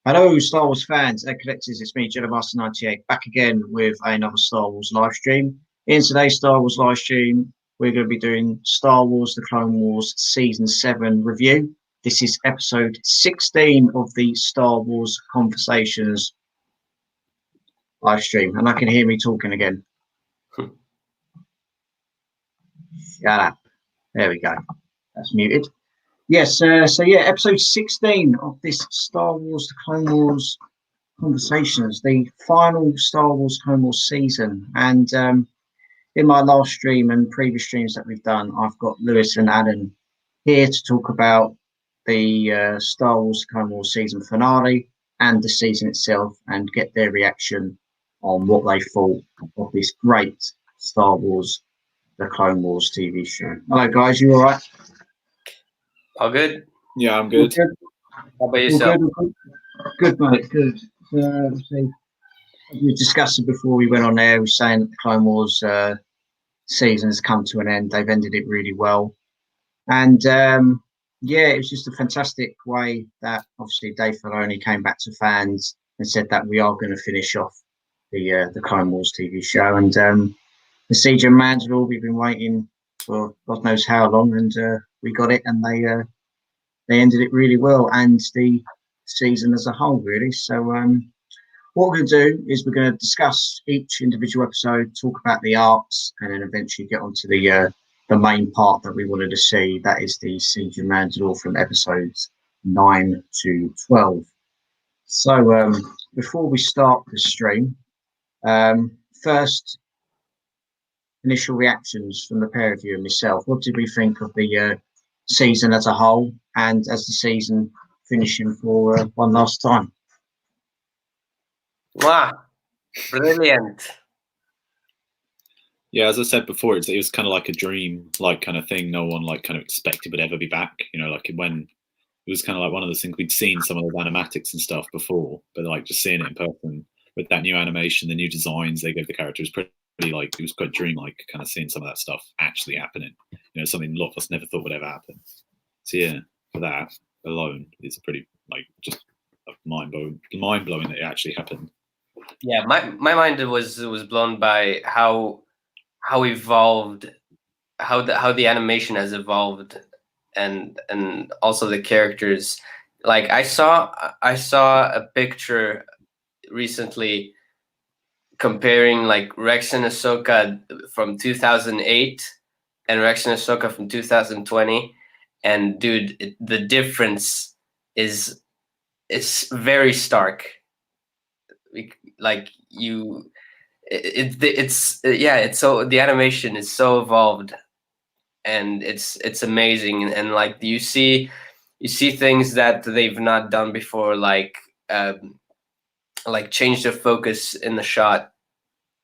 Hello, Star Wars fans and collectors. It's me, Jedi98, back again with another Star Wars live stream. In today's Star Wars live stream, we're going to be doing Star Wars: The Clone Wars Season 7 review. This is episode 16 of the Star Wars Conversations live stream, and I can hear me talking again. Shut up. There we go. That's muted. Yes, episode 16 of this Star Wars: The Clone Wars Conversations, the final Star Wars Clone Wars season. And in my last stream and previous streams that we've done, I've got Lewis and Alonn here to talk about the Star Wars Clone Wars season finale and the season itself and get their reaction on what they thought of this great Star Wars: The Clone Wars TV show. Hello, guys. You all right? All good? Yeah, I'm good. How about yourself? Good, mate. Good. We discussed it before we went on there. We were saying that the Clone Wars season has come to an end. They've ended it really well. And it was just a fantastic way that obviously Dave Filoni came back to fans and said that we are going to finish off the Clone Wars TV show. And the Siege of Mandalore, we've been waiting for God knows how long, and we got it, and they ended it really well, and the season as a whole, really. So what we're going to do is we're going to discuss each individual episode, talk about the arcs, and then eventually get onto the main part that we wanted to see. That is the Siege of Mandalore from episodes 9 to 12. So before we start the stream, first, initial reactions from the pair of you and myself. What did we think of the season as a whole, and as the season finishing for one last time? Wow, brilliant. Yeah, as I said before, it was kind of like a dream, like kind of thing. No one kind of expected would ever be back. You know, like when it was kind of like one of those things we'd seen some of those animatics and stuff before, but like just seeing it in person with that new animation, the new designs they gave the characters, pretty like it was quite dreamlike, kind of seeing some of that stuff actually happening. You know, something a lot of us never thought would ever happen. So yeah, for that alone, it's pretty just mind blowing that it actually happened. Yeah, my mind was blown by how evolved, how the animation has evolved, and also the characters. Like I saw a picture recently comparing like Rex and Ahsoka from 2008 and Rex and Ahsoka from 2020, and dude, the difference is very stark. Like it's so the animation is so evolved, and it's amazing, and like you see things that they've not done before, like change the focus in the shot.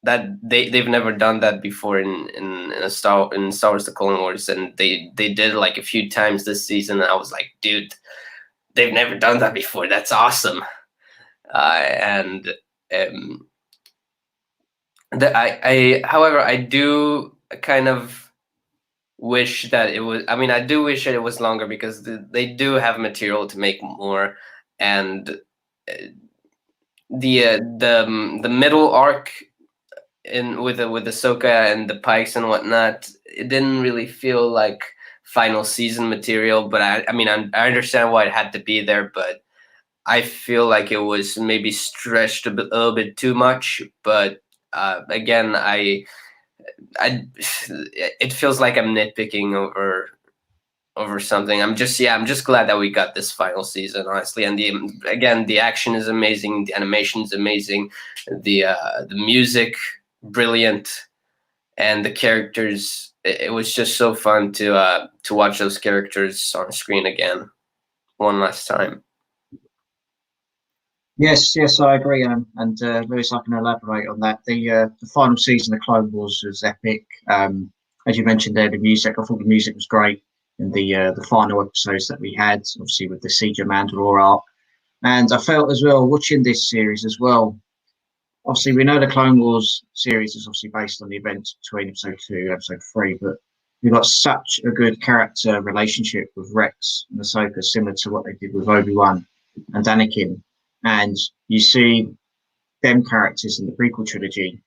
That they've never done that before in Star Wars: The Clone Wars, and they did it like a few times this season. And I was like, dude, they've never done that before. That's awesome. However, I do kind of wish that it was. I mean, I do wish that it was longer, because they do have material to make more, and the middle arc with Ahsoka and the Pikes and whatnot, it didn't really feel like final season material. But I I understand why it had to be there, but I feel like it was maybe stretched a little bit too much. But again, it feels like I'm nitpicking over something. I'm just glad that we got this final season, honestly. And the action is amazing, the animation is amazing, the music brilliant, and the characters. It was just so fun to watch those characters on screen again, one last time. Yes, I agree, and Lewis, I can elaborate on that. The final season of Clone Wars was epic. As you mentioned there, the music. I thought the music was great in the final episodes that we had, obviously with the Siege of Mandalore arc, and I felt as well watching this series as well. Obviously, we know the Clone Wars series is obviously based on the events between episode 2 and episode 3, but we've got such a good character relationship with Rex and Ahsoka, similar to what they did with Obi-Wan and Anakin. and you see them characters in the prequel trilogy,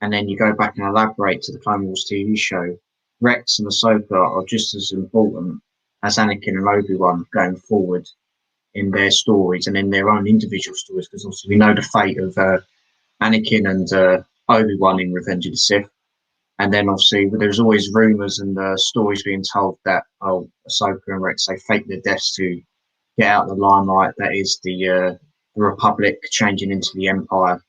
and then you go back and elaborate to the Clone Wars TV show. Rex and Ahsoka are just as important as Anakin and Obi-Wan going forward in their stories and in their own individual stories, because obviously we know the fate of Anakin and Obi-Wan in Revenge of the Sith. And then obviously there's always rumours and stories being told that, Ahsoka and Rex, they fake their deaths to get out of the limelight. That is the Republic changing into the Empire.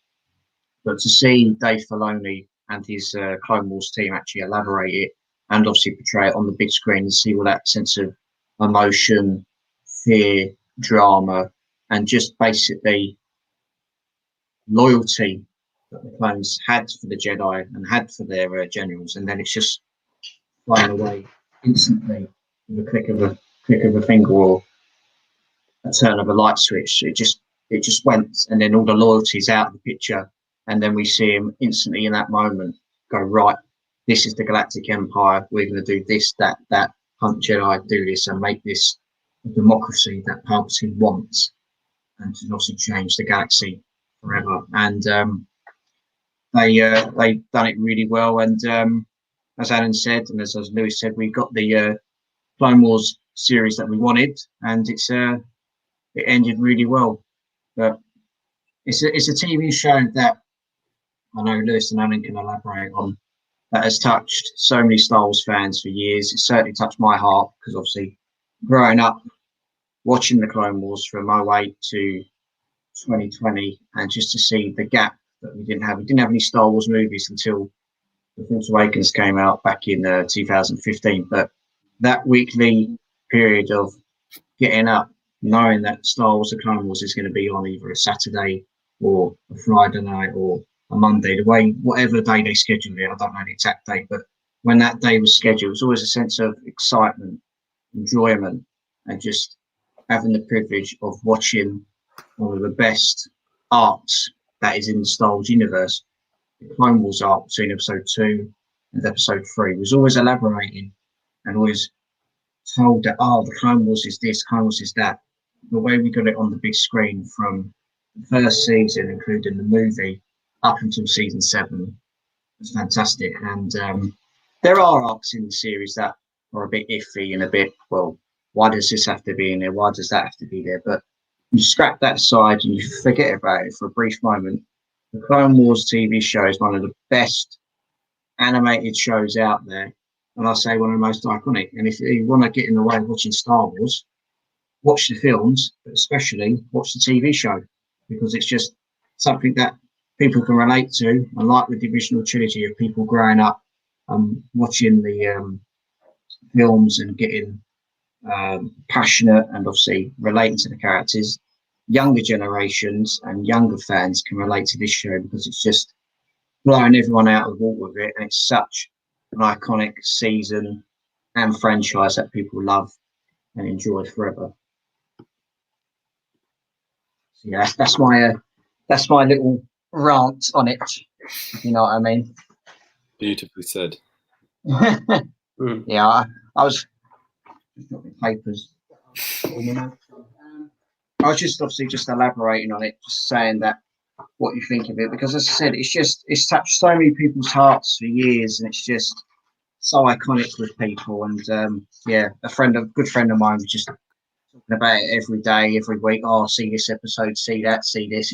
But to see Dave Filoni and his Clone Wars team actually elaborate it and obviously portray it on the big screen and see all that sense of emotion, fear, drama, and just basically loyalty that the clones had for the Jedi and had for their generals, and then it's just flying away instantly with a click of a finger or a turn of a light switch. It just went, and then all the loyalty's out of the picture, and then we see him instantly in that moment go, right, this is the Galactic Empire. We're going to do this, that, hunt Jedi, do this, and make this a democracy that Palpatine wants, and to obviously change the galaxy forever. And they done it really well. And as Alan said, and as Louis said, we got the Clone Wars series that we wanted, and it ended really well. But it's a TV show that I know Lewis and Alan can elaborate on, that has touched so many Star Wars fans for years. It certainly touched my heart, because obviously growing up watching the Clone Wars from 2008 to 2020, and just to see the gap that we didn't have any Star Wars movies until The Force Awakens came out back in 2015. But that weekly period of getting up, knowing that Star Wars: The Clone Wars is going to be on either a Saturday or a Friday night or a Monday, whatever day they scheduled it, I don't know the exact date, but when that day was scheduled, it was always a sense of excitement, enjoyment, and just having the privilege of watching one of the best arcs that is in the Star Wars universe. The Clone Wars arc between episode 2 and episode 3 was always elaborating and always told that, the Clone Wars is this, Clone Wars is that. The way we got it on the big screen from the first season, including the movie, up until season 7, was fantastic. And there are arcs in the series that are a bit iffy and a bit, well, why does this have to be in there? Why does that have to be there? But you scrap that aside and you forget about it for a brief moment. The Clone Wars TV show is one of the best animated shows out there. And I say one of the most iconic. And if you want to get in the way of watching Star Wars, watch the films, but especially watch the TV show, because it's just something that people can relate to. And like with the original trilogy of people growing up watching the films and getting passionate and obviously relating to the characters, younger generations and younger fans can relate to this show because it's just blowing everyone out of the water with it, and it's such an iconic season and franchise that people love and enjoy forever. So yeah, that's my little rant on it, if you know what I mean. Beautifully said. Yeah, I was just dropping papers. I was just obviously just elaborating on it, just saying that what you think of it, because as I said, it's touched so many people's hearts for years, and it's just so iconic with people. And yeah, a good friend of mine was just talking about it every day, every week. Oh, see this episode, see that, see this.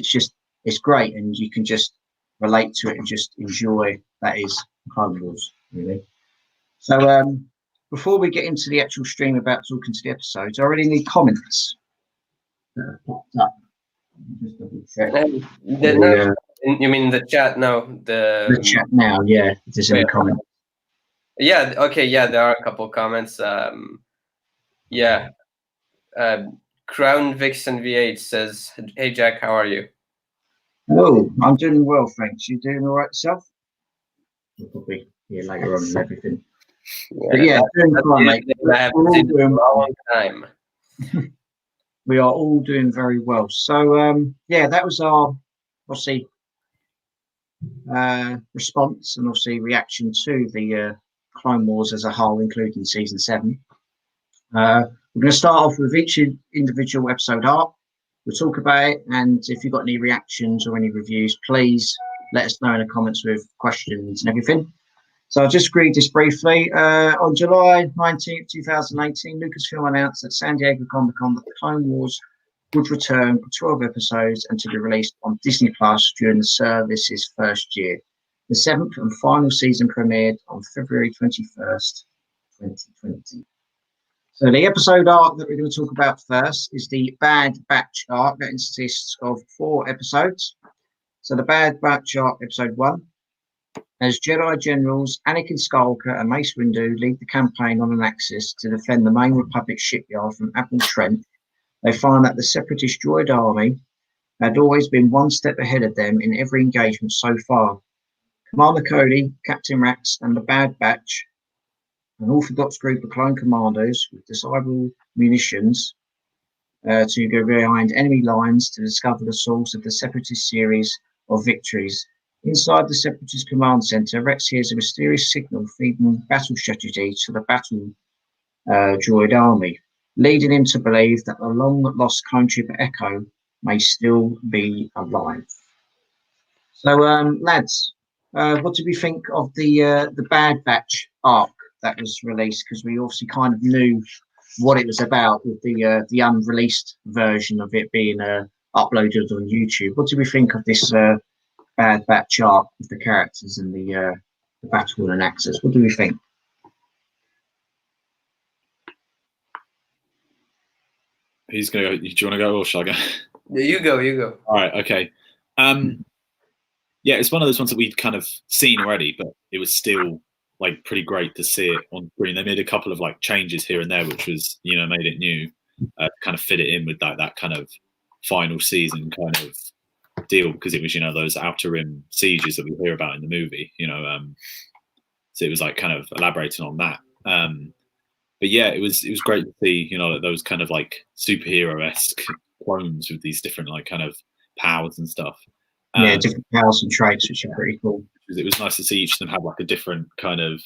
It's great, and you can just relate to it and just enjoy. That is Clone Wars, really. So before we get into the actual stream about talking to the episodes, I really need comments that have popped up. Just double check. You mean the chat? No, the chat now. Yeah, if there's any comments. Yeah. Okay. Yeah, there are a couple comments. Yeah. Crown Vixen V8 says, "Hey Jack, how are you?" Oh, I'm doing well, thanks. You doing all right yourself? We'll probably hear later on and everything. Yeah, but yeah, doing fine, mate. I haven't seen it in a long time. We are all doing very well. So yeah, that was our obviously response and obviously reaction to the Clone Wars as a whole, including season 7. We're going to start off with each individual episode arc, We'll talk about it, and if you've got any reactions or any reviews, please let us know in the comments with questions and everything. So I'll just read this briefly. On July 19th, 2018, Lucasfilm announced at San Diego Comic-Con that the Clone Wars would return for 12 episodes and to be released on Disney Plus during the service's first year. The 7th and final season premiered on February 21st, 2020. So the episode arc that we're going to talk about first is the Bad Batch arc that consists of 4 episodes. So the Bad Batch arc, episode 1. As Jedi generals Anakin Skywalker and Mace Windu lead the campaign on an Axis to defend the main Republic shipyard from Admiral Trent, they find that the Separatist droid army had always been one step ahead of them in every engagement so far. Commander Cody, Captain Rax, and the Bad Batch, an orthodox group of clone commandos with desirable munitions, to go behind enemy lines to discover the source of the Separatist series of victories. Inside the Separatist command center, Rex hears a mysterious signal feeding battle strategy to the battle droid army, leading him to believe that the long-lost clone trooper Echo may still be alive. So, lads, what do we think of the Bad Batch arc that was released? Because we obviously kind of knew what it was about with the unreleased version of it being uploaded on YouTube. What do we think of this Bad Batch arc with the characters and the battle and axes? What do we think? Who's going to go? Do you want to go or shall I go? Yeah, you go. All right, okay. Yeah, it's one of those ones that we'd kind of seen already, but it was still like pretty great to see it on screen. They made a couple of like changes here and there, which was, you know, made it new, kind of fit it in with that kind of final season kind of deal, because it was, you know, those Outer Rim sieges that we hear about in the movie, you know. So it was like kind of elaborating on that. But yeah, it was great to see, you know, those kind of like superhero-esque clones with these different like kind of powers and stuff. Yeah, different powers and traits, which are pretty cool. It was nice to see each of them have like a different kind of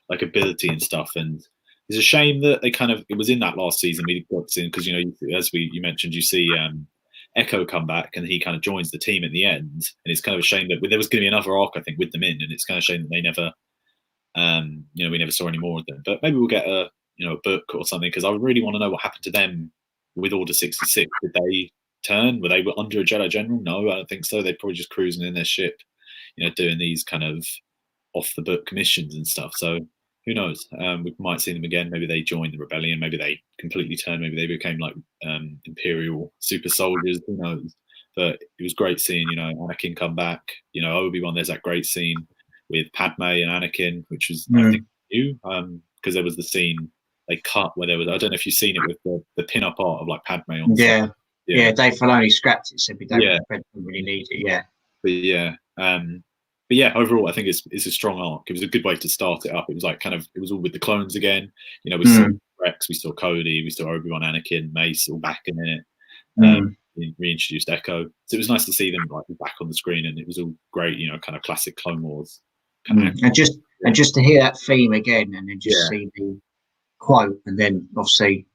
like ability and stuff. And it's a shame that they kind of, it was in that last season we got to, because, you know, as you mentioned, you see Echo come back and he kind of joins the team at the end. And it's kind of a shame that there was going to be another arc, I think, with them in, and it's kind of a shame that they never, you know, we never saw any more of them. But maybe we'll get a book or something, because I really want to know what happened to them with Order 66. Did they turn? Were they under a Jedi general? No, I don't think so. They're probably just cruising in their ship, you know, doing these kind of off the book missions and stuff. So who knows? We might see them again. Maybe they joined the rebellion. Maybe they completely turned. Maybe they became like Imperial super soldiers. Who knows? But it was great seeing, you know, Anakin come back. You know, Obi-Wan, there's that great scene with Padme and Anakin, which was I think new, because there was the scene they cut where there was, I don't know if you've seen it with the pin-up art of like Padme on the side. Yeah, Dave Filoni scrapped it, said we don't really need it. Yeah, but yeah, overall, I think it's a strong arc. It was a good way to start it up. It was like kind of, it was all with the clones again. You know, we saw Rex, we saw Cody, we saw Obi-Wan, Anakin, Mace all back in it. Reintroduced Echo, so it was nice to see them like back on the screen, and it was all great. You know, kind of classic Clone Wars. And just to hear that theme again, and then just see the quote, and then obviously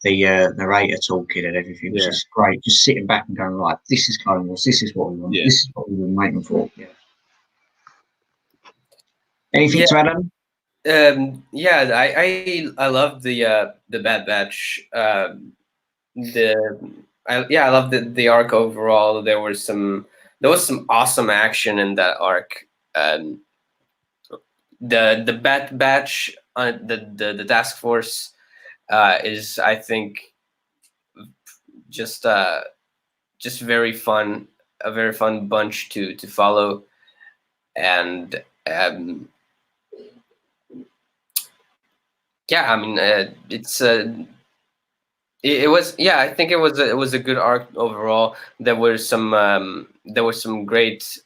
the narrator talking and everything was just great. Just sitting back and going, right, this is Clone Wars. This is what we want. This is what we were waiting for. Yeah. Anything to add on? I love the Bad Batch. I love the arc overall. There was some awesome action in that arc. The Bad Batch, the task force, is, I think, just very fun, a very fun bunch to follow, and I mean, it was, I think it was a good arc overall. There were some great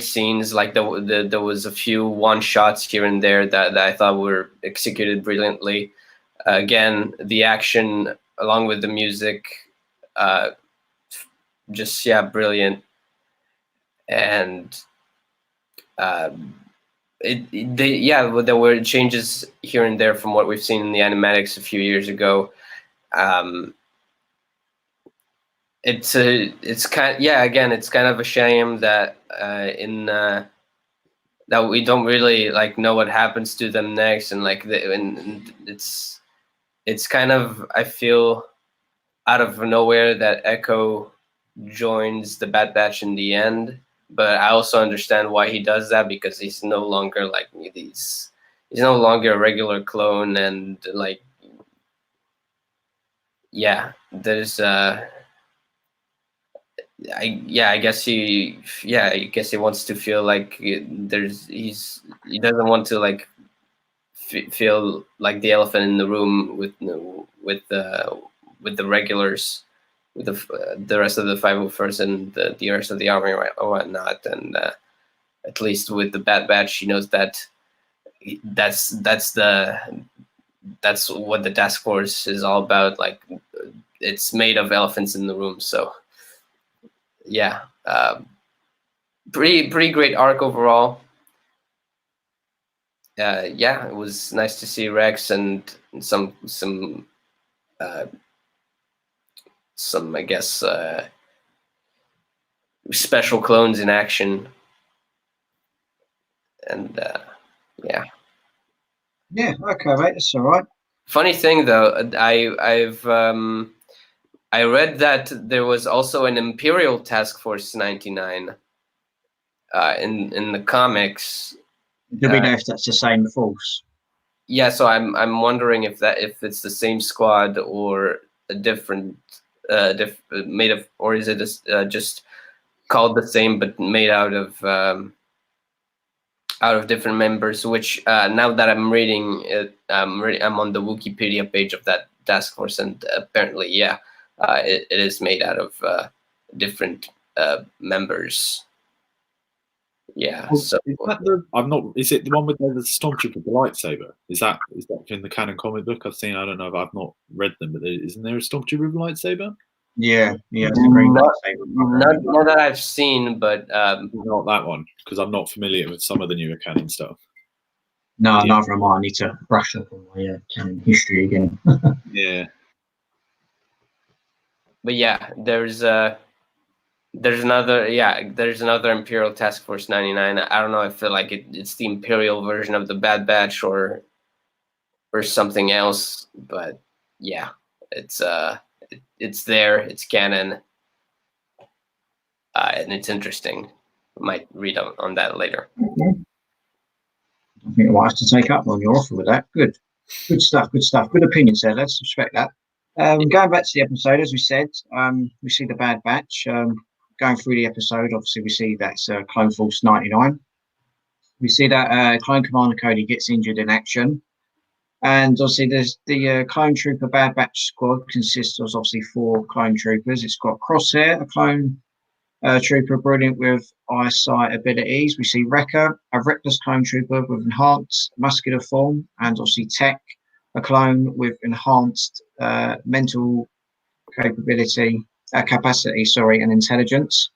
scenes, like there was a few one shots here and there that I thought were executed brilliantly. Again, the action along with the music, brilliant. And there were changes here and there from what we've seen in the animatics a few years ago. it's kind of a shame that that we don't really like know what happens to them next, and like and it's kind of, I feel, out of nowhere that Echo joins the Bad Batch in the end. But I also understand why he does that, because he's no longer like he's no longer a regular clone, and like there's I guess he wants to feel like he doesn't want to like feel like the elephant in the room with the regulars, with the rest of the 501st and the rest of the army or whatnot. And at least with the Bad Batch, he knows that that's what the task force is all about. Like, it's made of elephants in the room. So yeah, pretty great arc overall. It was nice to see Rex and some I guess special clones in action. And okay, mate, that's all right. Funny thing though, I read that there was also an Imperial Task Force 99 in the comics. Do we know if that's the same force? Yeah, so I'm wondering if it's the same squad or a different made of, or is it just called the same but made out of different members? Which now that I'm reading it, I'm on the Wikipedia page of that task force, and apparently, it is made out of different members. Yeah. Well, So is it the one with the Stormtrooper with the lightsaber? Is that in the canon comic book I've seen? I don't know if I've not read them, but isn't there a Stormtrooper with a lightsaber? Yeah, it's a green lightsaber. Not that I've seen, but not that one, because I'm not familiar with some of the newer canon stuff. No, neither am I. I need to brush up on my canon history again. Yeah. But yeah, there's another Imperial Task Force 99. I don't know if it's the Imperial version of the Bad Batch or something else, but yeah, it's there, it's canon, and it's interesting. Might read on that later. Okay. I think I might have to take up on your offer with that. Good stuff. Good opinions there. Let's respect that. Going back to the episode, as we said, we see the Bad Batch. Going through the episode, obviously we see that's Clone Force 99. We see that Clone Commander Cody gets injured in action. And obviously there's the Clone Trooper Bad Batch squad consists of obviously 4 Clone Troopers. It's got Crosshair, a Clone Trooper brilliant with eyesight abilities. We see Wrecker, a reckless Clone Trooper with enhanced muscular form, and obviously Tech, a clone with enhanced mental capacity, and intelligence.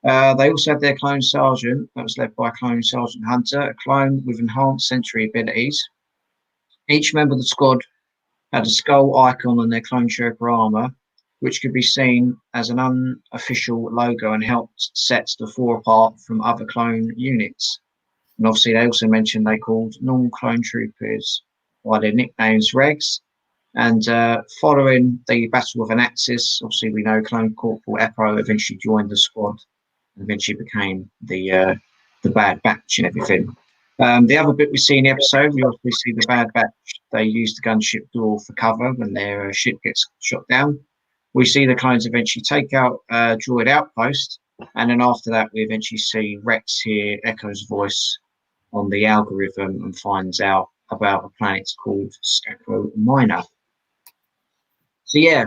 They also had their Clone Sergeant, that was led by Clone Sergeant Hunter, a clone with enhanced sensory abilities. Each member of the squad had a skull icon on their Clone Trooper armor, which could be seen as an unofficial logo and helped set the 4 apart from other clone units. And obviously they also mentioned they called normal Clone Troopers by their nicknames Regs. And following the Battle of Anaxis, obviously we know Clone Corporal Eppo eventually joined the squad and eventually became the Bad Batch and everything. The other bit we see in the episode, we also see the Bad Batch. They use the gunship door for cover when their ship gets shot down. We see the clones eventually take out Droid Outpost, and then after that we eventually see Rex hear Echo's voice on the algorithm and finds out about a planet called Skako Minor. So yeah,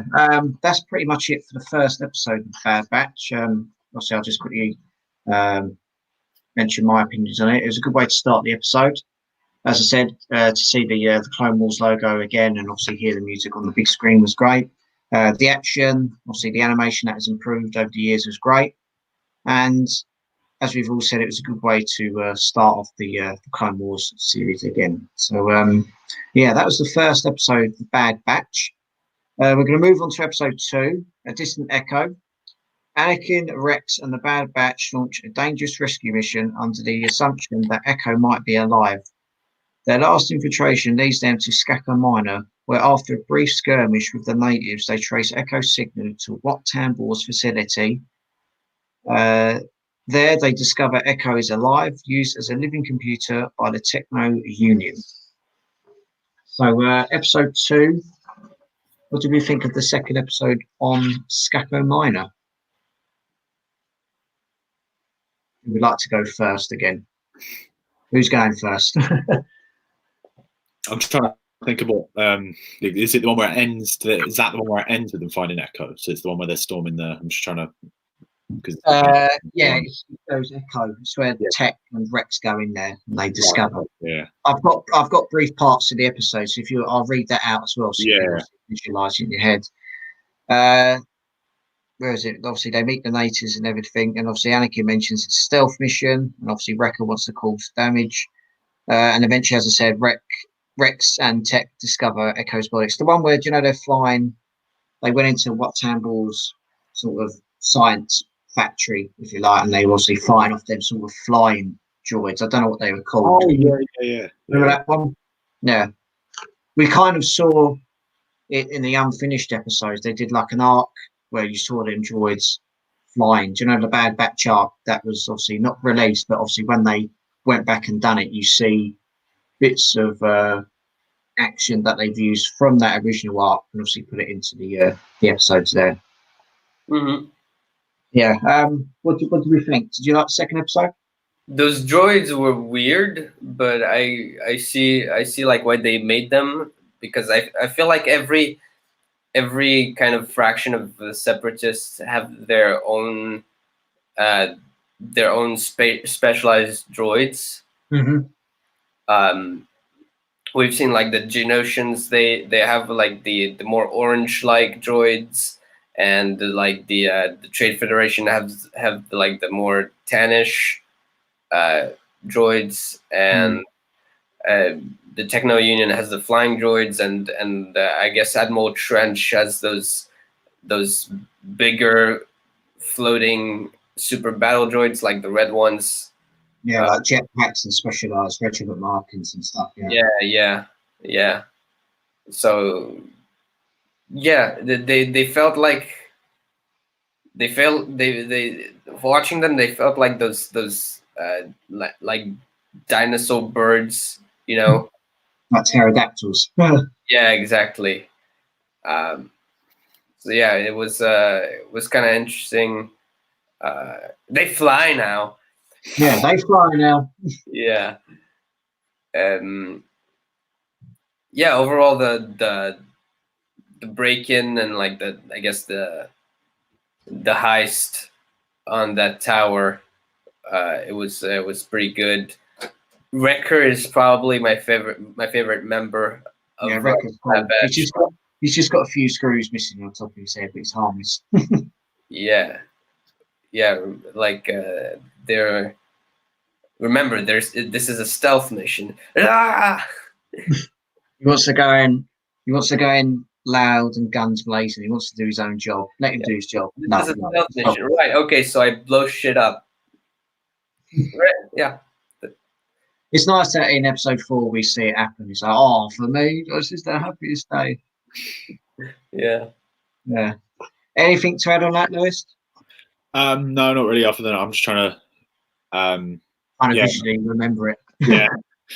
that's pretty much it for the first episode of Bad Batch. Obviously, I'll just quickly mention my opinions on it. It was a good way to start the episode. As I said, to see the Clone Wars logo again and obviously hear the music on the big screen was great. The action, obviously the animation that has improved over the years was great. And as we've all said, it was a good way to start off the Clone Wars series again. So that was the first episode of the Bad Batch. We're going to move on to episode 2, A Distant Echo. Anakin, Rex, and the Bad Batch launch a dangerous rescue mission under the assumption that Echo might be alive. Their last infiltration leads them to Skako Minor, where after a brief skirmish with the natives, they trace Echo's signal to Wat Tambor's facility. There, they discover Echo is alive, used as a living computer by the Techno Union. So, episode 2. What did we think of the second episode on Skako Minor? We'd like to go first again. Who's going first? I'm trying to think of what. Is it the one where it ends? Is that the one where it ends with them finding Echo? So it's the one where they're storming the. I'm just trying to. Yeah, it's those Echo. It's where Tech and Rex go in there and they discover. Yeah, I've got brief parts of the episode, so I'll read that out as well. So you can visualize it in your head. Where is it? Obviously, they meet the natives and everything, and obviously Anakin mentions it's a stealth mission, and obviously Wrecker wants to cause damage, and eventually, as I said, Rex and Tech discover Echo's body. It's the one where they're flying. They went into Wat Tambor's sort of science factory, if you like, and they were obviously flying off them sort of flying droids. I don't know what they were called. Oh yeah. Remember that one? Yeah. We kind of saw it in the unfinished episodes. They did like an arc where you saw them droids flying. Do you know the Bad Batch arc that was obviously not released, but obviously when they went back and done it, you see bits of action that they've used from that original arc and obviously put it into the episodes there. Mm-hmm. Yeah. What do we think? Did you like the second episode? Those droids were weird, but I see like why they made them, because I feel like every kind of fraction of the separatists have their own specialized droids. Mm-hmm. We've seen like the Geonosians, they have like the more orange like droids, and the Trade Federation have like the more tannish droids, and the Techno Union has the flying droids, and I guess Admiral Trench has those bigger floating super battle droids, like the red ones. Yeah, like jetpacks and specialized regiment markings and stuff. Yeah. So yeah, they felt like they watching them, they felt like those like dinosaur birds, like pterodactyls. Yeah, exactly. So yeah, it was kind of interesting. They fly now. Yeah, they fly now. Yeah. Yeah, overall the break-in and like the heist on that tower, it was pretty good. Wrecker is probably my favorite member of Wrecker's cool. Batch. He's just got a few screws missing on top of his head, but it's harmless. Yeah, like remember, this is a stealth mission. Ah! He wants to go in loud and guns blazing. He wants to do his own job. Let him do his job. This is a stealth mission, right? Okay, so I blow shit up. Right? Yeah. It's nice that in episode 4 we see it happen. It's like, oh, for me, this is the happiest day. Yeah. Anything to add on that, Lewis? No, not really. Other than I'm just trying to visually remember it. Yeah.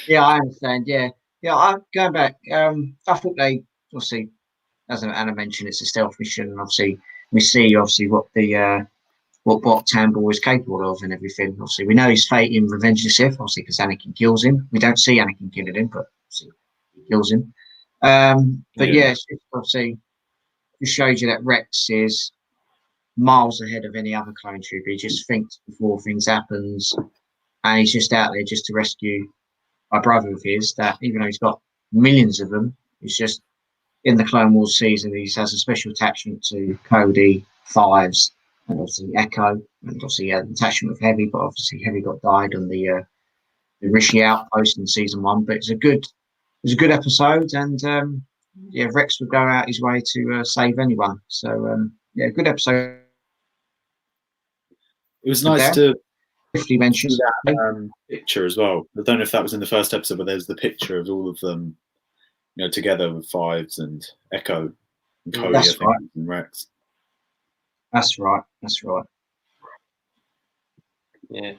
Yeah, I understand. Yeah. I'm going back. I thought they obviously, as Anna mentioned, it's a stealth mission, and obviously we see what the what Tambor is capable of and everything. Obviously, we know his fate in Revenge of the Sith, obviously, because Anakin kills him. We don't see Anakin killing him, but obviously he kills him. But it's obviously it shows you that Rex is miles ahead of any other clone trooper. He just thinks before things happens, and he's just out there just to rescue a brother of his that, even though he's got millions of them, he's just in the Clone Wars season. He has a special attachment to Cody, Fives, and obviously Echo, and obviously an attachment with Heavy, but obviously Heavy died on the Rishi outpost in season 1. But it was a good episode, and Rex would go out his way to save anyone. So good episode. It was nice to briefly mention see that picture as well. I don't know if that was in the first episode, but there's the picture of all of them, together with Fives and Echo and Cody, That's I think, right. and Rex. That's right. Yeah.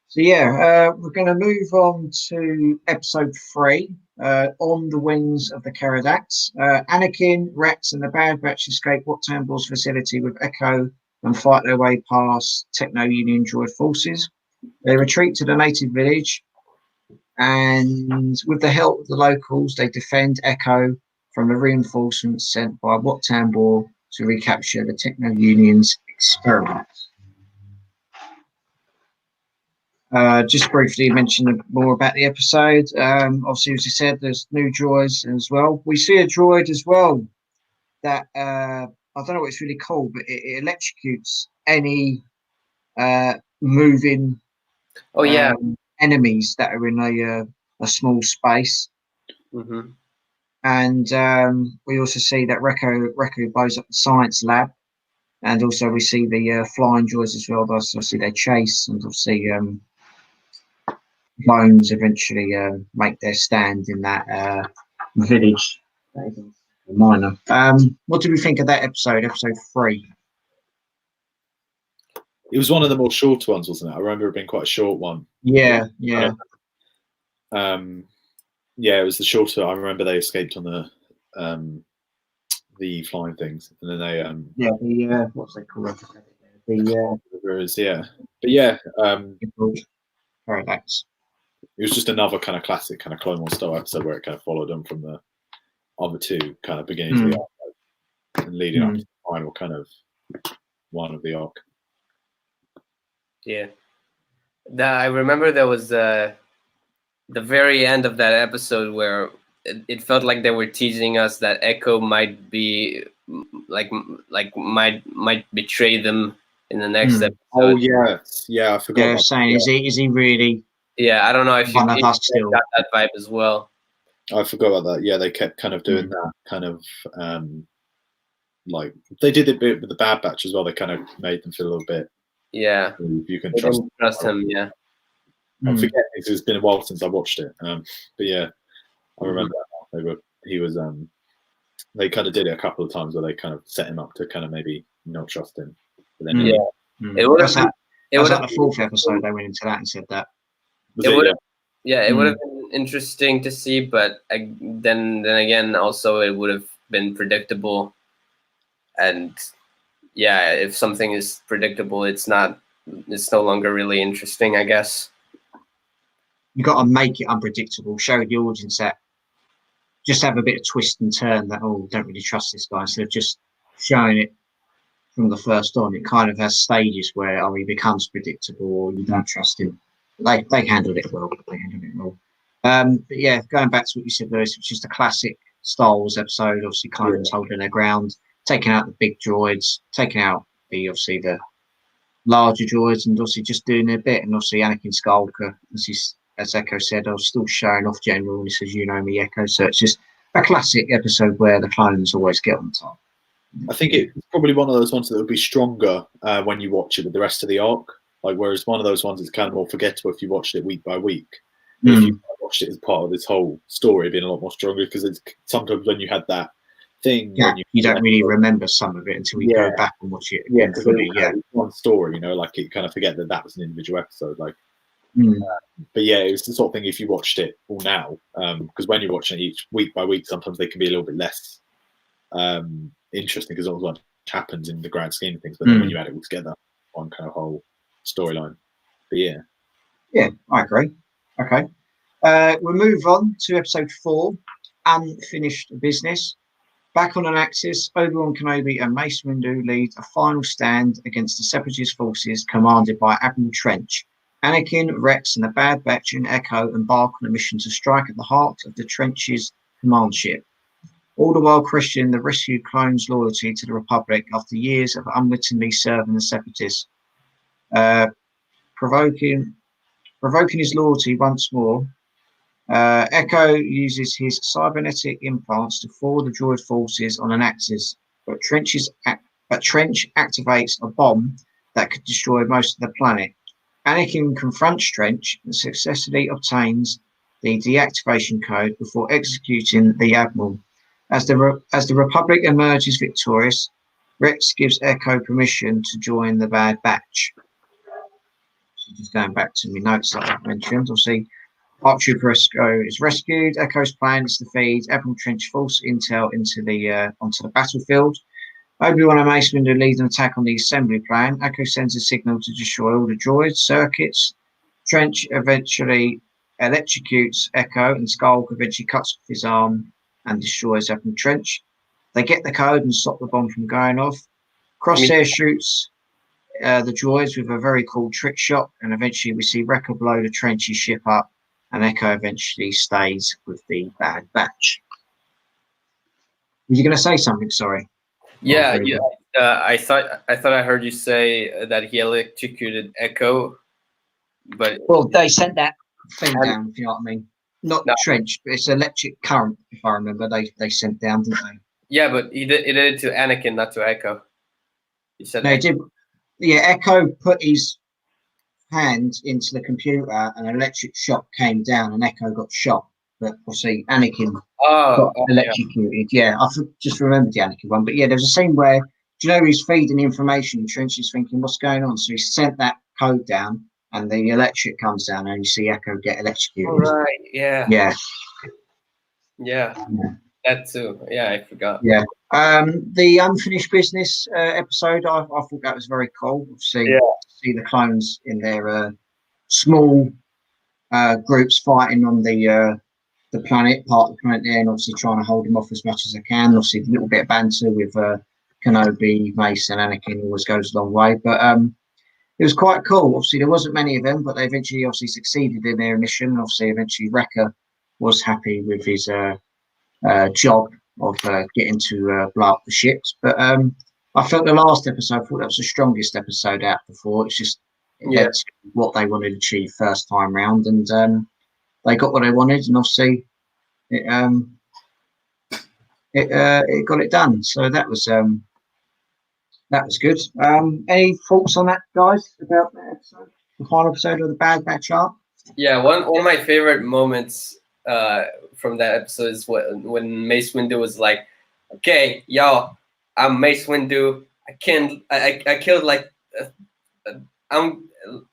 So we're going to move on to episode 3, On the Wings of the Caradax. Anakin, Rex, and the Bad Batch escape Wat Tambor's facility with Echo and fight their way past Techno-Union droid forces. They retreat to the native village, and with the help of the locals, they defend Echo from the reinforcements sent by Wat Tambor to recapture the Techno-Union's experiments. Just briefly mention more about the episode. Obviously, as you said, there's new droids as well. We see a droid as well that I don't know what it's really called, but it electrocutes any moving enemies that are in a small space. Mm-hmm. And we also see that Rekko blows up the science lab, and also we see the flying droids as well. Obviously, they chase, and obviously. Clones eventually make their stand in that village. Minor. What did we think of that episode 3? It was one of the more short ones, wasn't it? I remember it being quite a short one. Yeah. It was the shorter. I remember they escaped on the flying things, and then they what's they called? Parallax. It was just another kind of classic kind of Clone Wars style episode where it kind of followed on from the other two kind of beginning of the arc and leading up to the final kind of one of the arc. Yeah. I remember there was the very end of that episode where it felt like they were teasing us that Echo might be might betray them in the next episode. Oh yeah, I forgot. Yeah, saying is he really? Yeah, I don't know if you got still that vibe as well. I forgot about that. Yeah, they kept kind of doing that kind of like they did a bit with the Bad Batch as well. They kind of made them feel a little bit. Yeah, you can trust him. Yeah, I'm forgetting because it's been a while since I watched it. But yeah, I remember that. They kind of did it a couple of times where they kind of set him up to kind of maybe not trust him. But then it would have the 4th episode. They went into that and said that. It would have been interesting to see, but then again, also it would have been predictable. And yeah, if something is predictable, it's no longer really interesting, I guess. You got to make it unpredictable. Show the audience that. Just have a bit of twist and turn that don't really trust this guy. So just showing it from the first on, it kind of has stages where he becomes predictable or you don't trust him. They handled it well. But yeah, going back to what you said, Lewis, it's just a classic Star Wars episode. Obviously, clones holding their ground, taking out the big droids, taking out the larger droids, and obviously just doing their bit. And obviously, Anakin Skywalker, as Echo said, I was still showing off General, and he says, "You know me, Echo." So it's just a classic episode where the clones always get on top. I think it's probably one of those ones that would be stronger when you watch it with the rest of the arc. Like, whereas one of those ones is kind of more forgettable if you watched it week by week. If you watched it as part of this whole story, it'd been a lot more stronger because it's sometimes when you had that thing, you don't really remember some of it until you go back and watch it again fully. One story, like you kind of forget that was an individual episode. Like, but yeah, it was the sort of thing if you watched it all now, because when you're watching it each week by week, sometimes they can be a little bit less interesting because not as much happens in the grand scheme of things. But then when you add it all together, one kind of whole storyline. But yeah, I agree. Okay, we'll move on to episode 4, Unfinished Business. Back on an Axis, Obi-Wan Kenobi and Mace Windu lead a final stand against the Separatist forces commanded by Admiral Trench. Anakin, Rex, and the Bad Batch and Echo embark on a mission to strike at the heart of the Trench's command ship, all the while questioning the rescued clone's loyalty to the Republic after years of unwittingly serving the Separatists. Provoking his loyalty once more, Echo uses his cybernetic implants to forward the droid forces on an Axis, but Trench activates a bomb that could destroy most of the planet. Anakin confronts Trench and successfully obtains the deactivation code before executing the Admiral. As the Republic emerges victorious, Rex gives Echo permission to join the Bad Batch. So just going back to my notes that I mentioned, obviously, Arc Trooper Echo is rescued. Echo's plan is to feed Admiral Trench false intel onto the battlefield. Obi-Wan and Mace Windu lead an attack on the assembly plan. Echo sends a signal to destroy all the droids, circuits. Trench eventually electrocutes Echo, and Skulk eventually cuts off his arm and destroys Admiral Trench. They get the code and stop the bomb from going off. Crosshair shoots the droids with a very cool trick shot, and eventually we see Wrecker blow the Trench's ship up, and Echo eventually stays with the Bad Batch. Were you going to say something? Sorry. Yeah. I thought I heard you say that he electrocuted Echo, but well, they sent that thing down. If you know what I mean. Not the Trench, but it's electric current. If I remember, they sent down, didn't they? Yeah, but he did it to Anakin, not to Echo. He said no, he did. Yeah, Echo put his hand into the computer, and an electric shock came down, and Echo got shot. But obviously, Anakin got electrocuted. Yeah, I just remembered the Anakin one. But yeah, there's a scene where, do you know, he's feeding information, and Trench is thinking, what's going on? So he sent that code down, and the electric comes down, and you see Echo get electrocuted. Oh, right, yeah. Yeah. That too. Yeah, I forgot. Yeah. The unfinished business episode, I thought that was very cool. See the clones in their small groups fighting on the planet, part of the planet there, and obviously trying to hold them off as much as they can. Obviously, a little bit of banter with Kenobi, Mace, and Anakin always goes a long way. But it was quite cool. Obviously, there wasn't many of them, but they eventually obviously succeeded in their mission. Obviously, eventually Wrecker was happy with his job of getting to blow up the ships. But I felt the last episode, I thought that was the strongest episode out before. It's just led to what they wanted to achieve first time round, and they got what they wanted, and obviously it got it done. So that was good. Any thoughts on that, guys, about that episode, the final episode of the Bad Batch arc? Yeah, one of my favorite moments from that episode is when Mace Windu was like, "Okay, y'all, I'm Mace Windu. I killed like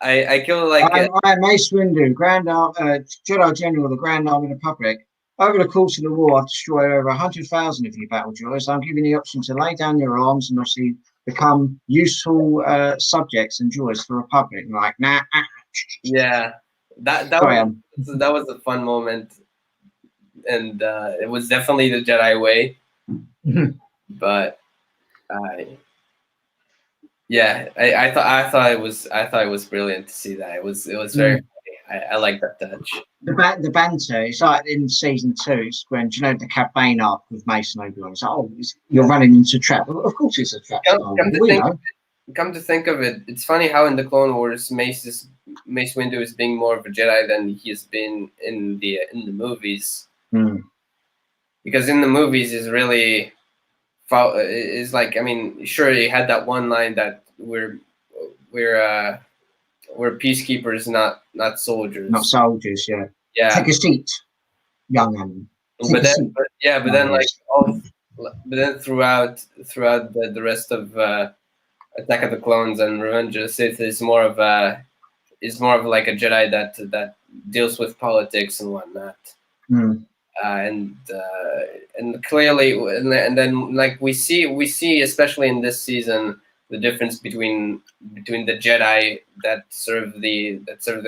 I killed like I'm Mace Windu, Jedi General of the Grand Army of the Republic. Over the course of the war, I've destroyed over 100,000 of you battle droids. I'm giving you the option to lay down your arms and obviously become useful subjects and droids for the Republic." And like, nah. Yeah, that was a fun moment, and it was definitely the Jedi way. But I thought it was brilliant to see that. It was very funny. I like that touch. The banter, it's like in season 2, it's when, do you know, the campaign arc with Mace and Obi-Wan, it's like, oh, you're running into a trap. Well, of course it's a trap. Come to think of it, it's funny how in the Clone Wars Mace Windu is being more of a Jedi than he's been in the movies. Because in the movies is really is like, I mean, sure, he had that one line that we're peacekeepers, not soldiers. Not soldiers, yeah. Yeah. Take a seat, young man. But then throughout the rest of Attack of the Clones and Revenge of the Sith is more of like a Jedi that deals with politics and whatnot. And clearly, and then like we see especially in this season the difference between the Jedi that serve the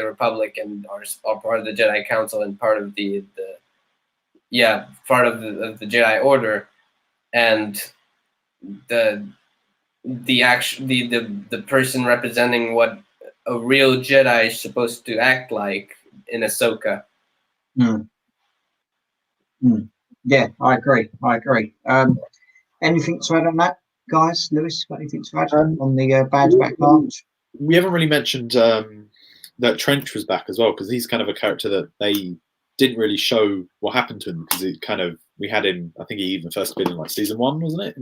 Republic and are part of the Jedi Council and part of the Jedi Order, and the person representing what a real Jedi is supposed to act like in Ahsoka. Yeah, I agree. Anything to add on that, guys? Lewis, got anything to add on the Bad Batch part? We haven't really mentioned that Trench was back as well, because he's kind of a character that they didn't really show what happened to him, because we had him. I think he even first appeared in like season 1, wasn't it?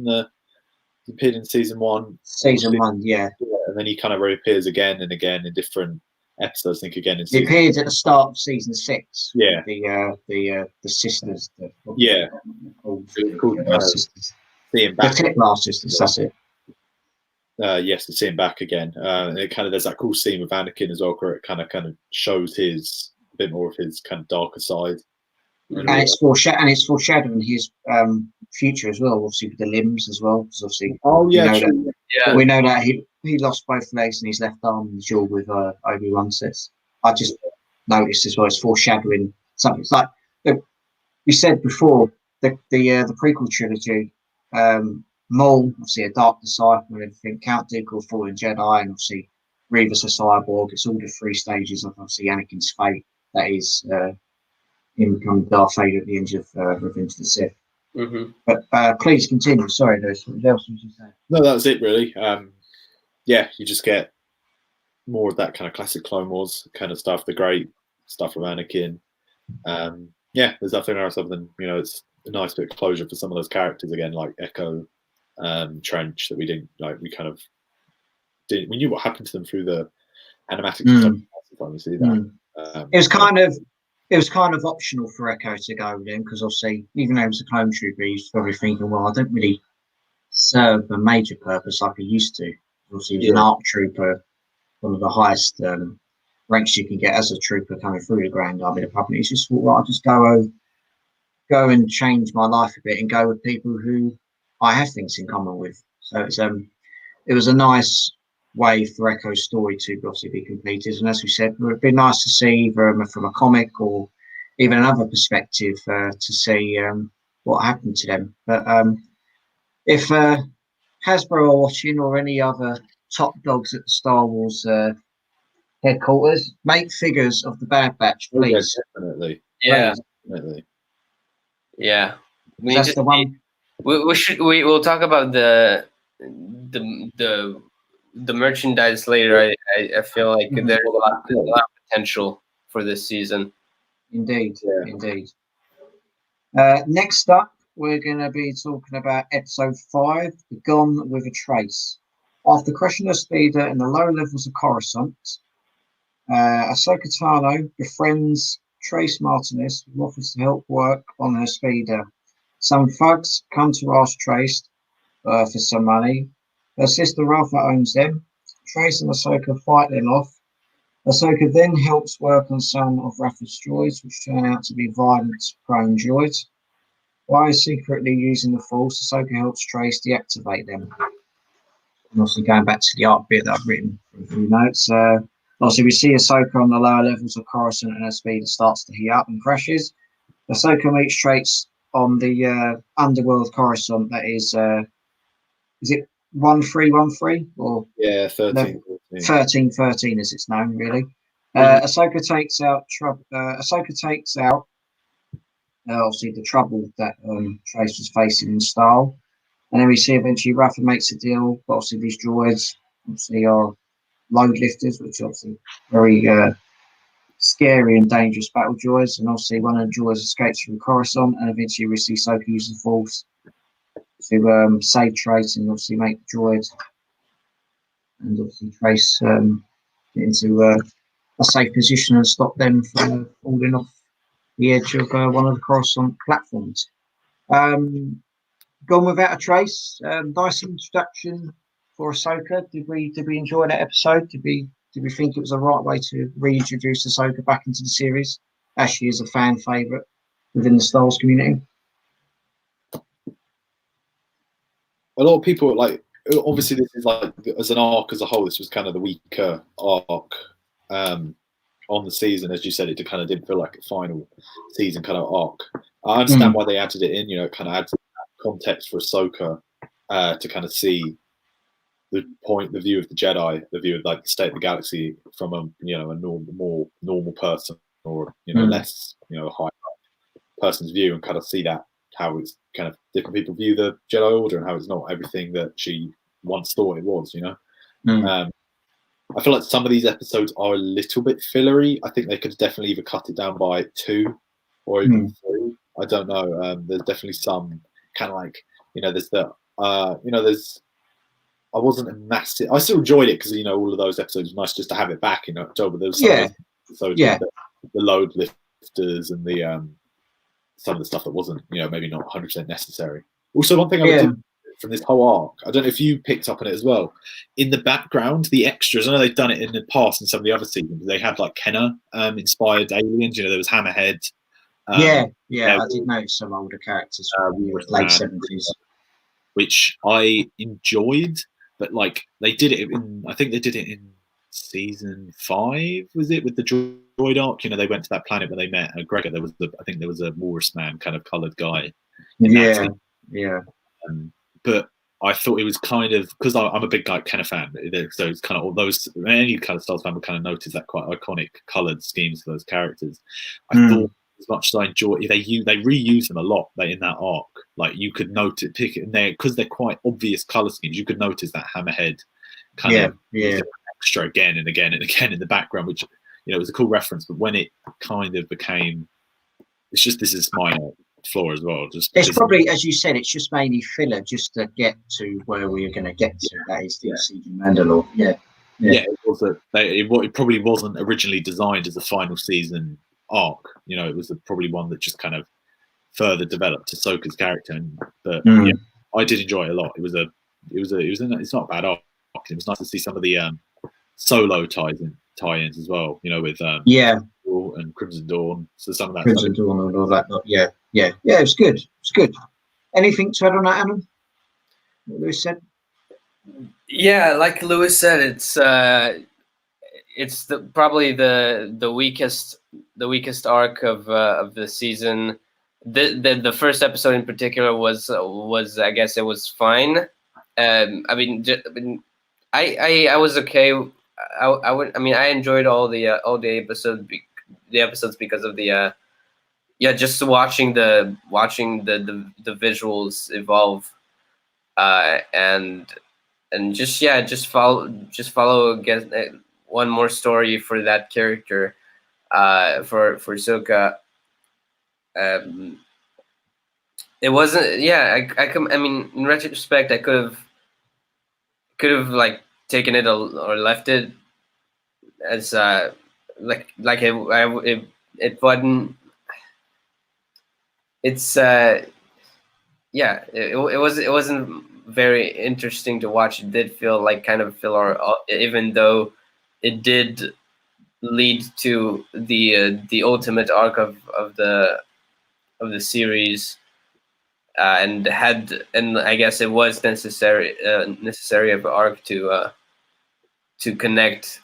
He appeared in season 1. Season 1, yeah. and then he kind of reappears again and again in different episodes. I think again in He season. appeared at the start of season 6. Yeah. The sisters. Yeah. Called Cool. sisters. See him The back. Templar sisters. That's it. Yes, to see him back again. And it kind of there's that cool scene with Anakin as well, where it kind of shows his a bit more of his kind of darker side. And it's foreshadowing his future as well, obviously with the limbs as well. Because obviously, we know that he lost both legs and his left arm in the duel with Obi-Wan. So I just noticed as well, it's foreshadowing something. It's like you said before, the prequel trilogy. Maul, obviously a dark disciple and everything. Count Dooku, fallen Jedi, and obviously Reva's a cyborg. It's all the 3 stages of obviously Anakin's fate. That is him becoming Darth Vader at the end of Revenge of the Sith. Mm-hmm. But please continue. Sorry, Lewis. What else was you saying? No, that was it really. You just get more of that kind of classic Clone Wars kind of stuff, the great stuff from Anakin. There's nothing else other than, it's a nice bit of closure for some of those characters again, like Echo, Trench, that we didn't like. We kind of didn't. We knew what happened to them through the animatics. Time to see that. It was kind of optional for Echo to go with him because obviously, even though he was a clone trooper, he's probably thinking, well, I don't really serve a major purpose like he used to. Obviously, he was an ARC trooper, one of the highest ranks you can get as a trooper coming through the Grand Army Department. He's just thought, well, I'll just go and change my life a bit and go with people who I have things in common with. So it was a nice way for Echo's story to obviously be completed. And as we said, it would be nice to see from a comic or even another perspective to see what happened to them. But if Hasbro are watching or any other top dogs at the Star Wars headquarters, make figures of the Bad Batch, please. Yeah, definitely. Yeah. Definitely. Yeah. That's the one. We'll talk about the merchandise later. I feel like there's a lot of potential for this season. Indeed. Next up, we're going to be talking about episode 5, Gone with a Trace. After crushing her speeder in the lower levels of Coruscant, Ahsoka Tano befriends Trace Martinez, who offers to help work on her speeder. Some thugs come to ask Trace for some money. Her sister Ralpha owns them. Trace and Ahsoka fight them off. Ahsoka then helps work on some of Rafa's droids, which turn out to be violence-prone droids. While secretly using the Force, Ahsoka helps Trace deactivate them. And also going back to the art bit that I've written for a few notes. Also, we see Ahsoka on the lower levels of Coruscant and her speeder starts to heat up and crashes. Ahsoka meets Trace on the underworld Coruscant. That is it 1313 or 1313 as it's known, really. Ahsoka takes out obviously the trouble that Trace was facing in style, and then we see eventually Rafa makes a deal. But obviously these droids obviously are load lifters, which are obviously very scary and dangerous battle droids. And obviously one of the droids escapes from Coruscant, and eventually we see Ahsoka use the Force to save Trace and obviously make the droid and obviously Trace get into a safe position and stop them from falling off the edge of one of the Coruscant platforms. Gone Without a Trace, nice introduction for Ahsoka. Did we enjoy that episode? Did we think it was the right way to reintroduce Ahsoka back into the series, as she is a fan favourite within the Star Wars community? A lot of people obviously this is like as an arc as a whole, this was kind of the weaker arc on the season. As you said, it kind of didn't feel like a final season kind of arc. I understand why they added it in, it kind of adds context for Ahsoka to kind of see the view of the Jedi, the view of like the state of the galaxy from a more normal person or less high person's view, and kind of see that how it's kind of different people view the Jedi Order and how it's not everything that she once thought it was. I feel like some of these episodes are a little bit fillery. I think they could definitely either cut it down by 2 or even 3. I don't know. There's definitely some kind of like there's the there's I wasn't a massive. I still enjoyed it because all of those episodes were nice just to have it back in October. There was some episodes with the load lifters and the some of the stuff that wasn't maybe not 100% necessary. Also, one thing I would from this whole arc, I don't know if you picked up on it as well. In the background, the extras, I know they've done it in the past in some of the other seasons. They had like Kenner inspired aliens. There was Hammerhead. I did notice some older characters from the late 70s, which I enjoyed. But like they did it I think they did it in season 5. Was it with the droid arc? They went to that planet where they met Gregor. I think there was a walrus man kind of coloured guy. But I thought it was kind of, because I'm a big Kenner fan, so it's kind of all those, any kind of Star Wars fan would kind of notice that quite iconic coloured schemes for those characters. I thought, as much as I enjoy it, they reuse them a lot in that arc. Like you could notice, pick it in there, because they're quite obvious colour schemes, you could notice that Hammerhead kind of extra again and again and again in the background, which, it was a cool reference, but when it kind of became, it's just, this is my flaw as well. It's probably, as you said, it's just mainly filler just to get to where we are going to get to. That is the Siege of Mandalore. It probably wasn't originally designed as a final season arc. It was probably one that just kind of further developed Ahsoka's character. But I did enjoy it a lot. It's not a bad arc. It was nice to see some of the solo tie-ins as well. With and Crimson Dawn. So some of that Crimson Dawn and all that. It was good. It's good. Anything to add on that, Alan? What Louis said? Yeah, like Louis said, it's probably the weakest arc of the season. The first episode in particular was I guess it was fine. I was okay. I enjoyed all the episodes because of the just watching the visuals evolve, and just follow again one more story for that character, for Ahsoka. It wasn't. In retrospect, I could have like taken it or left it as it wasn't. It's it wasn't very interesting to watch. It did feel like kind of filler, even though it did lead to the ultimate arc of the series, and I guess it was necessary of arc to connect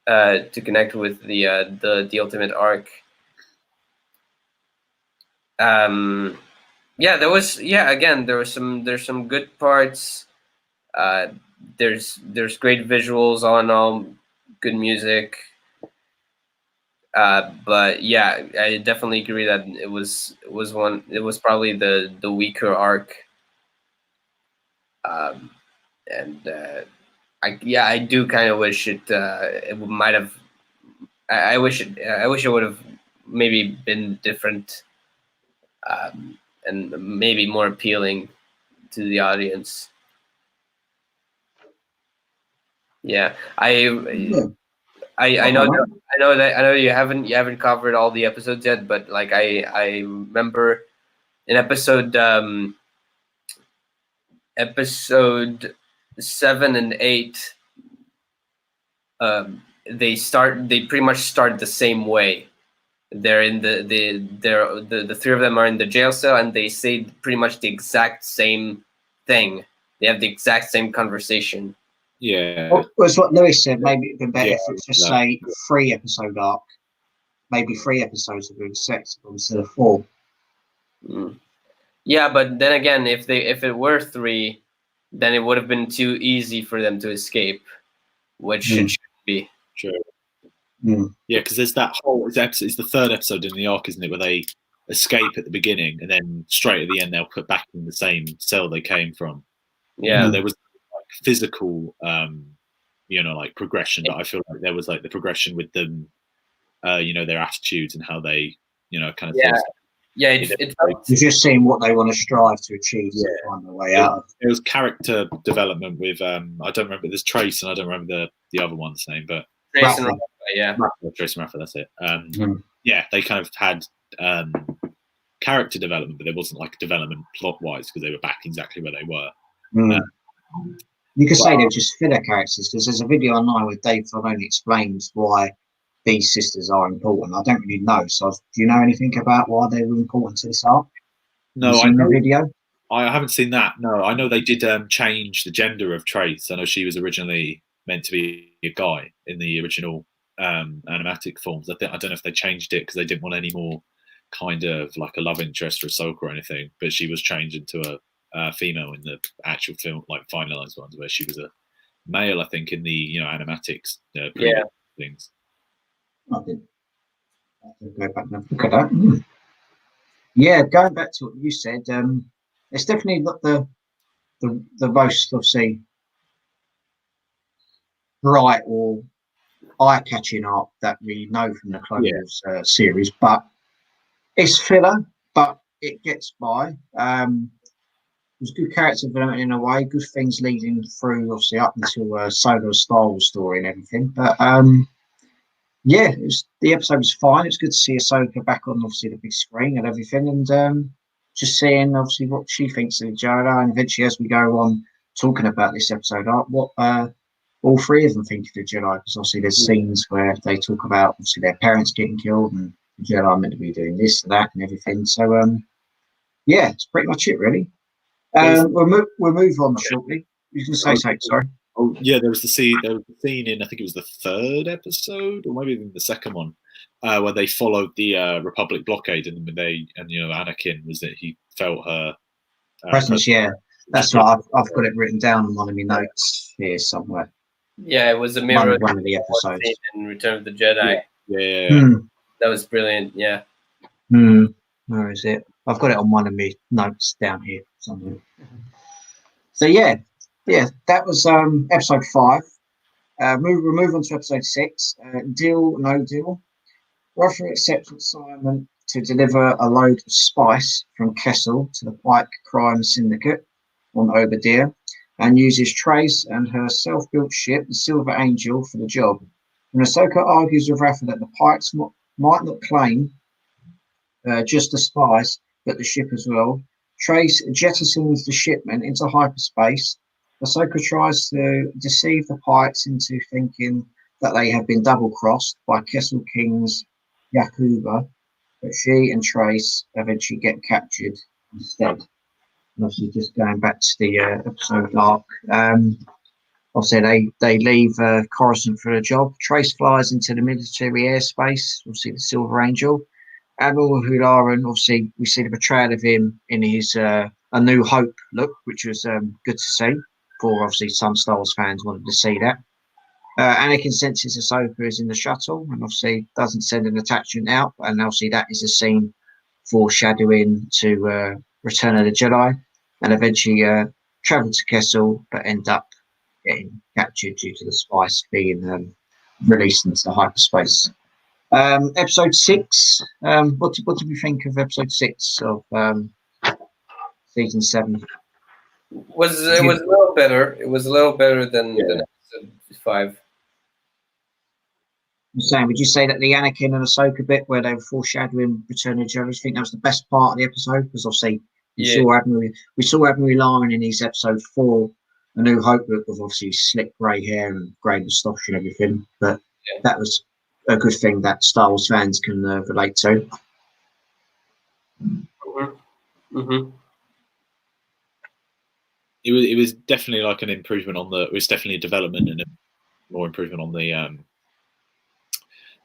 with the ultimate arc. There's some good parts. There's great visuals, all in all, good music. But yeah, I definitely agree that it was probably the weaker arc. I do kind of wish it might have. I wish it would have maybe been different, and maybe more appealing to the audience. Yeah, I know you haven't covered all the episodes yet, but like I remember in episode 7 and 8, they pretty much start the same way. They're in the three of them are in the jail cell, and they say pretty much the exact same thing. They have the exact same conversation. Yeah. Well, it's what Louis said. Maybe it'd been better if it's just say 3-episode arc. Maybe 3 episodes would be acceptable instead of 4. Yeah, but then again, if it were 3, then it would have been too easy for them to escape, which it shouldn't be. Sure. Yeah, because there's that whole episode. It's the 3rd episode in the arc, isn't it, where they escape at the beginning and then straight at the end they'll put back in the same cell they came from. Yeah, there was like physical, like progression, but I feel like there was like the progression with them, their attitudes and how they, kind of. Yeah, it felt, You're just seeing what they want to strive to achieve to find their way out. It was character development with I don't remember. There's Trace, and I don't remember the other one's name, but Trace and Rafa. Rafa, yeah. Trace and Rafa. That's it. Yeah, they kind of had character development, but there wasn't like development plot-wise because they were back exactly where they were. You could say they were just filler characters, because there's a video online where Dave Filoni explains why these sisters are important. I don't really know. So, do you know anything about why they were important to this arc? No, I know the video. I haven't seen that. No, I know they did change the gender of Trace. I know she was originally meant to be a guy in the original animatic forms. I don't know if they changed it because they didn't want any more kind of like a love interest for Ahsoka or anything. But she was changed into a female in the actual film, like finalized ones, where she was a male, I think, in the animatics things. I didn't go back and look at that. Yeah, going back to what you said, it's definitely not the most, obviously, bright or eye-catching arc that we know from the Clone Wars series, but it's filler, but it gets by. There's good character development in a way, good things leading through, obviously, up until Solo's Star Wars story and everything. But yeah, the episode was fine. It's good to see Ahsoka back on, obviously, the big screen and everything, and just seeing, obviously, what she thinks of the Jedi, and eventually, as we go on talking about this episode, what all three of them think of the Jedi, because obviously there's scenes where they talk about, obviously, their parents getting killed, and the Jedi are meant to be doing this and that and everything. So, yeah, it's pretty much it, really. We'll move on shortly. You can say something, sorry. Oh yeah, there was the scene in, I think it was the third episode or maybe even the second one, where they followed the Republic blockade, and Anakin was that he felt her presence. Yeah, that's right. I've got it written down on one of my notes here somewhere. Yeah, it was a mirror. One of the episodes in Return of the Jedi. Yeah. That was brilliant. Yeah. Where is it? I've got it on one of my notes down here somewhere. So yeah, that was episode 5. We'll move on to episode 6. Deal, no deal. Rafa accepts assignment to deliver a load of spice from Kessel to the Pike Crime Syndicate on Obadiah, and uses Trace and her self-built ship, the Silver Angel, for the job. And Ahsoka argues with Rafa that the Pikes might not claim just the spice, but the ship as well. Trace jettisons the shipment into hyperspace. Ahsoka tries to deceive the Pikes into thinking that they have been double-crossed by Kessel King's Yakuba, but she and Trace eventually get captured instead. And obviously, just going back to the episode arc, obviously they leave Coruscant for a job. Trace flies into the military airspace, obviously the Silver Angel. Admiral Hularan, obviously, we see the portrayal of him in his A New Hope look, which was good to see. For obviously some Star Wars fans wanted to see that. Anakin senses Ahsoka is in the shuttle, and obviously doesn't send an attachment out. And obviously that is a scene foreshadowing to Return of the Jedi, and eventually travel to Kessel, but end up getting captured due to the spice being released into the hyperspace. Episode 6. What did we think of episode 6 of season 7? It was a little better. It was a little better than episode 5. I'm saying, would you say that the Anakin and Ahsoka bit where they were foreshadowing Return of the Jedi, do you think that was the best part of the episode? Because obviously we saw Admiral Lauren in his episode 4, A New Hope look, with obviously slick grey hair and grey moustache and everything. But that was a good thing that Star Wars fans can relate to. It was definitely like an improvement on the. It was definitely a development and a more improvement on the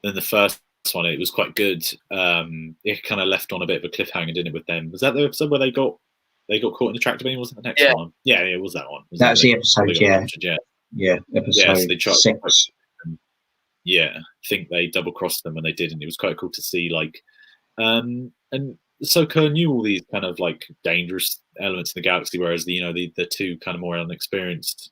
than the first one. It was quite good. It kind of left on a bit of a cliffhanger, didn't it? With them, was that the episode where they got caught in the tractor beam? Wasn't the next one? Yeah, it was that one. That was the episode. Episode 6. I think they double crossed them, and they did, and it was quite cool to see. Like, and Ahsoka knew all these kind of like dangerous elements in the galaxy, whereas the two kind of more unexperienced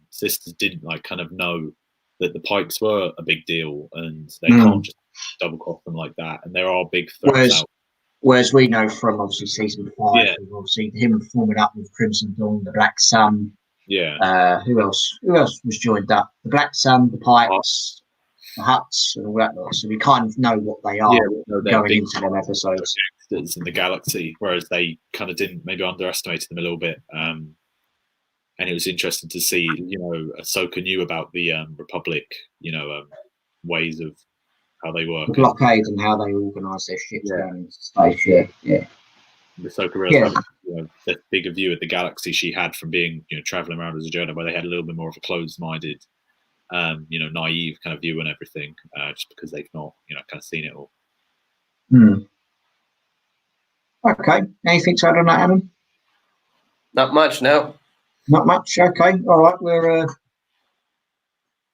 sisters didn't like kind of know that the Pikes were a big deal, and they can't just double cross them like that. And there are big threats out. Whereas we know from obviously season 5, Yeah. obviously him forming up with Crimson Dawn, the Black Sun. Yeah. Who else? Who else was joined up? The Black Sun, the Pikes, the Huts, and all that lot. So we kind of know what they are going into them episodes. Gangsters in the galaxy, whereas they kind of didn't, maybe underestimated them a little bit. And it was interesting to see, Ahsoka knew about the Republic, ways of how they work. The blockade and how they organise their ships going into space. Yeah. Ahsoka realized the bigger view of the galaxy she had from being, traveling around as a Jedi, where they had a little bit more of a closed-minded, naive kind of view on everything, just because they've not, kind of seen it all. Okay. Anything to add on that, Adam? Not much, no. Not much. Okay. All right.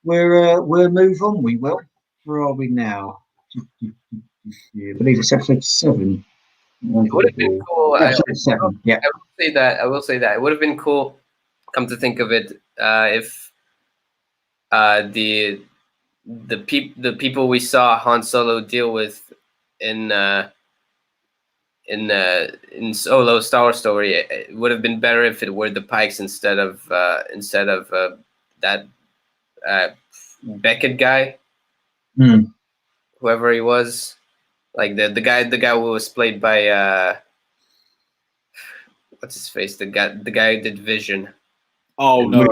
We'll move on. We will. Where are we now? I believe it's episode 7. It would have been cool. Episode 7. Yeah. I will say that it would have been cool. Come to think of it, if the people we saw Han Solo deal with in Solo Star Wars story, it would have been better if it were the Pikes instead of that Beckett guy, whoever he was, like the guy who was played by what's his face, the guy who did Vision. Oh no,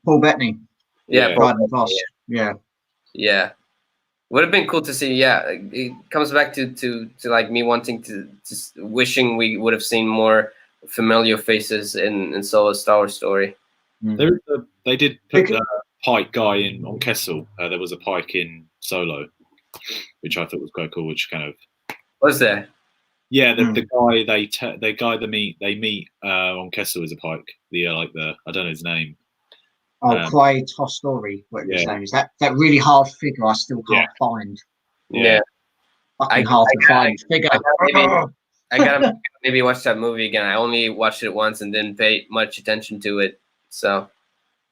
Paul Bettany. Yeah, Dryden Voss. Yeah. Would have been cool to see. Yeah, it comes back to like me wanting to wishing we would have seen more familiar faces in Solo Star Wars story. They did put the Pike guy on Kessel. There was a Pike in Solo, which I thought was quite cool. Which kind of was there? Yeah, the guy they meet on Kessel is a Pike. I don't know his name. Quaid Tostori, whatever his name is. That really hard figure I still can't find. Yeah. Fucking hard to find figure. I gotta maybe watch that movie again. I only watched it once and didn't pay much attention to it. So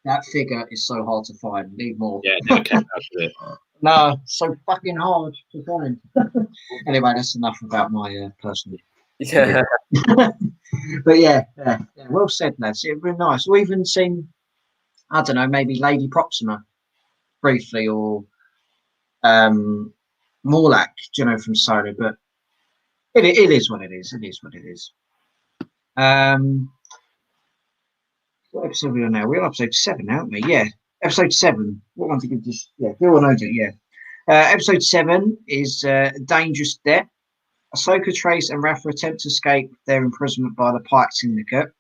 that figure is so hard to find. Need more. Yeah, never came out of it. No, so fucking hard to find. Anyway, that's enough about my personal. Yeah. But yeah, well said, lads. It's been nice. We've even seen, I don't know, maybe Lady Proxima briefly, or Morlach, from Solo, but it is what it is. It is what it is. What episode are we on now? We're on episode 7, aren't we? Yeah, episode 7. What one to give this? Yeah, Bill knows it. Yeah. Episode 7 is Dangerous Debt. Ahsoka, Trace, and Rafa attempt to escape their imprisonment by the Pike Syndicate.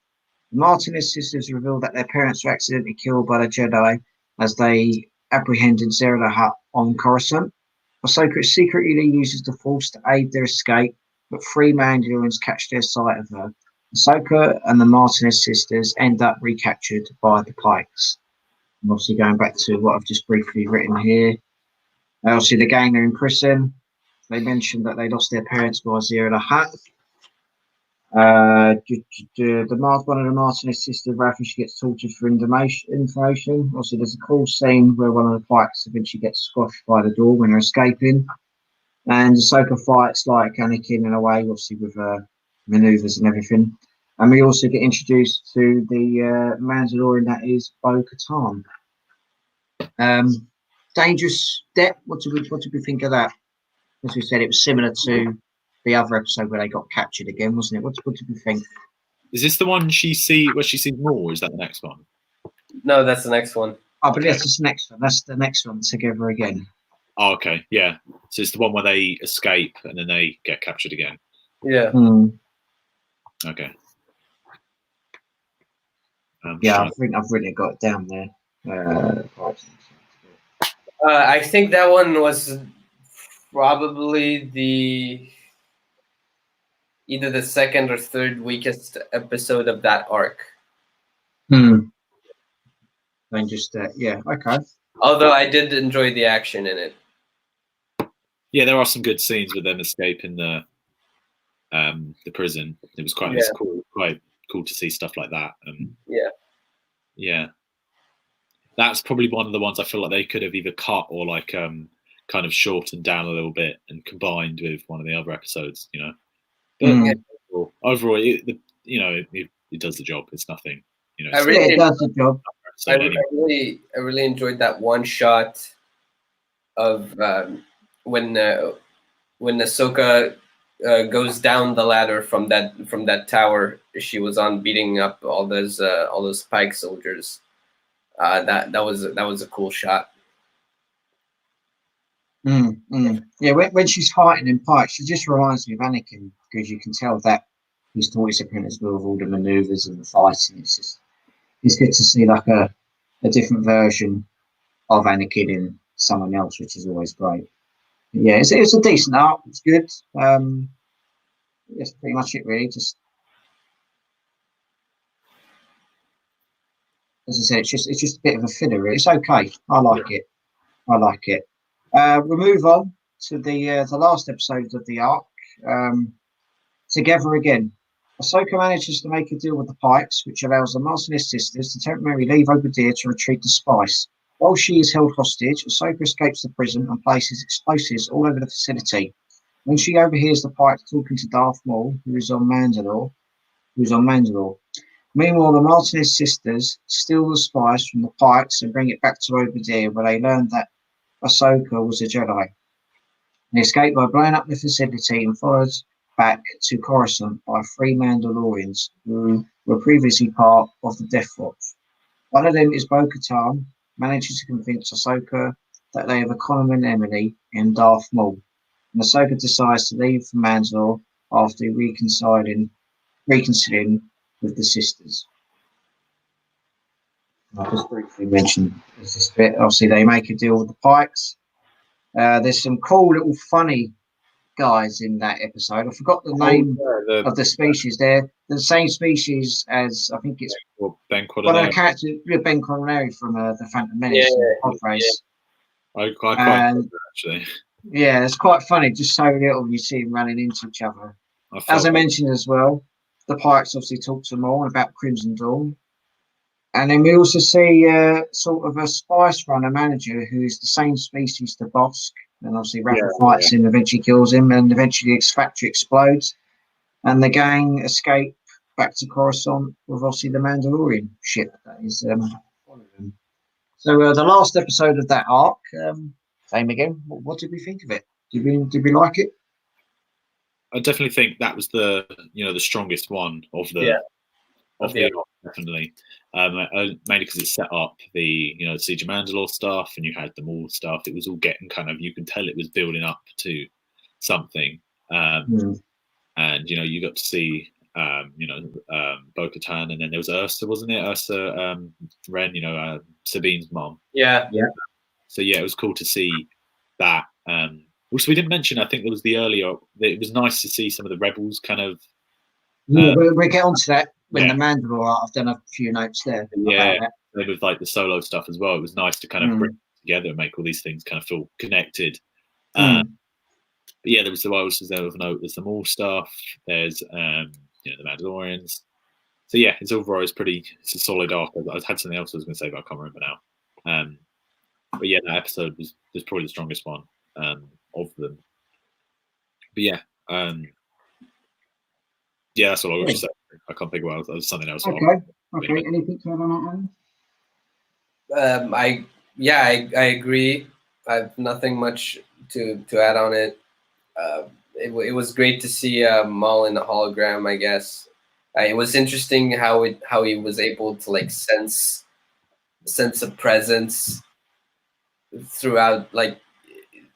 The Martinez sisters reveal that their parents were accidentally killed by the Jedi as they apprehended Zero the Hutt on Coruscant. Ahsoka secretly uses the Force to aid their escape, but 3 Mandalorians catch their sight of her. Ahsoka and the Martinez sisters end up recaptured by the Pikes. I'm obviously going back to what I've just briefly written here. Obviously, the gang are in prison. They mentioned that they lost their parents by Zero the Hutt. One of the Martinez sisters, Rafa, she gets tortured for information. Also, there's a cool scene where one of the Pikes eventually gets squashed by the door when they're escaping. And Ahsoka fights like Anakin in a way, obviously with maneuvers and everything. And we also get introduced to the Mandalorian that is Bo-Katan. Dangerous Debt. What did we think of that? As we said, it was similar to the other episode where they got captured again, wasn't it? What did we think? Is this the one where she sees more, or is that the next one? No, that's the next one. Oh, but that's the next one. That's the next one, Together Again. Oh, okay. Yeah. So it's the one where they escape and then they get captured again. Yeah. Okay. I think I've really got it down there. I think that one was probably either the second or third weakest episode of that arc. Just okay. Although I did enjoy the action in it. Yeah, there are some good scenes with them escaping the prison. It was quite cool to see stuff like that. Yeah. That's probably one of the ones I feel like they could have either cut or kind of shortened down a little bit and combined with one of the other episodes, you know. But overall, it does the job. It's nothing, you know. It does the job. I really enjoyed that one shot of when Ahsoka goes down the ladder from that tower she was on, beating up all those Pike soldiers. That was a cool shot. Yeah, when she's fighting in Pike, she just reminds me of Anakin, because you can tell that he's taught his apprentice with all the maneuvers and the fighting. It's good to see like a different version of Anakin in someone else, which is always great. Yeah, it's a decent arc. It's good. That's pretty much it, really. Just as I said, it's just a bit of a filler. Really. It's okay. I like it. We'll move on to the last episode of the arc. Together again. Ahsoka manages to make a deal with the Pikes, which allows the Martinez sisters to temporarily leave Obadiah to retrieve the spice. While she is held hostage, Ahsoka escapes the prison and places explosives all over the facility. When she overhears the Pikes talking to Darth Maul, who is on Mandalore. Meanwhile, the Martinez sisters steal the spice from the Pikes and bring it back to Obadiah, where they learn that Ahsoka was a Jedi. They escape by blowing up the facility and followed back to Coruscant by 3 Mandalorians who were previously part of the Death Watch. One of them is Bo-Katan, manages to convince Ahsoka that they have a common enemy in Darth Maul, and Ahsoka decides to leave for Mandalore after reconciling with the sisters. I'll just briefly mention this bit. Obviously, they make a deal with the Pikes. There's some cool little funny guys in that episode. I forgot the name of the species. They're the same species as, I think it's Ben one of the characters, Ben Connery from the Phantom Menace. I quite like that, actually. Yeah, it's quite funny. Just so little, you see them running into each other. As I mentioned as well, the Pikes obviously talk to Maul about Crimson Dawn. And then we also see sort of a spice runner manager who's the same species to Bosk. And obviously Rafa fights him, eventually kills him, and eventually the factory explodes. And the gang escape back to Coruscant with obviously the Mandalorian ship that is following them. So the last episode of that arc, same again. What did we think of it? Did we like it? I definitely think that was the strongest one of the arc, definitely. Mainly because it set up the Siege of Mandalore stuff, and you had the Maul stuff. It was all getting kind of, you can tell it was building up to something. And you got to see Bo-Katan, and then there was Ursa, wasn't it? Ursa Wren, Sabine's mom. Yeah. So yeah, it was cool to see that. Also, we didn't mention, I think there was it was nice to see some of the Rebels kind of. We'll get onto that when the Mandalore. I've done a few notes there. Yeah, with like the solo stuff as well. It was nice to kind of bring it together and make all these things kind of feel connected. But yeah, there was there with note. There's the Maul stuff. There's the Mandalorians. So yeah, it's overall it's a solid arc. I had something else I was going to say, but I can't remember now. But yeah, that episode was probably the strongest one of them. But yeah, that's all I was say. I can't think of there's something else. Okay. Anything to add on that one? I agree. I have nothing much to add on it. It was great to see Maul in the hologram, I guess. It was interesting how he was able to like sense a presence throughout, like,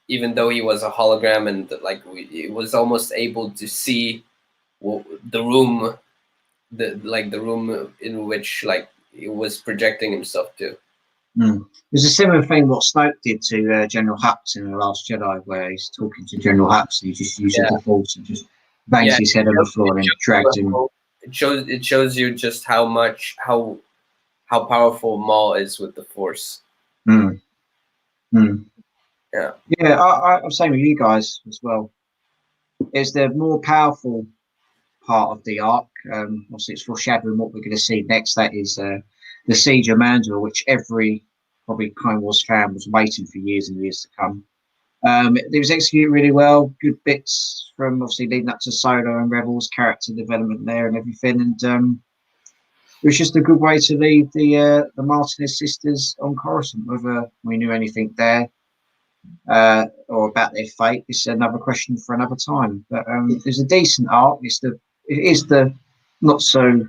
even though he was a hologram, and like he was almost able to see the room in which like he was projecting himself to. There's a similar thing what Snoke did to General Hux in The Last Jedi, where he's talking to General Hux and he just uses the Force and just bangs his head on the floor and drags him. It shows you just how powerful Maul is with the Force. Yeah, I'm saying with you guys as well. It's the more powerful part of the arc. Obviously, it's foreshadowing what we're going to see next. That is the Siege of Mandalore, which every probably Clone Wars fan was waiting for years and years to come. It was executed really well. Good bits from obviously leading up to Solo and Rebels, character development there and everything. And it was just a good way to leave the Martinez sisters on Coruscant. Whether we knew anything there or about their fate, it's another question for another time. But there's a decent arc. It is the not so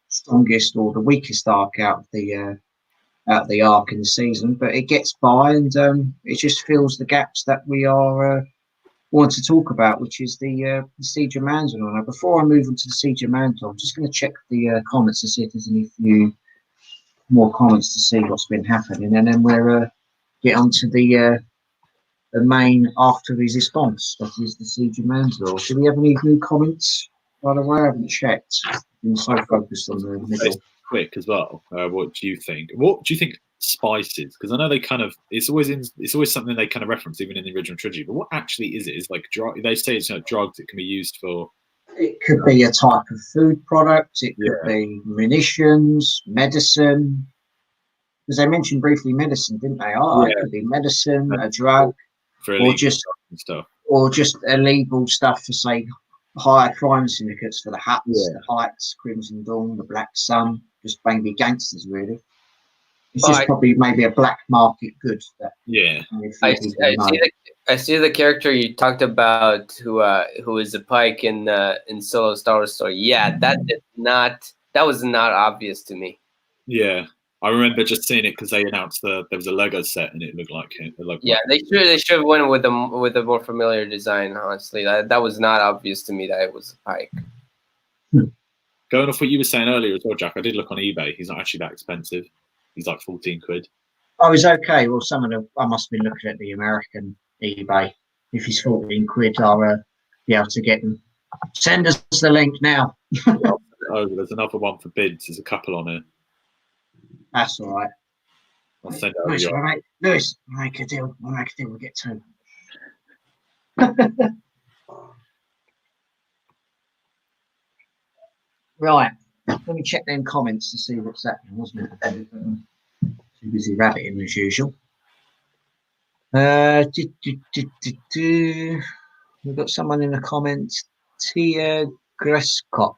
strongest or the weakest arc out of the arc in the season, but it gets by, and it just fills the gaps that we are want to talk about, which is the Siege of Mandalore. Now, before I move on to the Siege of Mandalore, I'm just going to check the comments to see if there's any few more comments to see what's been happening, and then we'll get on to the main after his response, that is the Siege of Mandalore. Do we have any new comments? By the way, I haven't checked. I've been so focused on the middle. Quick as well. What do you think? What do you think spices? Because I know they kind of it's always something they kind of reference even in the original trilogy. But what actually is it? Is like they say it's drugs that can be used for. It could be a type of food product. It could be munitions, medicine. Because they mentioned briefly medicine, didn't they? It could be medicine, a drug, or just stuff, or just illegal stuff for say higher crime syndicates for the Huts, the Heights, Crimson Dawn, the Black Sun. Just maybe gangsters, really. It's just probably maybe a black market good. I see the character you talked about, who is a Pike in Solo Star Wars story. Yeah, that was not obvious to me. Yeah, I remember just seeing it because they announced there was a Lego set and it looked like it. They should have went with a more familiar design. Honestly, that was not obvious to me that it was a Pike. Going off what you were saying earlier as well, Jack, I did look on eBay. He's not actually that expensive. He's like 14 quid. Oh, he's okay. Well, I must have been looking at the American eBay. If he's 14 quid, I'll be able to get him. Send us the link now. There's another one for bids. There's a couple on it. That's all right. I'll send it over. Lewis, we'll make a deal. We'll get two. Right, let me check them comments to see what's happening, wasn't it? Too busy rabbiting as usual. We've got someone in the comments, Tia Greskop.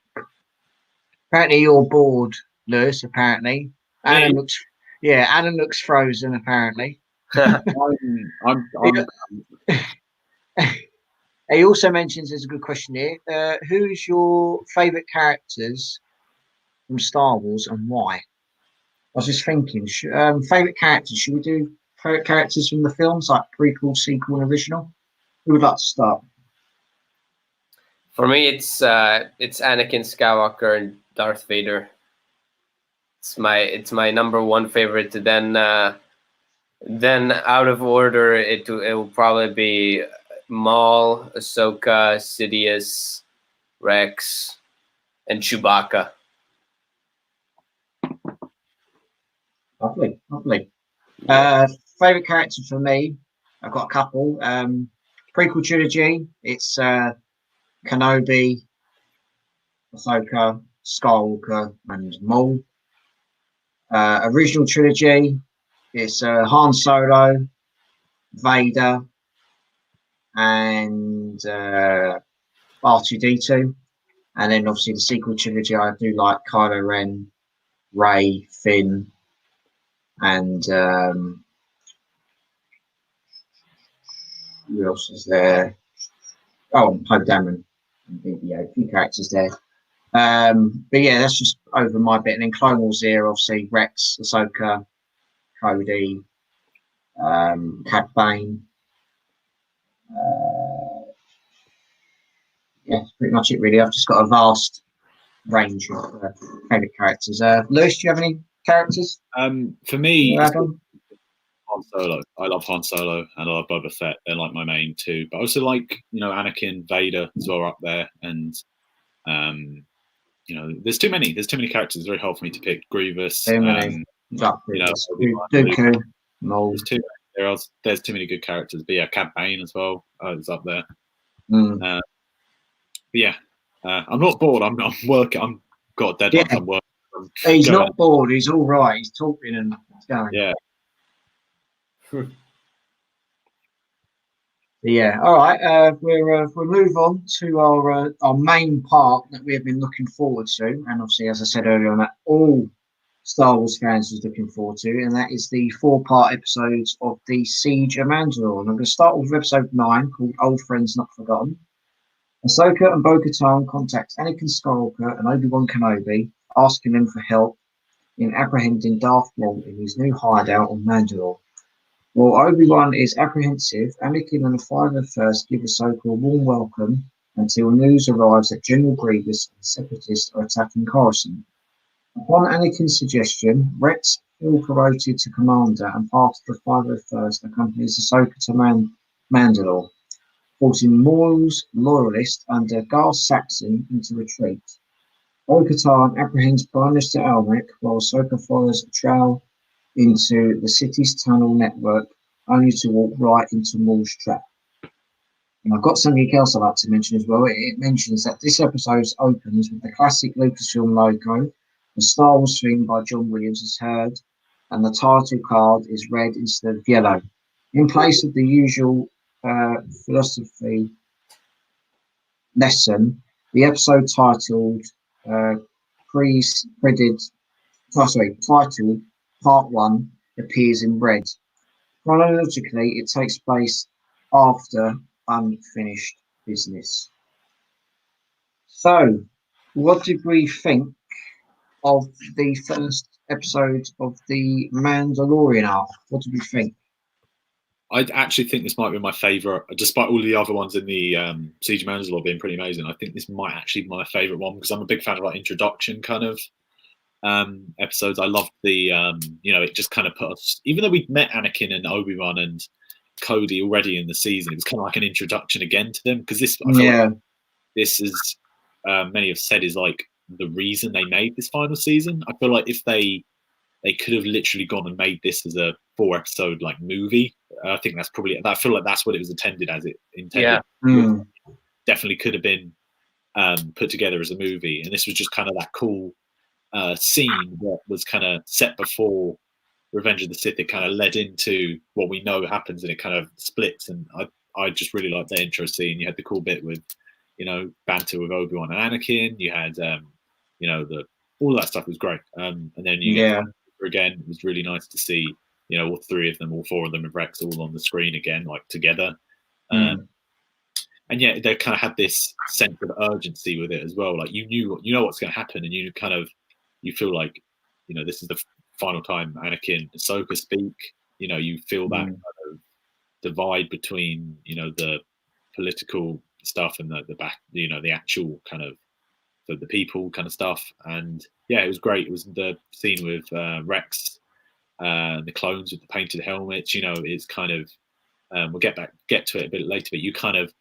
Apparently you're bored, Lewis, apparently. Adam looks frozen, apparently. He also mentions, there's a good question here, who's your favourite characters from Star Wars and why? I was just thinking, favourite characters, should we do favourite characters from the films, like prequel, sequel, and original? Who would like to start? For me, it's Anakin Skywalker and Darth Vader. It's my number one favorite. Then out of order, it will probably be Maul, Ahsoka, Sidious, Rex, and Chewbacca. Lovely. Favorite character for me, I've got a couple. Prequel trilogy, it's Kenobi, Ahsoka, Skywalker, and Maul. Original trilogy, it's Han Solo, Vader, and R2-D2. And then obviously the sequel trilogy, I do like Kylo Ren, Rey, Finn, and who else is there? Oh, Poe Dameron. A few characters there. But yeah, that's just over my bit. And then Clone Wars there, obviously Rex, Ahsoka, Cody, Cad Bane. Yeah, that's pretty much it really. I've just got a vast range of favourite characters. Lewis, do you have any characters? For me, Han Solo. I love Han Solo and I love Boba Fett. They're like my main two. But I also like, Anakin, Vader as well up there. And there's too many. There's too many characters. It's very hard for me to pick. Grievous. Dooku, Maul. There's too many good characters. But yeah, Cad Bane as well is up there. Mm. I'm not bored. I'm working. I'm got deadlines. Yeah. I'm working. He's not bored. He's all right. He's talking and going. Yeah. Yeah. All right. We'll move on to our main part that we have been looking forward to, and obviously, as I said earlier on, that all Star Wars fans was looking forward to, and that is the 4-part episodes of the Siege of Mandalore. And I'm going to start with episode 9, called "Old Friends Not Forgotten." Ahsoka and Bo-Katan contact Anakin Skywalker and Obi-Wan Kenobi, asking them for help in apprehending Darth Maul in his new hideout on Mandalore. While Obi-Wan is apprehensive, Anakin and the 501st give Ahsoka a warm welcome until news arrives that General Grievous and the Separatists are attacking Coruscant. Upon Anakin's suggestion, Rex, still promoted to commander and part of the 501st, accompanies Ahsoka to Mandalore, forcing Maul's loyalists under Gar Saxon into retreat. Bo-Katan apprehends Prime Minister Almec while Ahsoka follows a trail into the city's tunnel network, only to walk right into Maul's trap. And I've got something else I'd like to mention as well. It mentions that this episode opens with the classic Lucasfilm logo. The Star Wars theme by John Williams is heard, and the title card is red instead of yellow. In place of the usual philosophy lesson, the episode titled titled Part 1 appears in red. Chronologically, it takes place after unfinished business. So, what did we think of the first episode of the Mandalorian arc? What did we think? I actually think this might be my favourite, despite all the other ones in the Siege of Mandalore being pretty amazing. I think this might actually be my favourite one because I'm a big fan of like introduction kind of episodes. I loved the it just kind of put us, even though we'd met Anakin and Obi-Wan and Cody already in the season, it was kind of like an introduction again to them because this I feel like this is many have said is like the reason they made this final season. I feel like if they could have literally gone and made this as a 4-episode like movie, I think that's probably, I feel like that's what it was intended as. It intended definitely could have been put together as a movie, and this was just kind of that cool scene that was kind of set before Revenge of the Sith. It kind of led into what we know happens, and it kind of splits. And I just really liked the intro scene. You had the cool bit with banter with Obi-Wan and Anakin. You had all that stuff was great. And then you get again, it was really nice to see all 3 of them, all 4 of them, and Rex all on the screen again, like together. And yeah, they kind of had this sense of urgency with it as well. Like you know what's going to happen, and you feel like this is the final time Anakin and Ahsoka speak. You feel that kind of divide between the political stuff and the back, the actual kind of the people kind of stuff. And yeah, it was great. It was the scene with Rex and the clones with the painted helmets. It's kind of we'll get to it a bit later, but you kind of,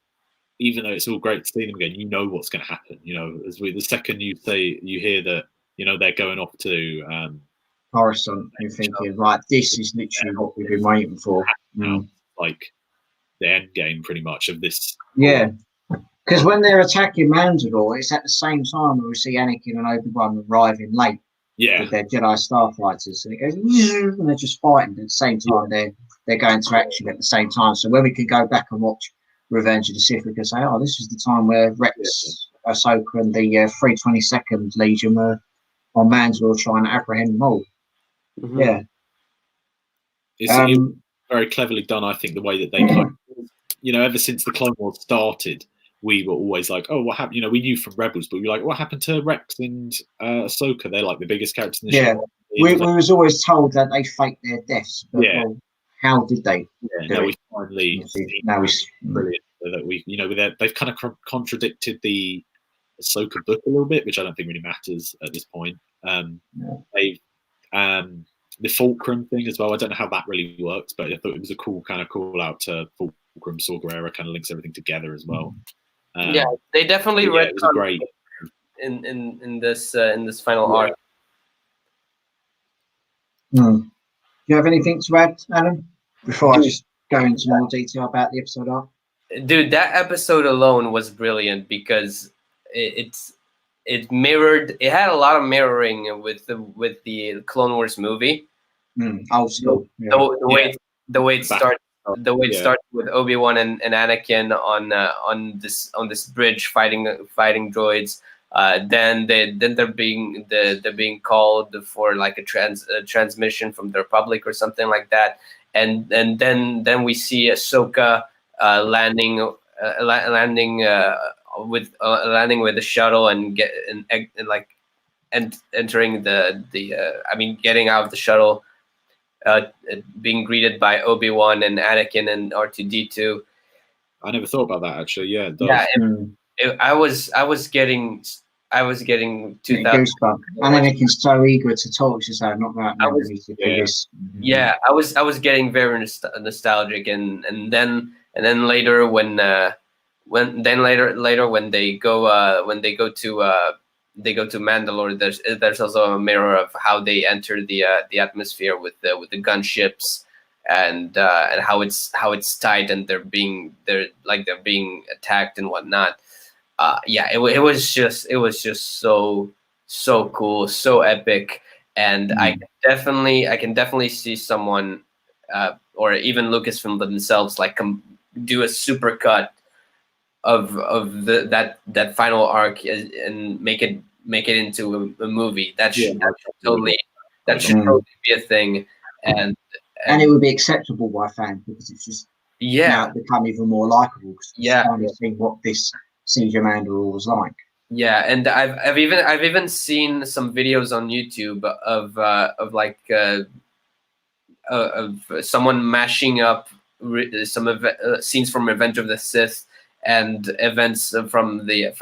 even though it's all great to see them again, what's going to happen. The second you hear that they're going off to Coruscant, you're thinking, right, this is literally what we've been waiting for. Like the end game, pretty much, of this. Yeah, because when they're attacking Mandalore, it's at the same time where we see Anakin and Obi-Wan arriving late with their Jedi starfighters, and it goes, and they're just fighting at the same time. They're going to action at the same time. So when we can go back and watch Revenge of the Sith, we can say, oh, this is the time where Rex, Ahsoka, and the 322nd Legion were on Mandalore trying to apprehend Maul. Yeah, it's very cleverly done. I think the way that they kind of, ever since the Clone Wars started, we were always like, oh, what happened? We knew from Rebels, but we were like, what happened to Rex and Ahsoka? They're like the biggest characters in the show. We was always told that they faked their deaths, but well, how did they? Now we finally now it's brilliant that we, they've kind of contradicted the Ahsoka book a little bit, which I don't think really matters at this point. They've the Fulcrum thing as well. I don't know how that really works, but I thought it was a cool kind of call out to Fulcrum. Saw Gerrera kind of links everything together as well. They definitely read it was great in this final arc. Do you have anything to add, Alan, before I just go into more detail about the episode arc? Dude, that episode alone was brilliant because it mirrored. It had a lot of mirroring with the Clone Wars movie. Old school. The way it started the way it starts with Obi-Wan and Anakin on this bridge fighting droids. Then they're being called for like a transmission from the Republic or something like that, and then we see Ahsoka landing with the shuttle and entering getting out of the shuttle, being greeted by Obi-Wan and Anakin and R2-D2. I never thought about that actually. Yeah, it does. Yeah, I was getting 2000 goosebumps. And Anakin's so eager to talk. She's like, not that. No, we need to do this. Yeah, I was getting very nostalgic, and then later when they go to Mandalore, there's also a mirror of how they enter the atmosphere with the gunships and how it's tight and they're being attacked and whatnot. It was just so cool, so epic, and I can definitely see someone or even Lucasfilm themselves do a super cut of that final arc and make it into a movie. That should totally be a thing, and it would be acceptable by fans because it's just now it become even more likable because finally seeing what this Siege of Mandalore was like. Yeah, and I've even seen some videos on YouTube of someone mashing up some scenes from Revenge of the Sith and events from the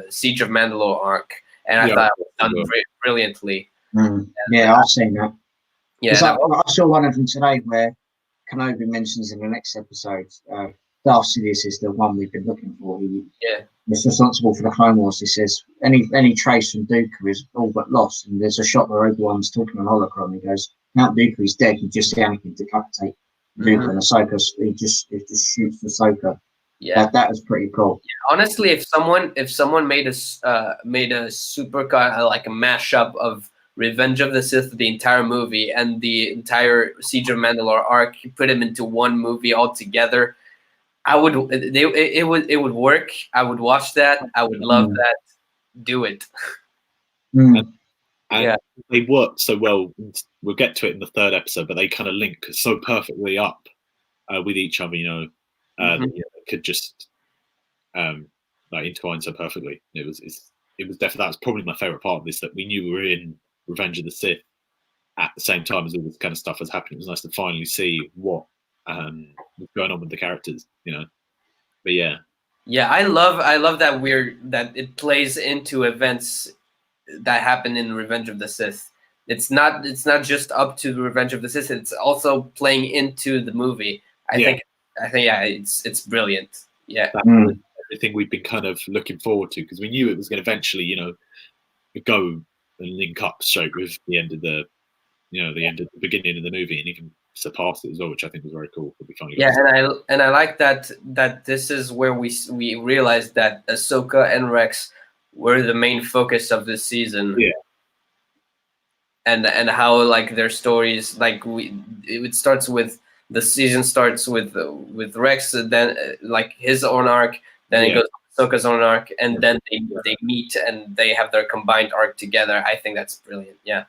Siege of Mandalore arc, and I thought it was done brilliantly. I've seen that. Yeah, I saw one of them today where Kenobi mentions in the next episode, Darth Sidious is the one we've been looking for. He's responsible for the Clone Wars. He says any trace from Dooku is all but lost. And there's a shot where Obi-Wan's talking on holocron. He goes, Count Dooku is dead. You just see Anakin decapitate Dooku, and Ahsoka. He just shoots Ahsoka. Yeah, that was pretty cool. Yeah, honestly, if someone made a supercut, like a mashup of Revenge of the Sith, the entire movie, and the entire Siege of Mandalore arc, put them into one movie altogether, it would work. I would watch that. I would love that. Do it. And they work so well. We'll get to it in the third episode, but they kind of link so perfectly up with each other. It could just intertwine so perfectly. It was definitely, that was probably my favorite part of this, that we knew we were in Revenge of the Sith at the same time as all this kind of stuff was happening. It was nice to finally see what was going on with the characters, But I love that it plays into events that happen in Revenge of the Sith. It's not just up to Revenge of the Sith. It's also playing into the movie. I think it's brilliant. Yeah, everything we've been kind of looking forward to, because we knew it was going to eventually, go and link up straight with the end of the beginning of the movie, and even surpass it as well, which I think was very cool. And I like that this is where we realized that Ahsoka and Rex were the main focus of this season. Yeah. And how their stories, it starts with the season starts with Rex, then his own arc, then it goes to Ahsoka's own arc, and then they meet and they have their combined arc together. I think that's brilliant. Yeah.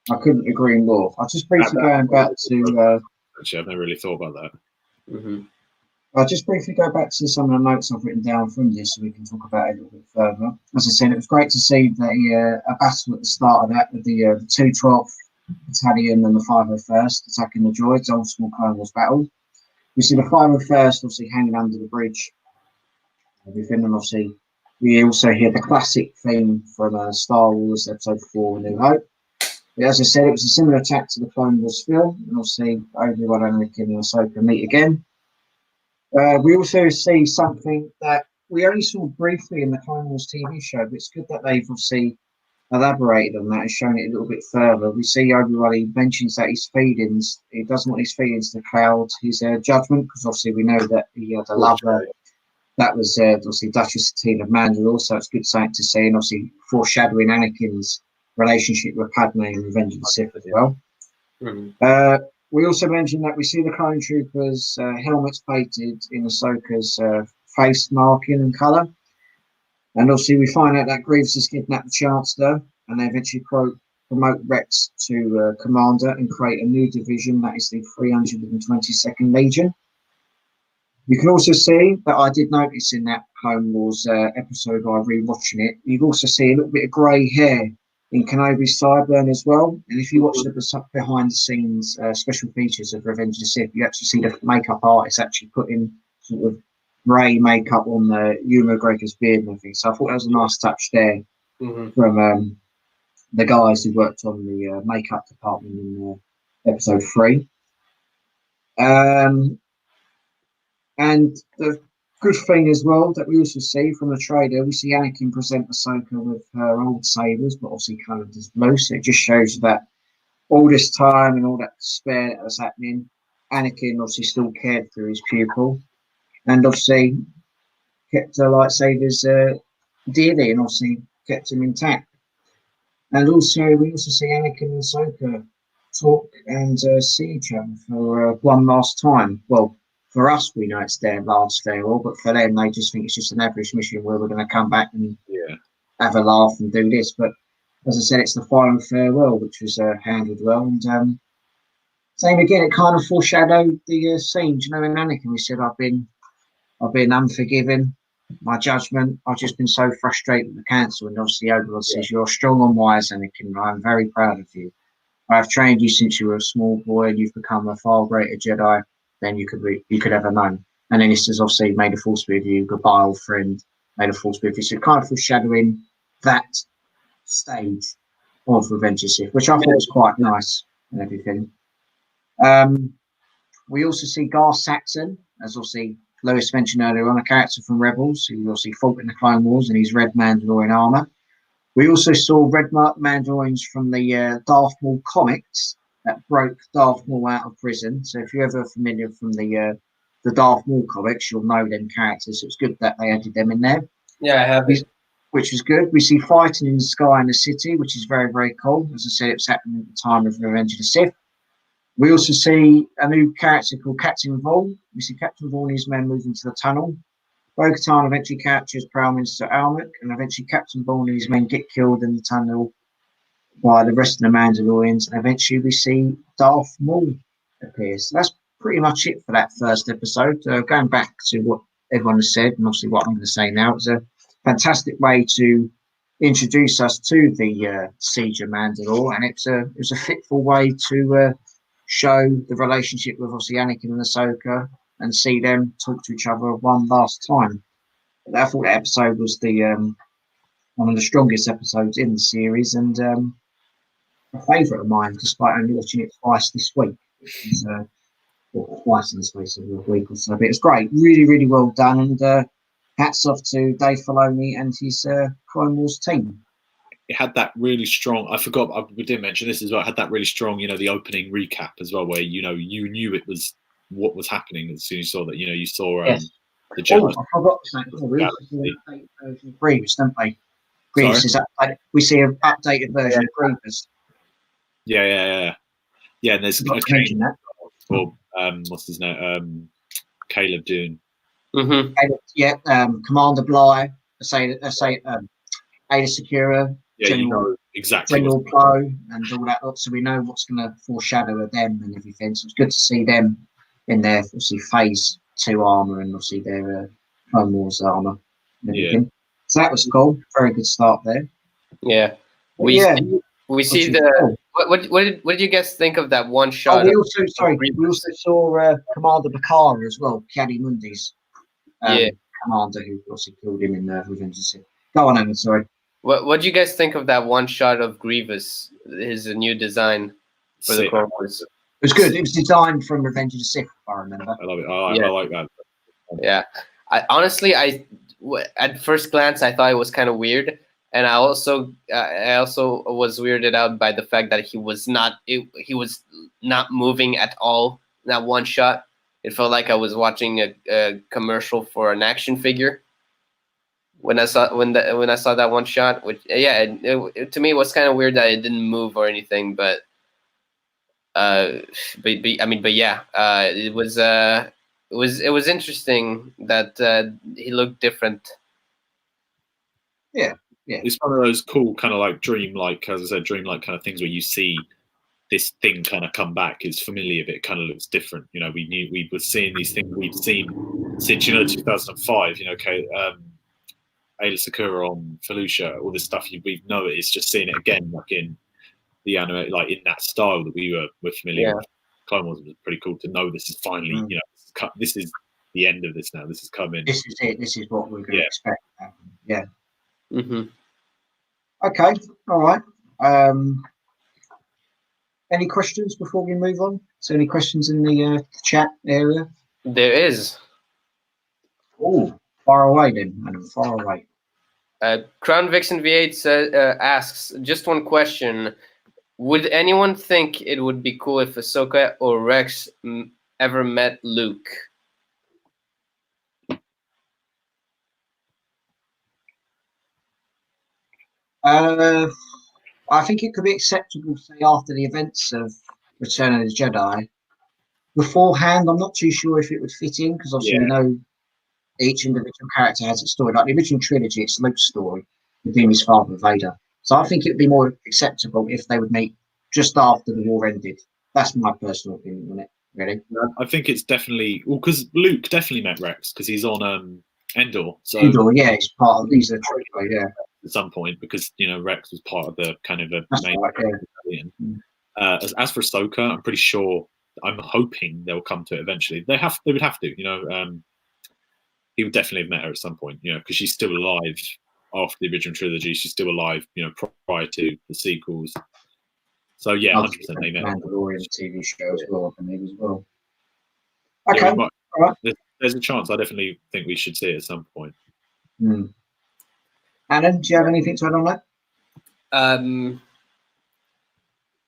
I couldn't agree more. I just briefly going back to. Actually, I've never really thought about that. I'll just briefly go back to some of the notes I've written down from this, so we can talk about it a little bit further. As I said, it was great to see a battle at the start of that with the 212th Battalion and the 501st attacking the droids. Old school Clone Wars battle. We see the 501st obviously hanging under the bridge. Everything, and obviously we also hear the classic theme from Star Wars Episode 4: A New Hope. But as I said, it was a similar attack to the Clone Wars film, and obviously Obi-Wan, Anakin, and Ahsoka meet again. We also see something that we only saw briefly in the Clone Wars TV show, but it's good that they've obviously elaborated on that and shown it a little bit further. We see Obi-Wan, he mentions that he doesn't want his feelings to cloud his judgment, because obviously we know that he had a lover. That was obviously Duchess Satine of Mandalore, so it's good sight to see, and obviously foreshadowing Anakin's relationship with Padme in Revenge of the Sith as well. We also mentioned that we see the clone troopers' helmets painted in Ahsoka's face marking and colour. And obviously, we find out that Grievous has kidnapped the Chancellor, and they eventually promote Rex to commander and create a new division that is the 322nd Legion. You can also see that I did notice in that Clone Wars episode by rewatching it, you also see a little bit of grey hair in Kenobi's sideburn as well. And if you watch the behind the scenes special features of Revenge of the Sith, you actually see the makeup artist actually putting sort of grey makeup on the Ewan McGregor's beard and everything. So I thought that was a nice touch there from the guys who worked on the makeup department in episode 3. And the good thing as well that we also see from the trailer, we see Anakin present Ahsoka with her old sabers, but obviously coloured as blue. So it just shows you that all this time and all that despair that was happening, Anakin obviously still cared for his pupil, and obviously kept her lightsabers dearly, and obviously kept him intact. And also, we also see Anakin and Ahsoka talk and see each other for one last time. Well, for us, we know it's their last farewell, but for them, they just think it's just an average mission where we're going to come back and have a laugh and do this. But as I said, it's the final farewell, which was handled well. And same again, it kind of foreshadowed the scene. You know, in Anakin, we said, I've been unforgiving. My judgment, I've just been so frustrated with the council. And obviously, Obi-Wan says, you're strong and wise, Anakin. I'm very proud of you. I've trained you since you were a small boy, and you've become a far greater Jedi than you could ever known. And then he says, obviously, may the force be with you. Goodbye, old friend. May the force be with you. So kind of foreshadowing that stage of Revenge of the Sith, which I thought was quite nice and everything. We also see Garth Saxon, as obviously Louis mentioned earlier on, a character from Rebels, who obviously fought in the Clone Wars, and he's Red Mandalorian armor. We also saw Red Mandalorians from the Darth Maul comics that broke Darth Maul out of prison. So if you're ever familiar from the Darth Maul comics, you'll know them characters. So it's good that they added them in there. Yeah, I have it. Which is good. We see fighting in the sky in the city, which is very, very cool. As I said, it was happening at the time of Revenge of the Sith. We also see a new character called Captain Vaughn. We see Captain Vaughn and his men moving to the tunnel. Bo-Katan eventually captures Prime Minister Almec, and eventually Captain Vaughn and his men get killed in the tunnel by the rest of the Mandalorians. And eventually we see Darth Maul appear. So that's pretty much it for that first episode. Going back to what everyone has said, and obviously what I'm going to say now, it's a fantastic way to introduce us to the Siege of Mandalore, and it was a fitful way to show the relationship with obviously Anakin and Ahsoka, and see them talk to each other one last time. But I thought that episode was the one of the strongest episodes in the series, and a favourite of mine, despite only watching it twice this week. Or twice in the space of a week or so. But it's great, really, really well done, and hats off to Dave Filoni and his Clone Wars team. It had that really strong. I forgot we did mention this as well. It had that really strong, the opening recap as well, where you knew it was what was happening as soon as you saw that. You saw the Jedi. I forgot to say, we also see an updated version of Grievous, don't we? Grievous is we see an updated version of Grievous. Yeah. And there's that. Or what's his name? Caleb Dune. Mm-hmm. Commander Bly, Ada Secura. General, exactly. General Plo and all that lot, so we know what's going to foreshadow of them and everything. So it's good to see them in their obviously Phase 2 armor and obviously their Clone Wars armor and everything. Yeah. So that was cool. Very good start there. Yeah. We see the what did you guys think of that one shot? We also saw Commander Bakara as well, Ki-Adi-Mundi's commander, who obviously killed him in Revenge of the Sith. Go on, Evan, sorry. What do you guys think of that one shot of Grievous, his new design for the Clone Wars? It was good. It was designed from Revenge of the Sith, if I remember. I love it. I like that. Yeah. Honestly, at first glance, I thought it was kind of weird. And I also was weirded out by the fact that he was not moving at all in that one shot. It felt like I was watching a commercial for an action figure. When I saw that one shot, which to me it was kind of weird that it didn't move or anything, but but yeah, it was interesting that he looked different. Yeah. It's one of those cool kind of like dreamlike, as I said, dreamlike kind of things where you see this thing kind of come back. It's familiar, but it kind of looks different. You know, we were seeing these things we've seen since 2005. You know, Ayla Sakura on Felucia, all this stuff. We know it. It's just seeing it again, like in the anime, like in that style that we're familiar with. Clone Wars was pretty cool to know this is finally, you know, this is the end of this now. This is coming. This is it. This is what we're going to expect to happen. Yeah. Mm-hmm. Okay. All right. Any questions before we move on? So, any questions in the chat area? There is. Oh, far away then, Adam. Far away. Crown Vixen V8 asks just one question: would anyone think it would be cool if Ahsoka or Rex ever met Luke? I think it could be acceptable, say, after the events of Return of the Jedi. Beforehand, I'm not too sure if it would fit in, because obviously we know each individual character has its story. Like the original trilogy, it's Luke's story, with him, his father, Vader. So I think it would be more acceptable if they would meet just after the war ended. That's my personal opinion on it, really. I think it's definitely, well, because Luke definitely met Rex, because he's on Endor. So Endor, yeah, he's part of, he's a trilogy, yeah. At some point, because, you know, Rex was part of the kind of a main rebellion. As for Ahsoka, I'm pretty sure, I'm hoping they'll come to it eventually. They would have to, you know. He would definitely have met her at some point, you know, because she's still alive after the original trilogy. She's still alive, you know, prior to the sequels. So yeah, 100% they met. Mandalorian TV show as well, I believe, as well. Okay, yeah, all right. There's a chance. I definitely think we should see it at some point. Alan, do you have anything to add on that?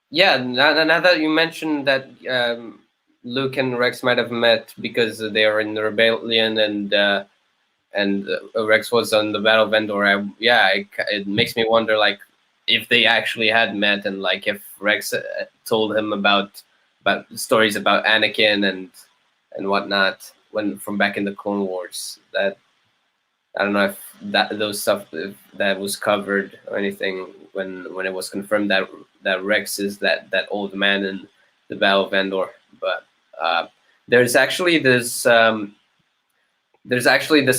Yeah, now that you mentioned that Luke and Rex might have met because they are in the rebellion and Rex was on the Battle of Endor. It makes me wonder, like, if they actually had met, and like if Rex told him about stories about Anakin and whatnot from back in the Clone Wars. That I don't know if those stuff if that was covered or anything when it was confirmed that Rex is that old man in the Battle of Endor. But there's actually this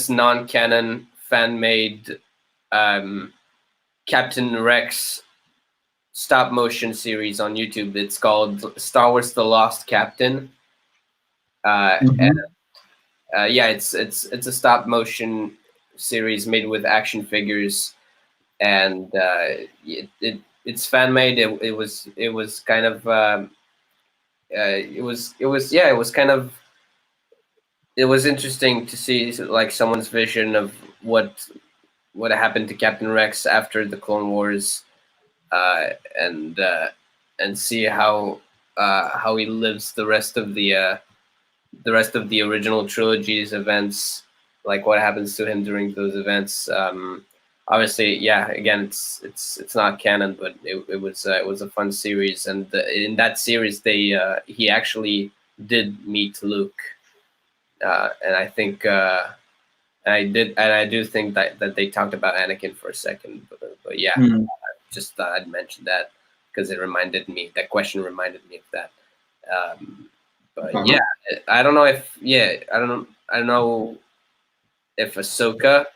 non-canon fan-made Captain Rex stop motion series on YouTube. It's called Star Wars: The Lost Captain. And it's a stop motion series made with action figures, and it's fan made. It was kind of it was interesting to see like someone's vision of what happened to Captain Rex after the Clone Wars, and see how he lives the rest of the original trilogy's events, like what happens to him during those events. Obviously, yeah. Again, it's not canon, but it was a fun series, and in that series, he actually did meet Luke, and I think I do think that they talked about Anakin for a second, but yeah, I just thought I'd mention that because that question reminded me of that. But yeah, I don't know if Ahsoka.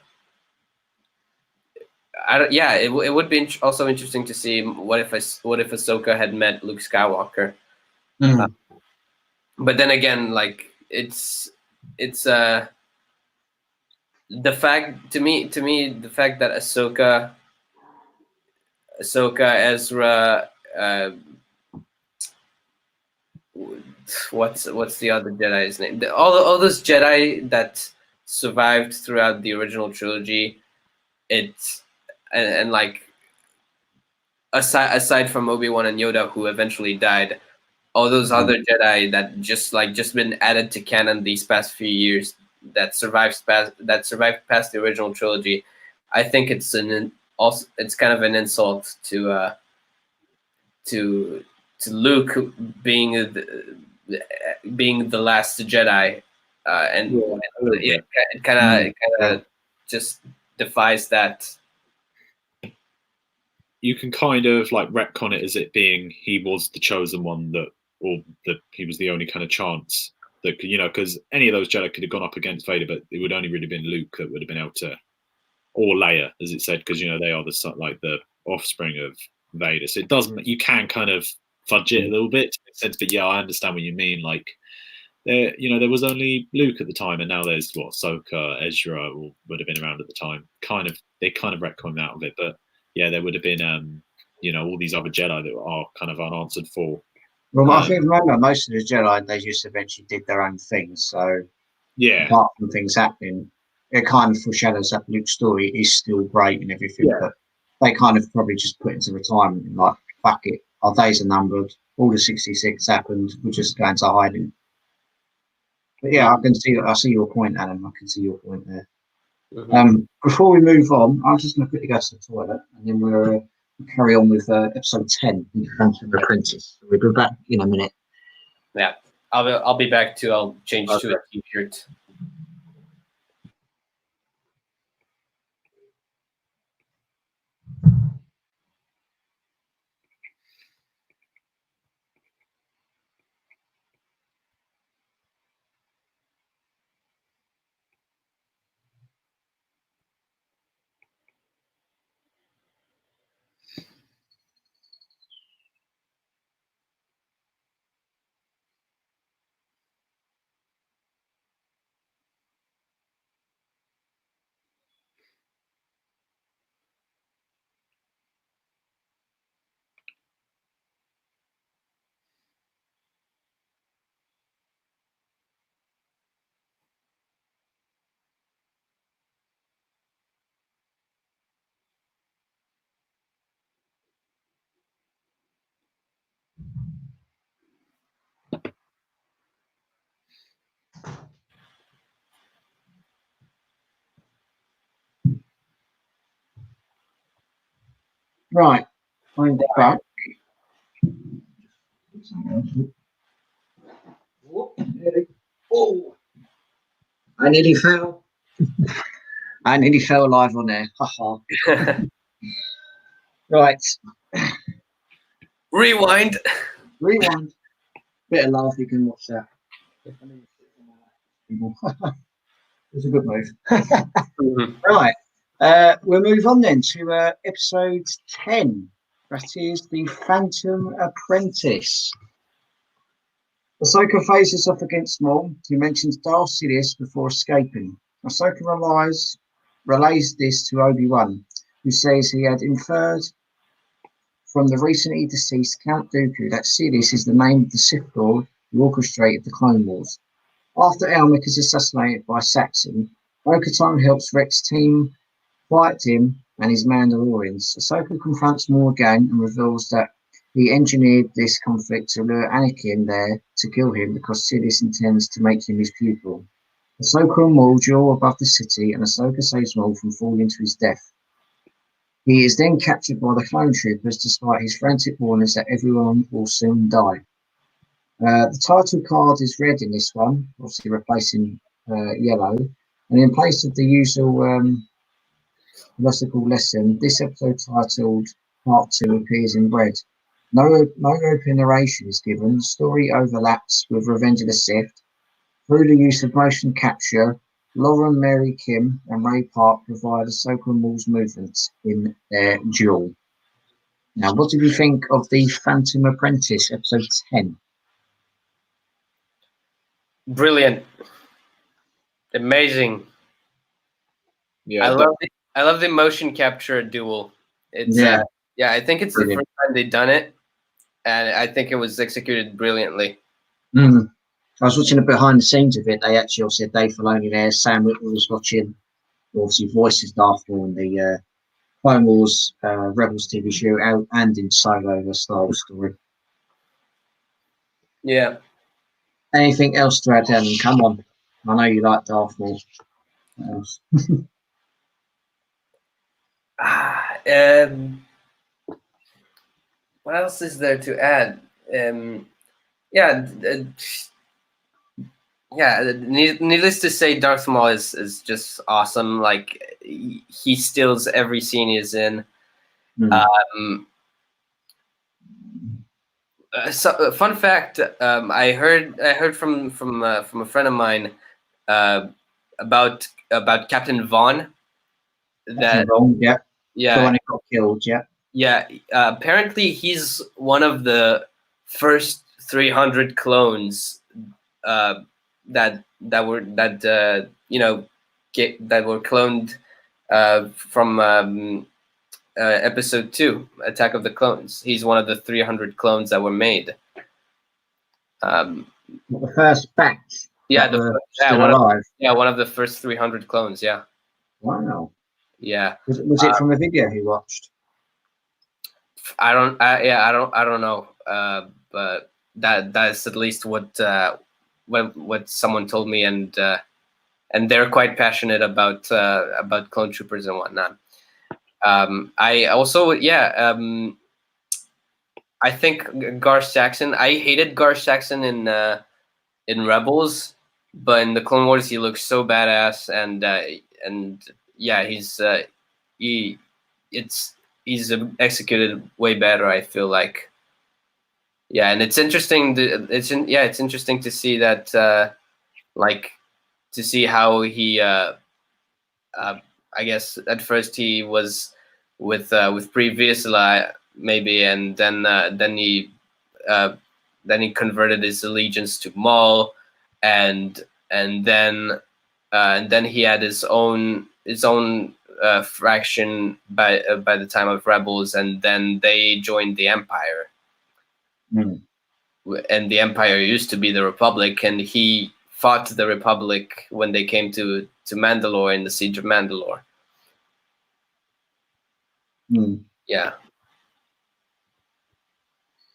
It would be also interesting to see what if Ahsoka had met Luke Skywalker. But then again, like it's the fact to me the fact that Ahsoka, Ezra, what's the other Jedi's name? All those Jedi that survived throughout the original trilogy, and like aside from Obi-Wan and Yoda, who eventually died, all those other Jedi that just been added to canon these past few years that survived past the original trilogy, I think it's kind of an insult to Luke being the last Jedi, and it kind of just defies that. You can kind of like retcon it as it being he was the chosen one that he was the only kind of chance that could, because any of those Jedi could have gone up against Vader, but it would only really been Luke that would have been able to, or Leia, as it said, because they are the offspring of Vader. So it doesn't. You can kind of fudge it a little bit, but yeah, I understand what you mean. Like, there was only Luke at the time, and now there's Ahsoka, Ezra would have been around at the time. They kind of retconned out of it, but yeah, there would have been all these other Jedi that are kind of unanswered for. Well, I think remember most of the Jedi, they just eventually did their own thing. So yeah, apart from things happening, it kind of foreshadows that Luke's story is still great and everything, but they kind of probably just put into retirement and like, fuck it, our days are numbered. All the 66 happened. We're just going to hiding. But yeah, I see your point, Alan. I can see your point there. Mm-hmm. Before we move on, I'm just going to quickly go to the toilet, and then we'll carry on with episode 10, The Phantom Apprentice. We'll be back in a minute. Yeah, I'll be back too. I'll change to a t-shirt. Right, I'm back. Oh, I nearly fell. I nearly fell live on there. Right. Rewind. Bit of laugh, you can watch that. It's a good move. Right. We'll move on then to episode 10. That is The Phantom Apprentice. Ahsoka faces off against Maul. He mentions Darth Sidious before escaping. Ahsoka relays this to Obi-Wan, who says he had inferred from the recently deceased Count Dooku that Sidious is the name of the Sith Lord who orchestrated the Clone Wars. After Elmick is assassinated by Saxon, Bo-Katan helps Rex's team fight him and his Mandalorians. Ahsoka confronts Maul again and reveals that he engineered this conflict to lure Anakin there to kill him because Sidious intends to make him his pupil. Ahsoka and Maul duel above the city, and Ahsoka saves Maul from falling to his death. He is then captured by the clone troopers despite his frantic warnings that everyone will soon die. The title card is red in this one, obviously replacing yellow, and in place of the usual philosophical lesson, this episode titled Part 2 appears in red. No open narration is given. The story overlaps with Revenge of the Sith. Through the use of motion capture, Lauren Mary Kim and Ray Park provide Ahsoka and Maul's movements in their duel. Now, what did you think of The Phantom Apprentice, episode 10? Brilliant. Amazing. Yeah, I love the motion capture duel. It's I think it's brilliant. The first time they've done it, and I think it was executed brilliantly. I was watching the behind the scenes of it. They actually also said Dave Filoni there. Sam Whittle was watching, obviously voices Darth Maul in the Clone Wars Rebels TV show and in Solo, the Star Wars story. Yeah. Anything else to add, Ellen? Come on. I know you like Darth Maul. What else? What else is there to add? yeah, yeah. Needless to say, Darth Maul is just awesome. Like he steals every scene he's in. Um, fun fact: I heard from a friend of mine about Captain Vaughn. That Wrong, yeah. yeah, The one who got killed, yeah. yeah. Apparently, he's one of the first 300 clones that were cloned from episode 2, Attack of the Clones. He's one of the 300 clones that were made. The first batch. Yeah, still alive. One of the first 300 clones. Yeah. Wow. Yeah. Was it from a video he watched? I don't know. But that's at least what someone told me, and they're quite passionate about clone troopers and whatnot. I also I think Garth Saxon. I hated Garth Saxon in Rebels, but in the Clone Wars he looks so badass, and yeah, he's executed way better, I feel like. Yeah, and it's interesting. It's interesting to see that, like, to see how he. I guess at first he was with previous maybe, and then he converted his allegiance to Maul, and then he had his own fraction by the time of Rebels, and then they joined the Empire. And the Empire used to be the Republic, and he fought the Republic when they came to Mandalore in the Siege of Mandalore. Yeah.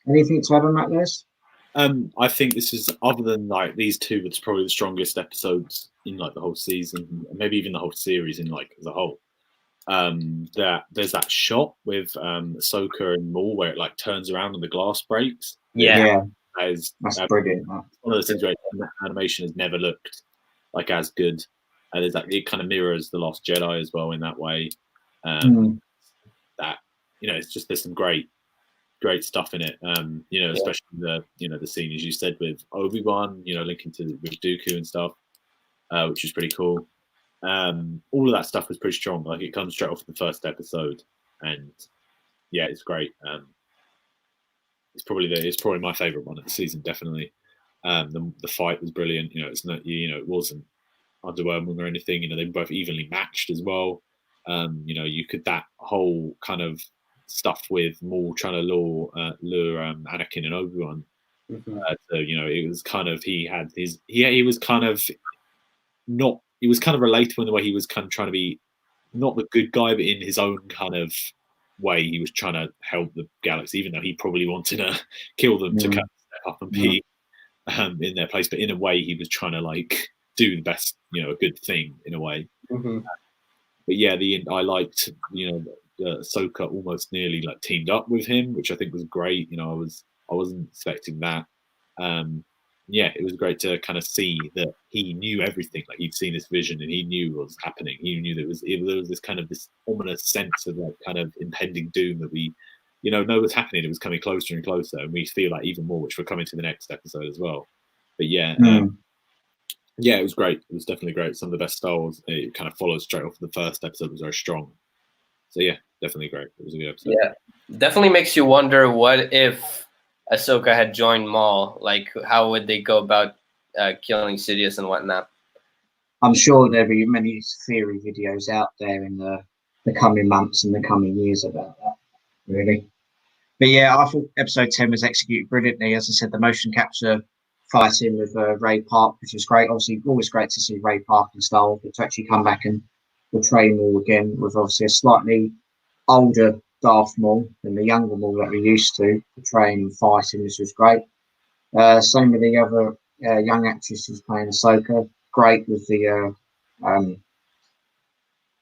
Anything to add on that list? I think this is, other than like these two, it's probably the strongest episodes in like the whole season, maybe even the whole series in like as a whole. That there's that shot with Ahsoka and Maul where it like turns around and the glass breaks. Yeah. That's brilliant. One of those things where animation has never looked like as good. There's that, it kind of mirrors The Last Jedi as well in that way. That, you know, it's just, there's some great stuff in it. You know, especially the scene, as you said, with Obi-Wan, you know, linking to with Dooku and stuff, which is pretty cool. All of that stuff was pretty strong. Like, it comes straight off the first episode, and yeah, it's great. It's probably my favorite one of the season, definitely. The fight was brilliant. You know, it's not, you know, it wasn't underwhelming or anything. You know, they were both evenly matched as well. You know, you could, that whole kind of stuff with Maul trying to lure Anakin and Obi-Wan. So, you know, it was kind of, he was kind of not, he was kind of relatable in the way he was kind of trying to be not the good guy, but in his own kind of way, he was trying to help the galaxy, even though he probably wanted to kill them to kind of step up and be in their place. But in a way, he was trying to like do the best, you know, a good thing in a way. But yeah, I liked, you know, Ahsoka almost nearly like teamed up with him, which I think was great. You know, I wasn't expecting that. Yeah, it was great to kind of see that he knew everything. Like, he'd seen this vision and he knew what was happening. He knew there was this kind of this ominous sense of like kind of impending doom that we, you know was happening. It was coming closer and closer, and we feel like even more, which we're coming to the next episode as well. But yeah, yeah, it was great. It was definitely great. Some of the best Star Wars. It kind of follows straight off the first episode. Was very strong. So yeah, definitely great. It was a good episode. Yeah, definitely makes you wonder, what if Ahsoka had joined Maul? Like, how would they go about killing Sidious and whatnot? I'm sure there'll be many theory videos out there in the coming months and the coming years about that, really. But yeah, I thought episode 10 was executed brilliantly. As I said, the motion capture fighting with Ray Park, which was great. Obviously, always great to see Ray Park and Star, but to actually come back and portray Maul again with obviously a slightly older Darth Maul than the younger Maul that we're used to portraying and fighting. This was great. Same with the other young actress who's playing Ahsoka. Great with the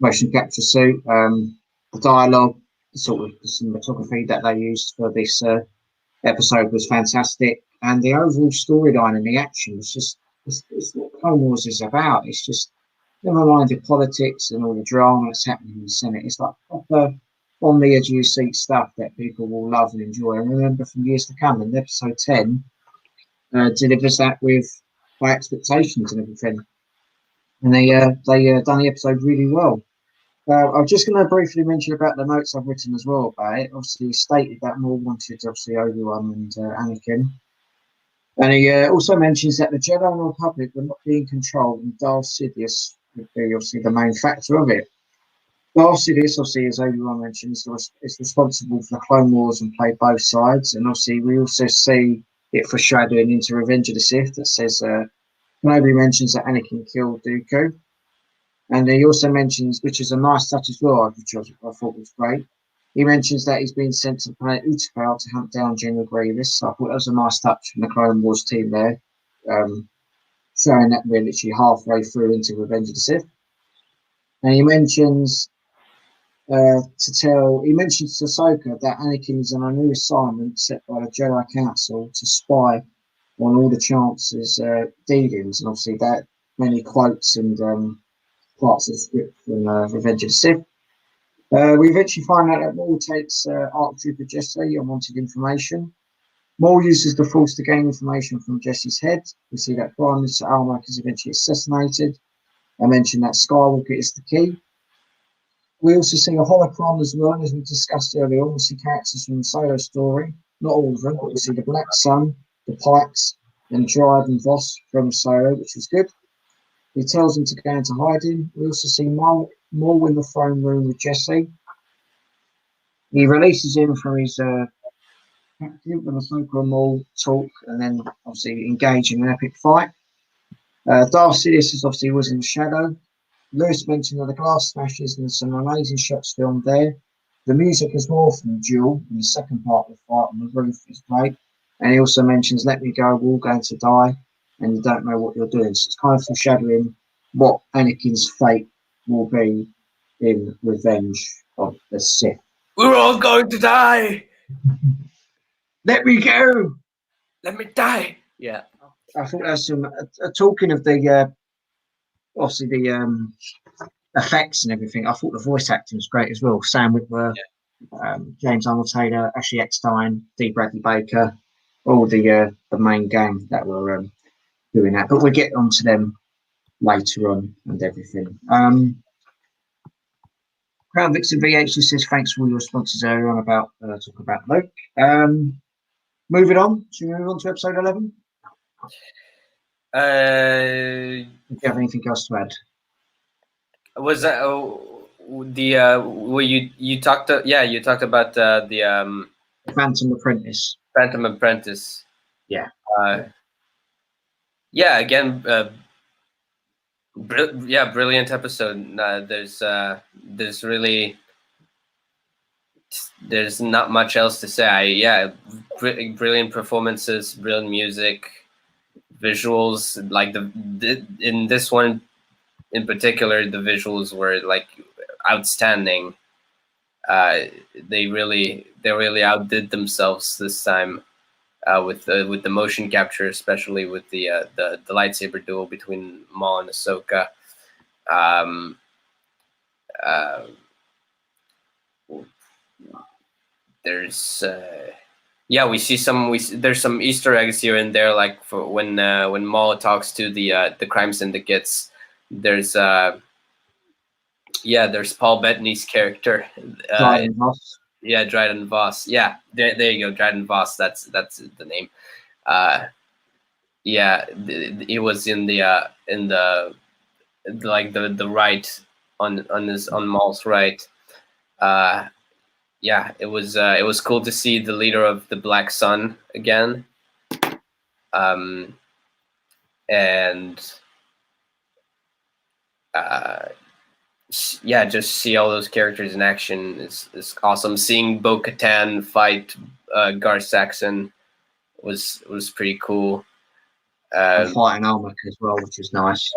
motion capture suit. The dialogue, the sort of cinematography that they used for this episode was fantastic, and the overall storyline and the action was just it's what Clone Wars is about. It's just never mind the politics and all the drama that's happening in the Senate. It's like proper on the edge of your seat stuff that people will love and enjoy and remember from years to come. And episode 10 delivers that with high expectations and everything. And they done the episode really well. I'm just going to briefly mention about the notes I've written as well about it. Obviously, he stated that Maul wanted obviously Obi-Wan and Anakin. And he also mentions that the Jedi and the Republic were not being controlled, and Darth Sidious would be obviously the main factor of it. Darth Sidious, obviously, as Obi-Wan mentioned, is responsible for the Clone Wars and played both sides. And obviously, we also see it foreshadowing into Revenge of the Sith that says, Kenobi mentions that Anakin killed Dooku. And he also mentions, which is a nice touch as well, which I thought was great. He mentions that he's been sent to the planet Utapau to hunt down General Grievous. So I thought that was a nice touch from the Clone Wars team there, showing that we're literally halfway through into Revenge of the Sith. And he mentions he mentions to Ahsoka that Anakin is on a new assignment set by the Jedi Council to spy on all the Chance's dealings, and obviously that many quotes and parts of the script from Revenge of the Sith. We eventually find out that Maul takes ARC Trooper Jesse on wanted information. Maul uses the Force to gain information from Jesse's head. We see that Prime Minister Almec is eventually assassinated. I mentioned that Skywalker is the key. We also see a holocron as well, as we discussed earlier on. We see characters from the Solo story, not all of them, but we see the Black Sun, the Pikes, and Dryden Voss from Solo, which was good. He tells him to go into hiding. We also see Maul in the throne room with Jesse. He releases him from his captive when Ahsoka and Maul talk, and then obviously engage in an epic fight. Darth Sidious obviously was in the shadow. Lewis mentioned that the glass smashes and some amazing shots filmed there. The music is more from the duel in the second part of the fight on the roof is great. And he also mentions, let me go, we're all going to die, and you don't know what you're doing. So it's kind of foreshadowing what Anakin's fate will be in Revenge of the Sith. We're all going to die. Let me go. Let me die. Yeah. I thought there's some talking of the obviously the effects and everything. I thought the voice acting was great as well. Sam Witwer, James Arnold Taylor, Ashley Eckstein, D. Bradley Baker, all the main gang that were doing that. But we'll get onto them later on and everything. Crown Vixen VH says thanks for all your responses earlier on about talk about Luke. Moving on, should we move on to episode 11? Do you have anything else to add? Was that where you talked about the Phantom Apprentice. Phantom Apprentice. Yeah. Again, brilliant episode. There's not much else to say. Brilliant performances, brilliant music, visuals. Like in this one in particular, the visuals were like outstanding. They really outdid themselves this time with the motion capture, especially with the lightsaber duel between Maul and Ahsoka. There's there's some Easter eggs here and there, like for when Maul talks to the crime syndicates. There's Paul Bettany's character. Dryden Voss. Yeah, Dryden Voss. Yeah, there you go, Dryden Voss. That's the name. He was in the right on Maul's right. It was cool to see the leader of the Black Sun again. Just see all those characters in action is awesome. Seeing Bo-Katan fight Gar Saxon was pretty cool. Fighting Almec as well, which is nice.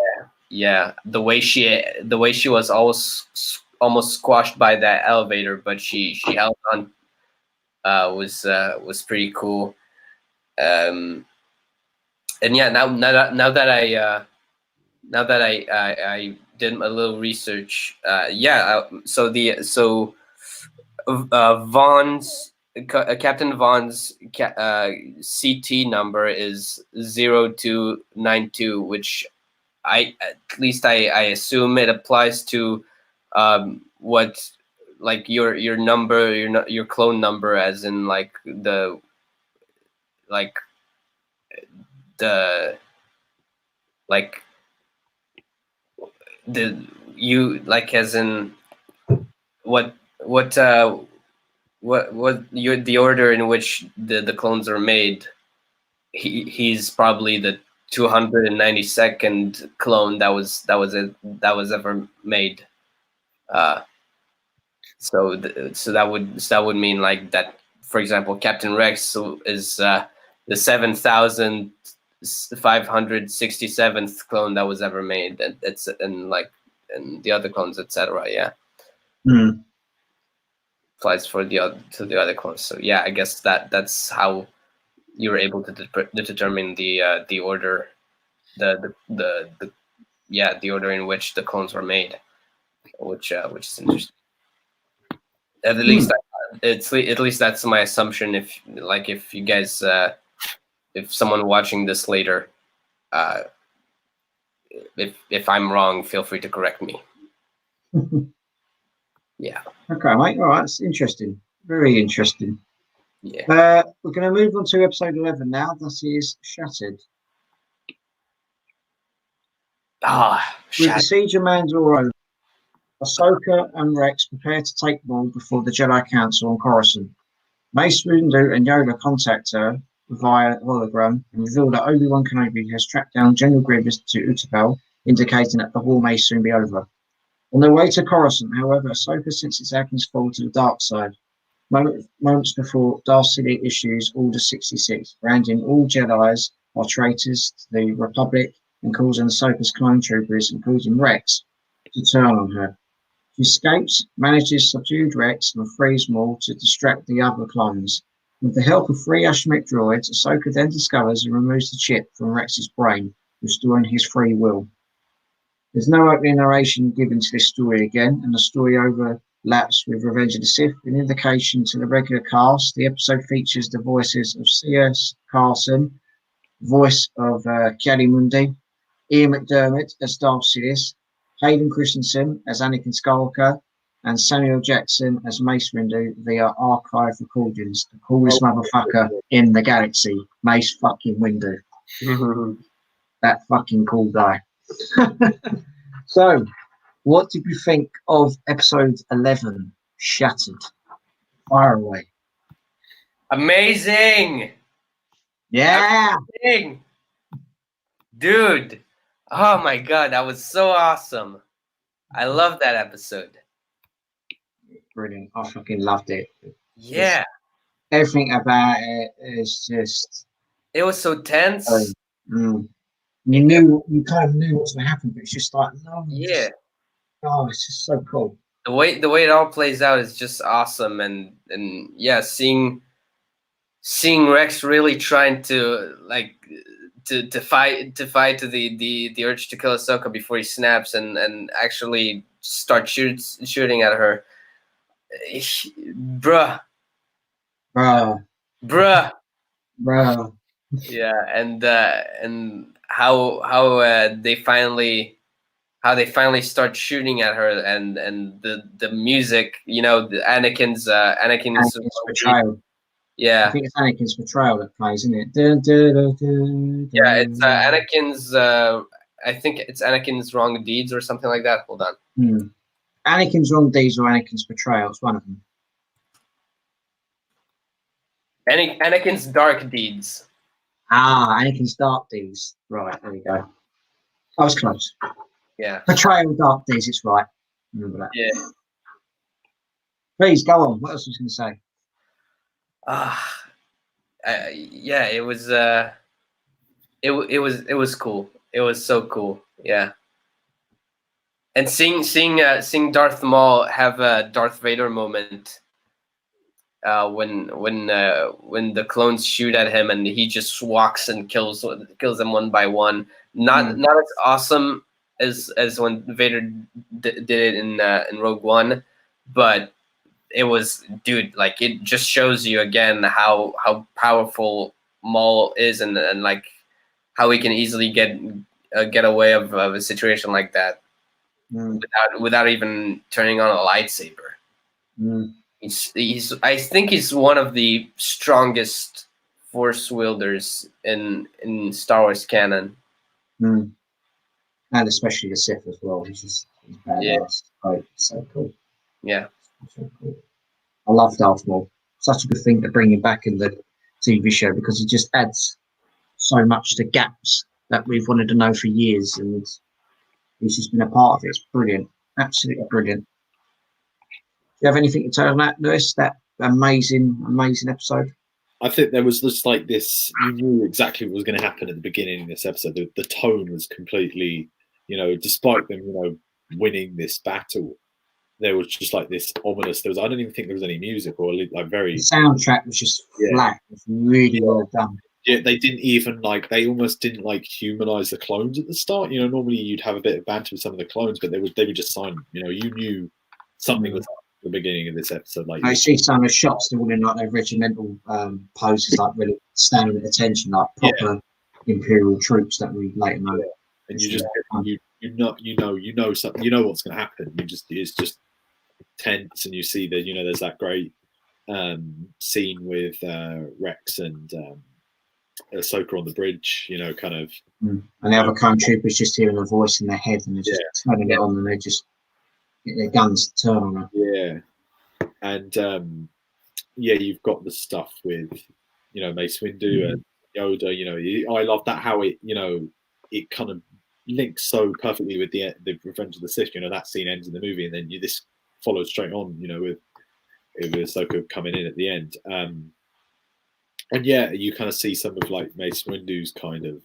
Yeah, the way she was almost squashed by that elevator, but she held on was pretty cool. And yeah, now that I did a little research, Captain Vaughn's CT number is 0292, which I assume it applies to what, like your number, your clone number, as in like the you, like, as in what the order in which the clones are made. He's probably the 292nd clone that was ever made. So that would mean like that. For example, Captain Rex is the 7,567th clone that was ever made, and the other clones, etc. Yeah, applies to the other clones. So yeah, I guess that's how you were able to determine the order, the order in which the clones were made, which is interesting. At least that's my assumption. If you guys, if someone watching this later, if I'm wrong, feel free to correct me. Yeah. Okay, mate. All right, that's interesting. Very interesting. Yeah. We're going to move on to episode 11 now. That is Shattered. Shattered. With the siege of Mandalore over, Ahsoka and Rex prepare to take them all before the Jedi Council on Coruscant. Mace Windu and Yoda contact her via hologram and reveal that Obi-Wan Kenobi has tracked down General Grievous to Utapau, indicating that the war may soon be over. On their way to Coruscant, however, Ahsoka senses Anakin's fall to the dark side. Moments before, Darth Sidious issues Order 66, branding all Jedis are traitors to the Republic and causing Ahsoka's clone troopers, including Rex, to turn on her. She escapes, manages subdued Rex, and frees them all to distract the other clones. With the help of 3 astromech droids, Ahsoka then discovers and removes the chip from Rex's brain, restoring his free will. There's no opening narration given to this story again, and the story overlaps with Revenge of the Sith. In indication to the regular cast, the episode features the voices of C.S. Carson, voice of Ki-Adi-Mundi, Ian McDermott as Darth Sidious, Hayden Christensen as Anakin Skywalker, and Samuel Jackson as Mace Windu via archive recordings. The coolest motherfucker in the galaxy, Mace fucking Windu. That fucking cool guy. So, what did you think of episode 11, Shattered? Fire away. Amazing. Yeah. Amazing. Dude. Oh my god, that was so awesome. I love that episode. Brilliant. I fucking loved it. Yeah. Everything about it is just... It was so tense. You kind of knew what's going to happen, but it's just like, no. Yeah. It's just so cool. The way it all plays out is just awesome, and yeah, seeing Rex really trying to fight to the urge to kill Ahsoka before he snaps and actually start shooting at her. Bruh. Yeah, and how they finally start shooting at her, and the music, the Anakin's betrayal. Yeah, I think it's Anakin's betrayal that plays, isn't it? Yeah, it's Anakin's. I think it's Anakin's wrong deeds or something like that. Hold on. Anakin's wrong deeds or Anakin's betrayal. It's one of them. Anakin's dark deeds. Anakin's dark deeds. Right, there we go. I was close. Yeah. Betrayal, dark deeds. It's right. Remember that. Yeah. Please go on. What else was I going to say? Yeah, it was. It was cool. It was so cool. Yeah. And seeing Darth Maul have a Darth Vader moment when the clones shoot at him and he just walks and kills them one by one. Not as awesome as when Vader did it in Rogue One, but it was, dude, like, it just shows you again how powerful Maul is, and like how he can easily get away of a situation like that without even turning on a lightsaber. He's I think he's one of the strongest force wielders in Star Wars canon. And especially the Sith as well. He's badass. Right, so cool. Yeah. So cool. I love Darth Maul. Such a good thing to bring him back in the TV show, because he just adds so much to gaps that we've wanted to know for years, and he's just been a part of it. It's brilliant. Absolutely brilliant. Do you have anything to tell on that, Lewis? That amazing episode? I think there was just like this, you knew exactly what was going to happen at the beginning of this episode. The tone was completely, despite them, winning this battle, there was just like this ominous, I don't even think there was any music or like very... The soundtrack was just flat. It was really well done. Yeah, they didn't even they almost didn't humanize the clones at the start. Normally you'd have a bit of banter with some of the clones, but they were just silent. You knew something was up at the beginning of this episode. I see some of the shots, they're all in like their regimental poses, like really standing at attention, like proper Imperial troops that we later know. Yeah. And you just you know something, you know what's going to happen. It's just tense, and you see that there's that great scene with Rex and Ahsoka on the bridge, kind of. And the other clone troopers just hearing a voice in their head, and they're just turning it on, and they just get their guns to turn on her. Yeah, and you've got the stuff with Mace Windu and Yoda. I love that how it it kind of links so perfectly with the Revenge of the Sith. That scene ends in the movie, and then this follows straight on. With Ahsoka coming in at the end. And you kind of see some of Mace Windu's kind of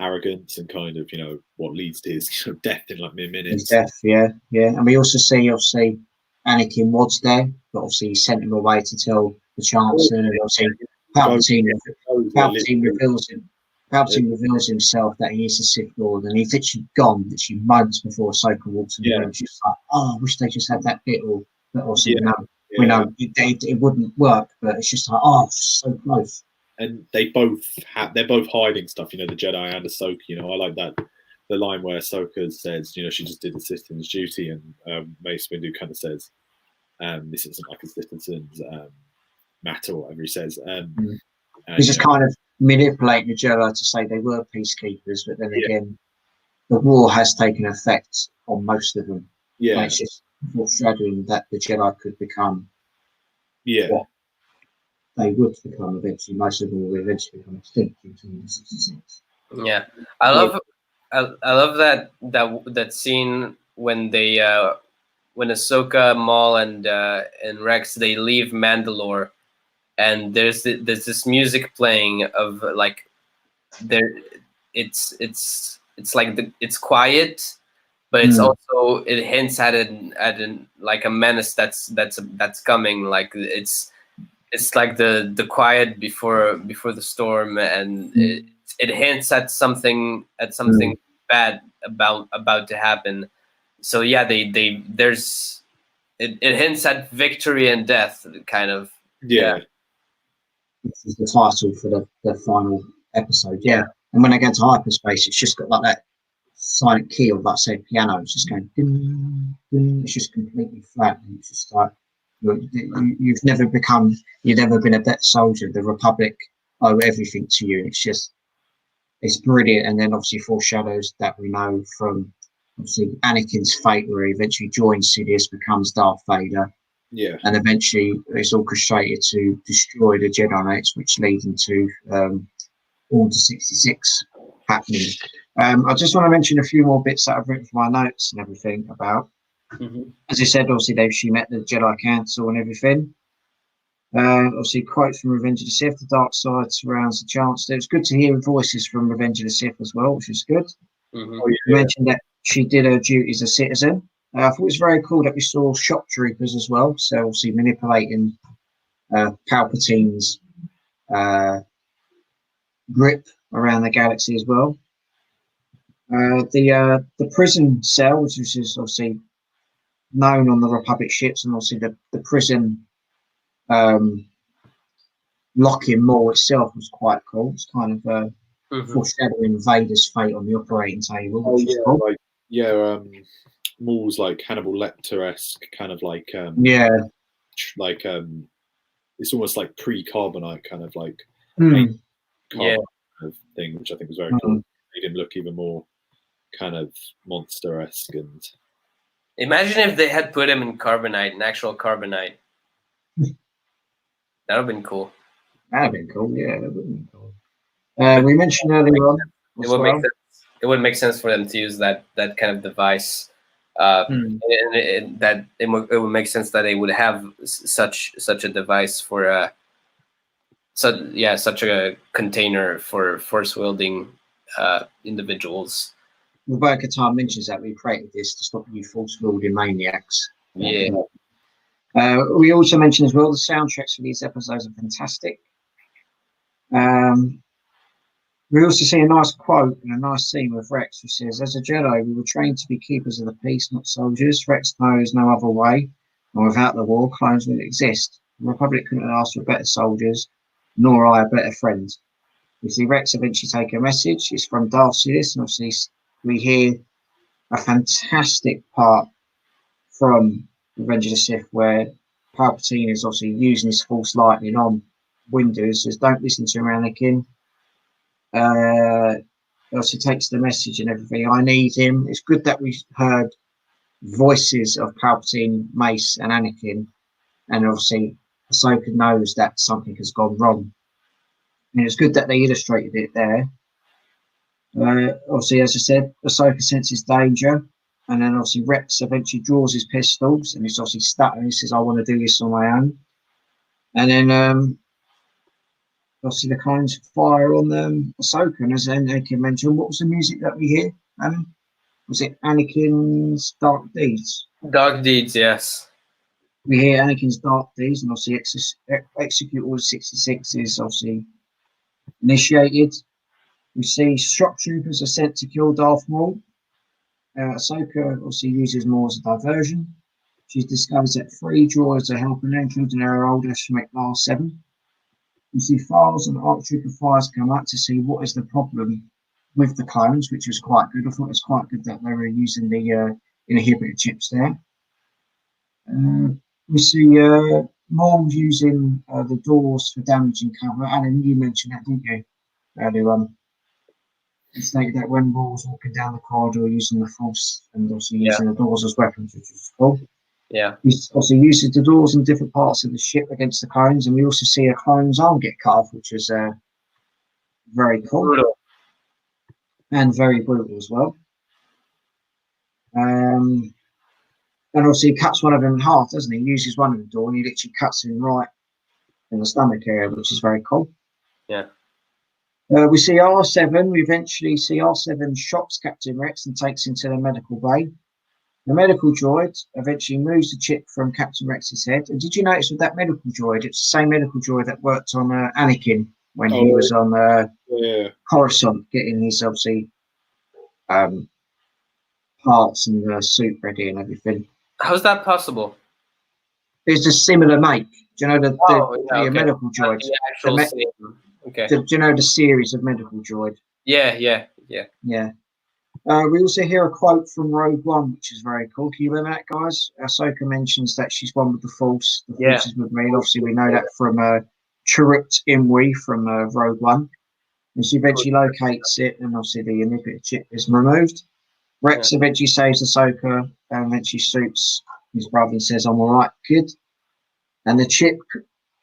arrogance and kind of what leads to his death in mere minutes. His death, yeah. And we also see obviously Anakin was there, but obviously he sent him away to tell the Chancellor, and obviously Palpatine reveals himself that he is a Sith Lord, and he's literally gone. Literally moments before Ahsoka walks in the room, it's just like, I wish they just had that bit, but also we know it wouldn't work, but it's just like, it's just so close. And they're both hiding stuff, the Jedi and Ahsoka. I like that, the line where Ahsoka says, she just did a citizen's duty, and Mace Windu kind of says, this isn't like a citizen's matter, or whatever he says. He's just kind of manipulating the Jedi to say they were peacekeepers, but then again, the war has taken effect on most of them. Yeah, it's just foreshadowing that the Jedi could become what they would become eventually. Most of them will eventually become extinct in 2066. Yeah, I love that scene when they when Ahsoka, Maul, and Rex, they leave Mandalore, and there's this music playing of it's quiet, but it's also, it hints at a menace that's coming. It's like the quiet before the storm, and it hints at something bad about to happen. So it hints at victory and death, kind of. This is the title for the final episode. And when they go to hyperspace, it's just got like that silent key of, say, piano. It's just going ding, ding. It's just completely flat, and it's just like, you've never been a better soldier. The Republic owe everything to you. It's brilliant. And then obviously foreshadows that we know from obviously Anakin's fate, where he eventually joins Sidious, becomes Darth Vader. And eventually it's orchestrated to destroy the Jedi Knights, which leads into Order 66 happening. I just want to mention a few more bits that I've written for my notes and everything about. As I said, obviously she met the Jedi Council and everything. Obviously quotes from Revenge of the Sith: the dark side surrounds the Chancellor. It's good to hear voices from Revenge of the Sith as well, which is good. You mentioned that she did her duty as a citizen. I thought it was very cool that we saw shock troopers as well, so obviously manipulating Palpatine's grip around the galaxy as well. The prison cell, which is obviously known on the Republic ships, and obviously the prison lock-in mall itself was quite cool. It's kind of foreshadowing Vader's fate on the operating table, which is cool. Maul's like Hannibal Lecter-esque, kind of like it's almost like pre-carbonite kind of like kind of thing, which I think was very cool. Made him look even more kind of monster-esque. And imagine if they had put him in carbonite, an actual carbonite. That would have been cool. That would have been cool, yeah. That would have been cool. We mentioned earlier on. It would make sense for them to use that kind of device. And it would make sense that they would have such a device for such a container for force wielding individuals. Bo-Katan mentions that we created this to stop you force wielding maniacs. Yeah. We also mentioned as well the soundtracks for these episodes are fantastic. We also see a nice quote and a nice scene with Rex, who says, "As a Jedi, we were trained to be keepers of the peace, not soldiers. Rex knows no other way, and without the war, clones wouldn't exist. The Republic couldn't have asked for better soldiers, nor I a better friend." We see Rex eventually take a message. It's from Darth Sidious, and obviously we hear a fantastic part from Revenge of the Sith where Palpatine is obviously using his Force lightning on Windu. Says, "Don't listen to him, Anakin." Also takes the message and everything. I need him. It's good that we heard voices of Palpatine, Mace, and Anakin, and obviously Ahsoka knows that something has gone wrong. And it's good that they illustrated it there. Obviously, as I said, Ahsoka senses danger, and then obviously Rex eventually draws his pistols, and he's obviously stuck, and he says, "I want to do this on my own." And then obviously the clones fire on Ahsoka, and as Anakin mentioned, what was the music that we hear? Was it Anakin's Dark Deeds? Dark Deeds, yes. We hear Anakin's Dark Deeds, and obviously execute all 66 is obviously initiated. We see shock troopers are sent to kill Darth Maul. Ahsoka obviously uses Maul as a diversion. She discovers that 3 droids are helping her, including her older Shemek R7. You see files and ARC Trooper fires come up to see what is the problem with the clones, which was quite good. I thought it was quite good that they were using the inhibitor chips there. We see Maul using the doors for damaging cover. Alan, you mentioned that, didn't you? Earlier on. You stated that when Maul was walking down the corridor using the Force and also using the doors as weapons, which is cool. Yeah. He also uses the doors in different parts of the ship against the clones, and we also see a clone's arm get cut off, which is very cool. Brutal. And very brutal as well. And obviously he cuts one of them in half, doesn't he? He uses one of the door and he literally cuts him right in the stomach area, which is very cool. Yeah. We see R7. We eventually see R7 shocks Captain Rex and takes him to the medical bay. The medical droid eventually moves the chip from Captain Rex's head. And did you notice with that medical droid, it's the same medical droid that worked on Anakin when he was on Coruscant, getting his obviously parts and the suit ready and everything. How's that possible? It's a similar make. Do you know the medical droid? Do you know the series of medical droid? Yeah. We also hear a quote from Rogue One, which is very cool. Can you remember that, guys? Ahsoka mentions that she's one with the Force. The Force is with me. And obviously, we know that from Chirrut Imwe from Rogue One. And she eventually locates it, and obviously the inhibitor chip is removed. Rex eventually saves Ahsoka, and eventually shoots his brother and says, "I'm all right, kid." And the chip,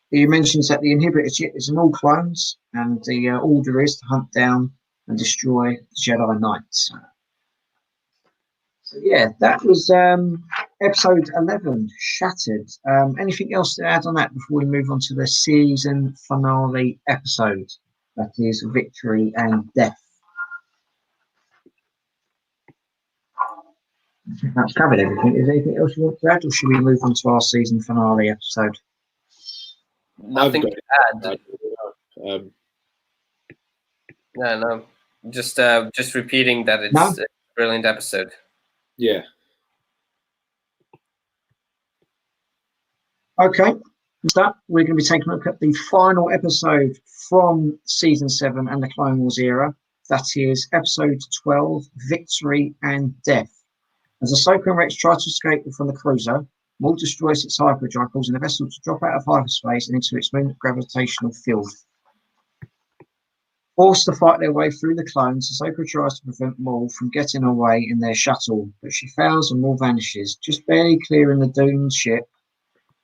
he mentions that the inhibitor chip is in all clones, and the order is to hunt down and destroy the Jedi Knights. So yeah, that was episode 11, Shattered. Anything else to add on that before we move on to the season finale episode? That is Victory and Death. I think that's covered everything. Is there anything else you want to add, or should we move on to our season finale episode? Nothing got to it. add. I No. Just repeating that it's No? a brilliant episode. yeah. Okay. With that, we're going to be taking a look at the final episode from season 7 and the Clone Wars era. That is episode 12, Victory and Death. As Ahsoka and Rex try to escape from the cruiser, Maul destroys its hyperdrive, causing the vessel to drop out of hyperspace and into its moon gravitational field. Forced to fight their way through the clones, Ahsoka tries to prevent Maul from getting away in their shuttle, but she fails and Maul vanishes, just barely clearing the doomed ship.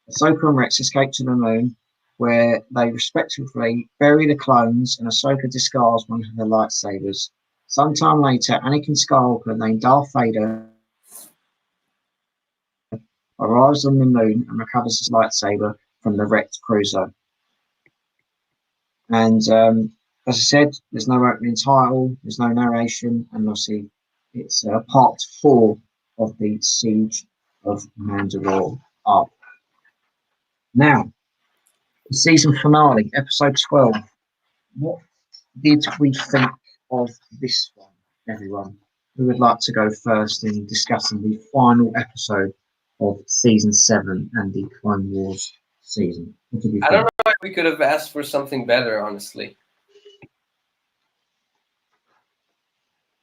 Ahsoka and Rex escape to the moon, where they respectively bury the clones, and Ahsoka discards one of her lightsabers. Sometime later, Anakin Skywalker, named Darth Vader, arrives on the moon and recovers his lightsaber from the wrecked cruiser. And as I said, there's no opening title, there's no narration, and obviously it's part 4 of the Siege of Mandalore arc. Now, the season finale, episode 12. What did we think of this one, everyone? Who would like to go first in discussing the final episode of season 7 and the Clone Wars season? What did you I think? don't know if we could have asked for something better, honestly.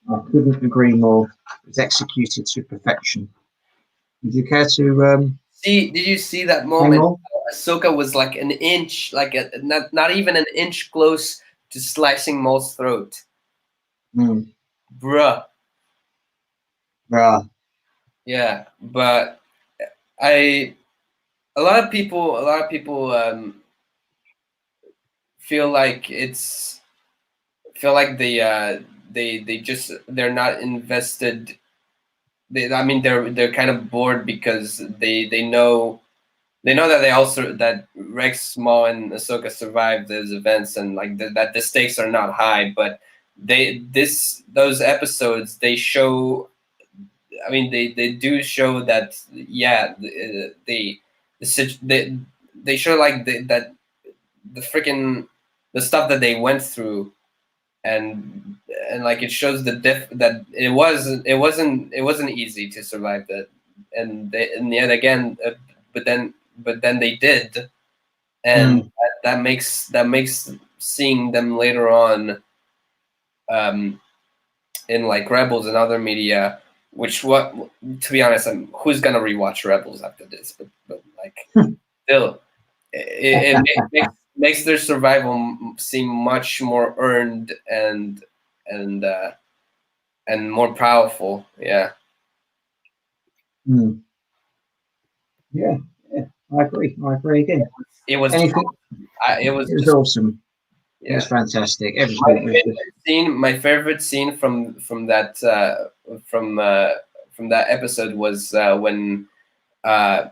I couldn't agree more. It's executed to perfection. Would you care to Did you see that say moment? more? Ahsoka was like an inch, not even an inch close to slicing Maul's throat. Mm, Bruh. right. Yeah, but a lot of people feel like they're not invested. They're kind of bored because they know that Rex, Maul, and Ahsoka survived those events, and like that the stakes are not high. But those episodes, they show. I mean, they do show that, yeah, they show like that the freaking the stuff that they went through, and like it shows that it wasn't easy to survive that, and yet again, but then they did, and that makes seeing them later on, in like Rebels and other media. To be honest, who's gonna rewatch Rebels after this? But like, still, it makes their survival seem much more earned and more powerful. Yeah. Mm. Yeah, I agree. I agree again. It was. Anything? It was It was just, awesome. It yeah. was fantastic. My Everything was favorite scene, from that episode was when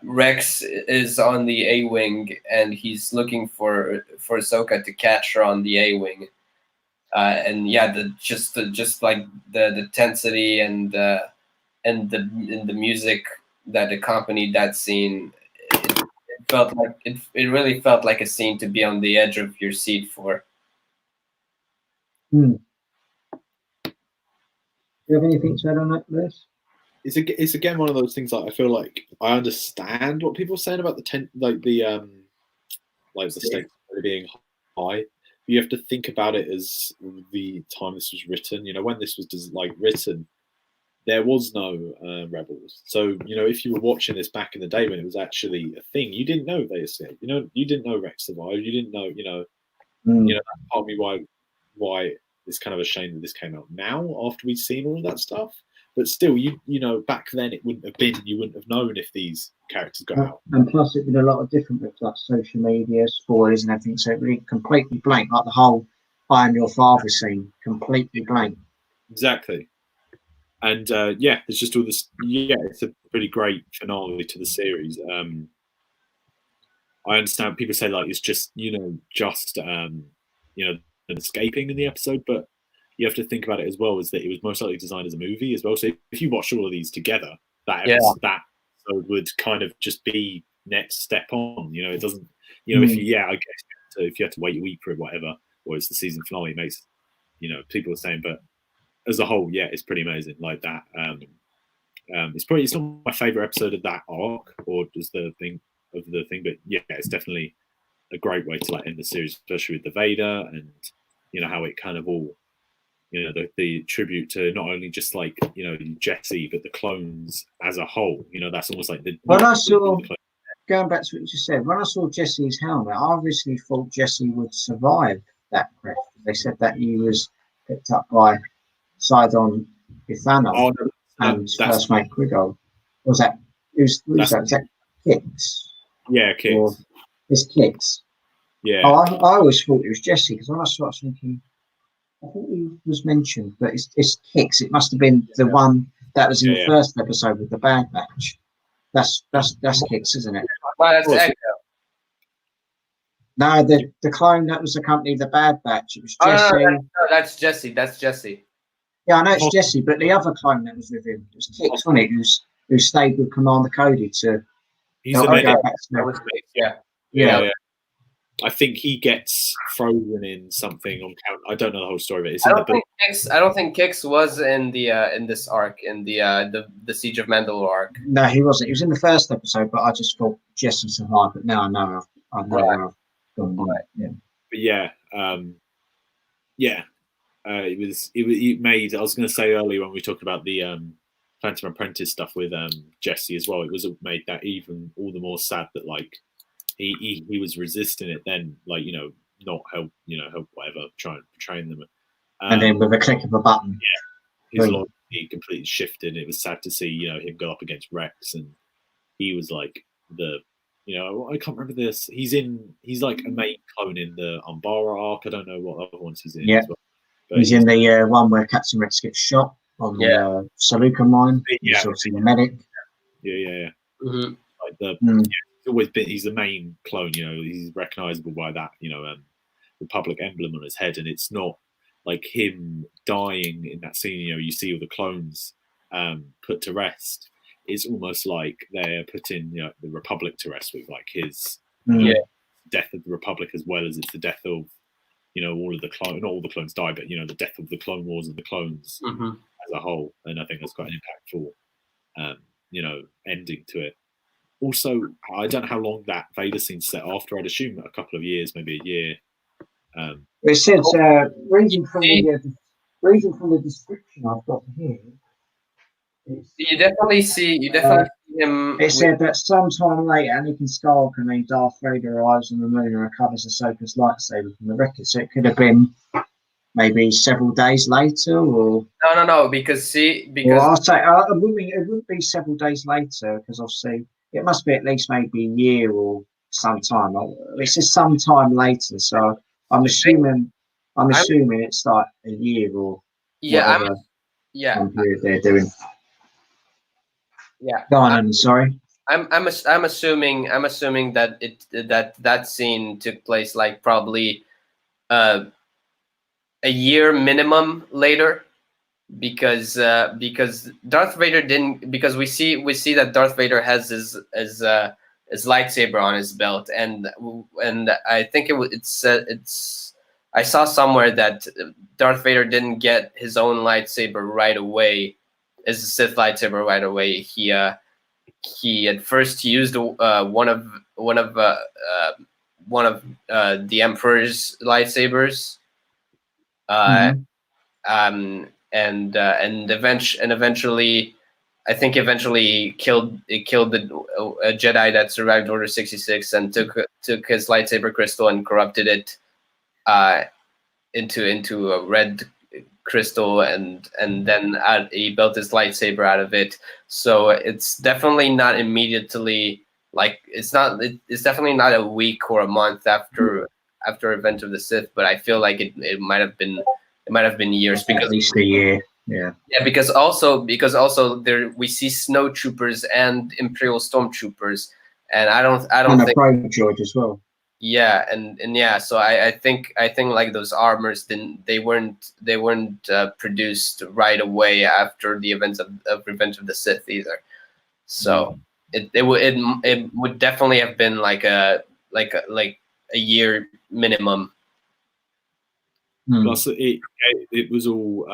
Rex is on the A-wing and he's looking for Ahsoka to catch her on the A-wing, and yeah, just like the tensity and the music that accompanied that scene. It really felt like a scene to be on the edge of your seat for. Do you have anything to add on that, Liz? It's again one of those things. Like, I feel like I understand what people are saying about the stakes being high. You have to think about it as the time this was written. You know, when this was written, there was no rebels. So if you were watching this back in the day when it was actually a thing, you didn't know they escaped. You didn't know Rex survived. You didn't know. That's part of me why it's kind of a shame that this came out now after we'd seen all of that stuff. But still, back then you wouldn't have known if these characters got out. And plus, it did a lot of different with like social media, spoilers, and everything. So it really completely blank, like the whole "I am your father" scene, completely blank. Exactly. And there's just all this. Yeah, it's a pretty great finale to the series. I understand people say like it's just escaping in the episode, but you have to think about it as well as that it was most likely designed as a movie as well. So if you watch all of these together, that episode would kind of just be next step on. It doesn't you know, if you, I guess if you have to wait a week for it, whatever, or it's the season finale, it makes, you know, people are saying, but as a whole, yeah, it's pretty amazing. Like that. It's not my favorite episode of that arc or just the thing, but yeah, it's definitely a great way to like end the series, especially with the Vader and, you know, how it kind of all, you know, the tribute to not only just like, you know, Jesse, but the clones as a whole. You know, that's almost like When I saw, going back to what you just said, when I saw Jesse's helmet, I obviously thought Jesse would survive that crash. They said that he was picked up by Sidon Bithano and first mate Quigo. Was that who's that? Was that Kix? Yeah, Kix. It's Kix. Yeah. Oh, I always thought it was Jesse because when I saw it, I was thinking, I thought he was mentioned, but it's Kix. It must have been the one that was in the first episode with the Bad Batch. That's Kix, isn't it? Well, that's Echo. No, the clone that was accompanied the Bad Batch. It was Jesse. No, that's Jesse. That's Jesse. Yeah, I know it's Jesse, but the other clone that was with him was Kix, wasn't it? Who stayed with Commander Cody to. He's the medic. Yeah. I think he gets frozen in something on count. I don't know the whole story of it. It's I don't think Kix was in the in this arc, in the Siege of Mandalore arc. No, he wasn't. He was in the first episode, but I just thought Jesse survived. But now I know I've gone right. Yeah. But it made. I was going to say earlier when we talked about the Phantom Apprentice stuff with Jesse as well. It was made that even all the more sad that like. He was resisting it then, like, you know, not help, you know, help whatever, try and train them. And then with a click of a button. Yeah. His loyalty completely shifted. It was sad to see, you know, him go up against Rex, and he was like you know, I can't remember this. He's like a main clone in the Umbara arc. I don't know what other ones he's in. Yeah. As well. But he's in the one where Captain Rex gets shot on the Saluka mine. He's obviously the medic. Yeah. Mm-hmm. Like he's the main clone, you know, he's recognizable by that, you know, Republic emblem on his head, and it's not like him dying in that scene, you know, you see all the clones put to rest. It's almost like they're putting, you know, the Republic to rest with like his death of the Republic, as well as it's the death of, you know, all of the clones. Not all the clones die, but, you know, the death of the Clone Wars and the clones as a whole. And I think that's quite an impactful you know, ending to it. Also, I don't know how long that Vader scene set after. I'd assume a couple of years, maybe a year. It says reading from the description I've got here. You definitely see him. It said that sometime later, Anakin Skywalker named Darth Vader arrives on the moon and recovers Ahsoka's lightsaber from the wreckage. So it could have been maybe several days later, or no, because well, I'll say it wouldn't be several days later, because obviously it must be at least maybe a year or sometime. It says sometime later, so I'm assuming it's like a year or whatever period they're doing. Yeah. Go on, sorry. I'm assuming that scene took place like probably a year minimum later, because Darth Vader didn't, because we see that Darth Vader has his lightsaber on his belt, and I think it's I saw somewhere that Darth Vader didn't get his own lightsaber right away, his Sith lightsaber right away. He at first used one of the Emperor's lightsabers, and eventually, I think eventually killed a Jedi that survived Order 66 and took his lightsaber crystal and corrupted it into a red crystal, and then he built his lightsaber out of it. So it's definitely not immediately, like it's definitely not a week or a month after Revenge of the Sith, but I feel like it might have been years, because at least a year. Yeah, because also there we see snowtroopers and Imperial stormtroopers, and I don't think a droid as well. Yeah, and so I think like those armors they weren't produced right away after the events of Revenge of the Sith either. So it would definitely have been like a like a year minimum. Plus, it was all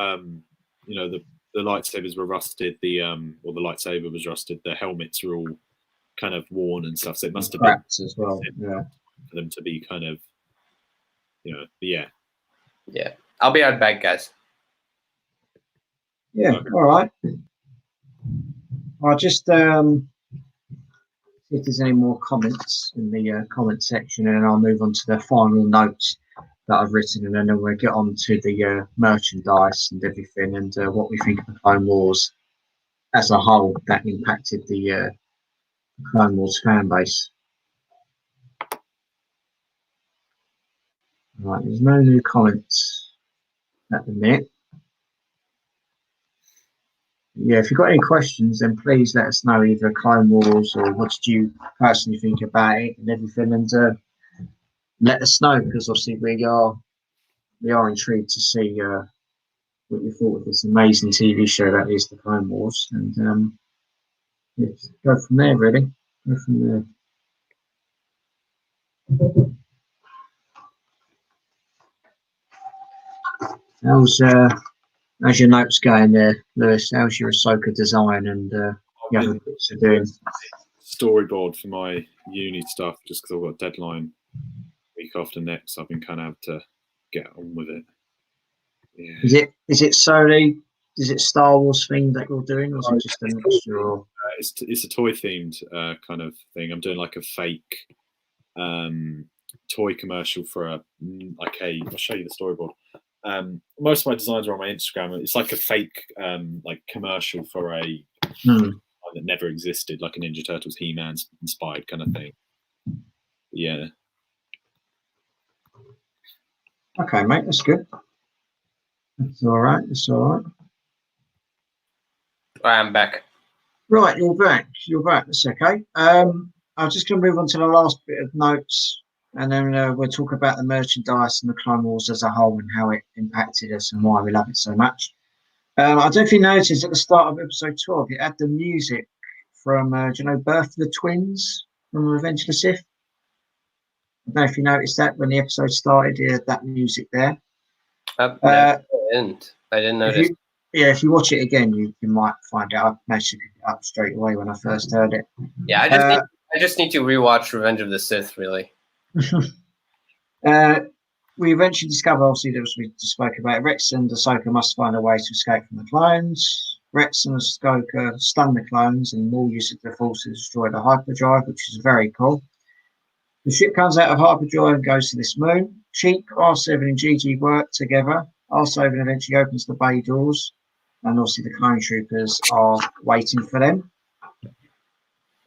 the lightsabers were rusted. The lightsaber was rusted. The helmets were all kind of worn and stuff. So it must have been as well. Yeah, for them to be kind of, yeah. Yeah, I'll be right back, guys. Yeah, okay. All right. I'll just see if there's any more comments in the comment section, and then I'll move on to the final notes that I've written, and then we'll get on to the merchandise and everything, and what we think of the Clone Wars as a whole that impacted the Clone Wars fan base. Right, there's no new comments at the minute. Yeah, if you've got any questions, then please let us know, either Clone Wars or what did you personally think about it and everything, and let us know, because obviously we are intrigued to see what you thought of this amazing TV show that is the Clone Wars, and let's go from there. Really, go from there. How's your notes going there, Lewis? How's your Ahsoka design and the other bits you're doing? Storyboard for my uni stuff, just because I've got a deadline week after next. I've been kind of have to get on with it. Yeah. Is it solely? Is it Star Wars themed that you're doing, or is it just a mixture? Or it's a toy themed kind of thing. I'm doing like a fake toy commercial for I'll show you the storyboard. Most of my designs are on my Instagram. It's like a fake like commercial for a that never existed, like a Ninja Turtles He-Man inspired kind of thing. Yeah. Okay, mate, that's good. That's all right. That's all right. I'm back. Right, you're back. You're back. That's okay. I'm just going to move on to the last bit of notes, and then we'll talk about the merchandise and the Clone Wars as a whole and how it impacted us and why we love it so much. I don't know if you noticed at the start of episode 12, it had the music from, do you know, Birth of the Twins from Revenge of the Sith? I don't know if you noticed that when the episode started, it had that music there. I didn't notice. If you watch it again, you might find out. I managed to pick it up straight away when I first heard it. Yeah, I just need to rewatch Revenge of the Sith, really. We eventually discover, obviously, as we spoke about, Rex and Ahsoka must find a way to escape from the clones. Rex and Ahsoka stun the clones, and Maul uses the Force to destroy the hyperdrive, which is very cool. The ship comes out of hyperdrive and goes to this moon. Cheek, R7 and GG work together. R7 eventually opens the bay doors, and obviously the clone troopers are waiting for them.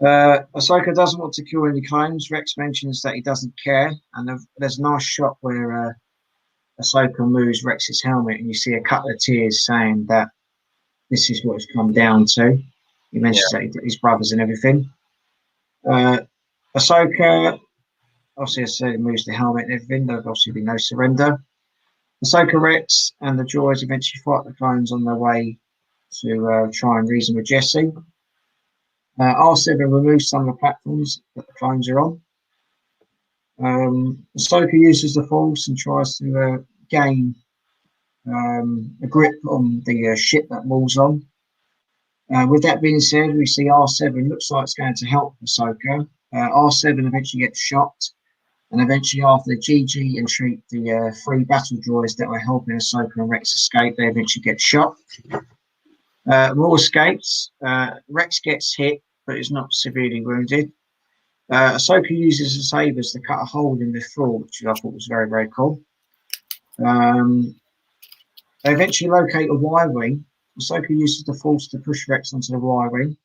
Ahsoka doesn't want to kill any clones. Rex mentions that he doesn't care, and there's a nice shot where Ahsoka moves Rex's helmet, and you see a couple of tears saying that this is what it's come down to. He mentions that his brothers and everything. Ahsoka, obviously, as I said, moves the helmet and everything. There'll obviously be no surrender. Ahsoka, Rex, and the droids eventually fight the clones on their way to try and reason with Jesse. R7 removes some of the platforms that the clones are on. Ahsoka uses the Force and tries to gain a grip on the ship that Maul's on. With that being said, we see R7 looks like it's going to help Ahsoka. R7 eventually gets shot, and eventually, after GG entreat the three battle droids that were helping Ahsoka and Rex escape, they eventually get shot. Maul escapes. Rex gets hit, but is not severely wounded. Ahsoka uses the sabers to cut a hole in the floor, which I thought was very, very cool. They eventually locate a Y-wing. Ahsoka uses the Force to push Rex onto the Y-wing.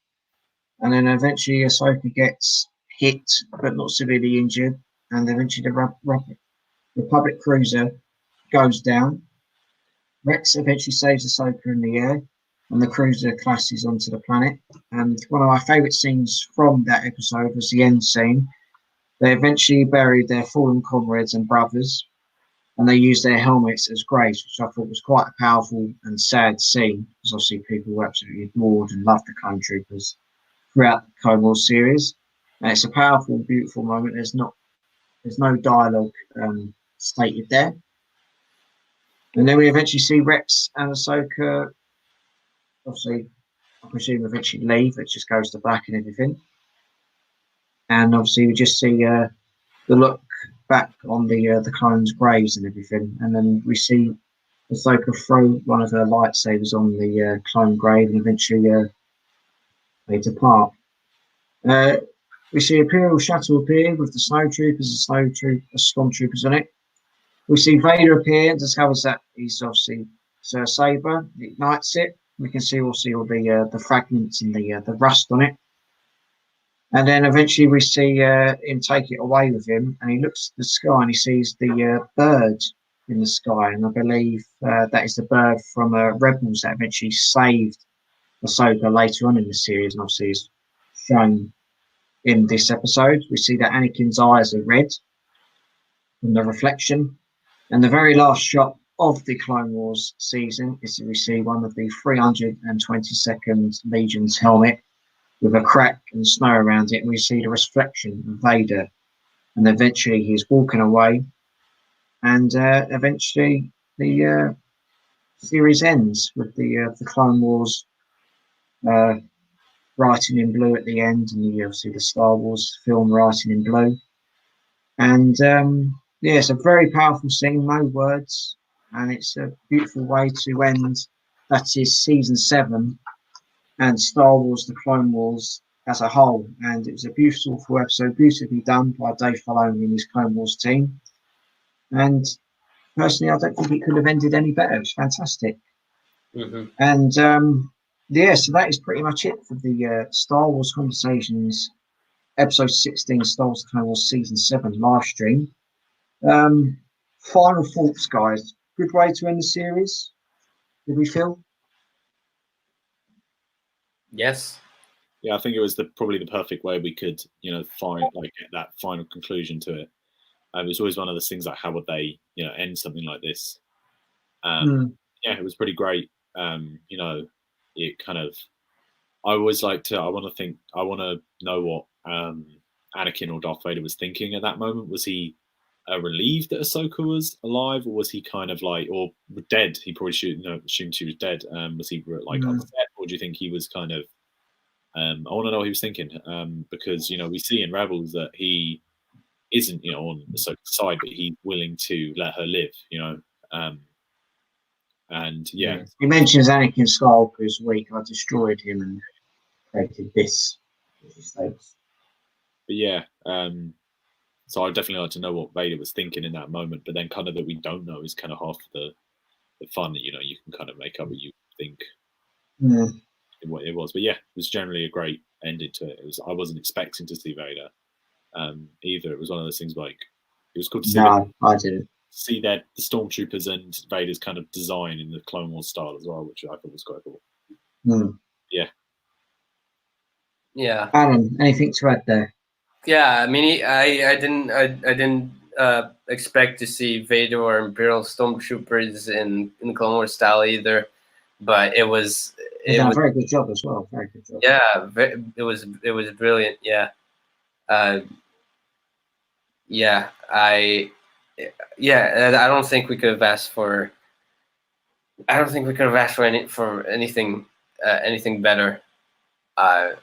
And then eventually Ahsoka gets hit, but not severely injured. And eventually the Republic cruiser goes down. Rex eventually saves Ahsoka in the air, and the cruiser crashes onto the planet. And one of my favourite scenes from that episode was the end scene. They eventually buried their fallen comrades and brothers, and they used their helmets as graves, which I thought was quite a powerful and sad scene, because obviously people were absolutely adored and loved the clone troopers throughout the Clone Wars series. And it's a powerful, beautiful moment. There's not There's no dialogue stated there. And then we eventually see Rex and Ahsoka, obviously, I presume eventually leave. It just goes to black and everything. And obviously we just see the look back on the clones' graves and everything. And then we see Ahsoka throw one of her lightsabers on the clone grave, and eventually they depart. We see Imperial shuttle appear with the snowtroopers and stormtroopers on it. We see Vader appear and discovers that he's obviously Sir Saber. He ignites it. We can see also all the fragments and the rust on it. And then eventually we see him take it away with him, and he looks at the sky and he sees the bird in the sky. And I believe that is the bird from Rebels that eventually saved Ahsoka later on in the series, and obviously is shown in this episode. We see that Anakin's eyes are red from the reflection. And the very last shot of the Clone Wars season is that we see one of the 322nd Legion's helmet with a crack and snow around it, and we see the reflection of Vader. And eventually he's walking away, and eventually the series ends with the Clone Wars writing in blue at the end, and obviously the Star Wars film writing in blue. And yeah, it's a very powerful scene, no words, and it's a beautiful way to end. That is season 7 and Star Wars: The Clone Wars as a whole. And it was a beautiful episode, beautifully done by Dave Filoni and his Clone Wars team. And personally, I don't think it could have ended any better. It's fantastic. Mm-hmm. And yeah, so that is pretty much it for the Star Wars Conversations episode 16, Star Wars: The Clone Wars season 7 live stream. Final thoughts, guys. Good way to end the series. Did we feel? Yes. Yeah, I think it was probably the perfect way we could, find get that final conclusion to it. It's always one of those things like, how would they, end something like this? Yeah, it was pretty great. It kind of, I always like to, I want to know what Anakin or Darth Vader was thinking at that moment. Was he relieved that Ahsoka was alive, or was he kind of like, or dead? He probably assumed she was dead. Was he like upset, or do you think he was kind of? I want to know what he was thinking, because we see in Rebels that he isn't on Ahsoka's side, but he's willing to let her live. And yeah, he mentions Anakin Skywalker is weak. I destroyed him and created this. But yeah, so I'd definitely like to know what Vader was thinking in that moment. But then, kind of that we don't know is kind of half the fun. That you can kind of make up what you think. Yeah. What it was. But yeah, it was generally a great ending to it. I wasn't expecting to see Vader either. It was one of those things like it was cool to see. No, I didn't. See the stormtroopers and Vader's kind of design in the Clone Wars style as well, which I thought was quite cool. Yeah. Alan, anything to add there? Yeah, I mean, I didn't expect to see Vader or Imperial stormtroopers in Clone Wars style either, but it was. It was a very good job as well. Very good job. Yeah, it was brilliant. Yeah. I don't think we could have asked for. I don't think we could have asked for anything better. I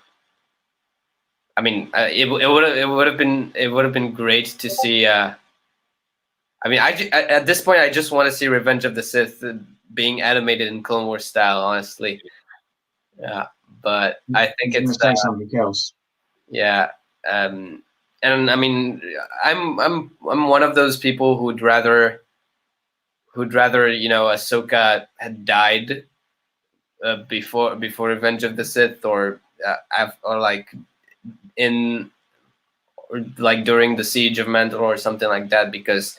mean, it would have been great to see. I mean, at this point, I just want to see Revenge of the Sith being animated in Clone Wars style. Honestly, yeah. But I think it's something else. Yeah. And I mean, I'm one of those people who'd rather Ahsoka had died before Revenge of the Sith, or like during the Siege of Mandalore or something like that, because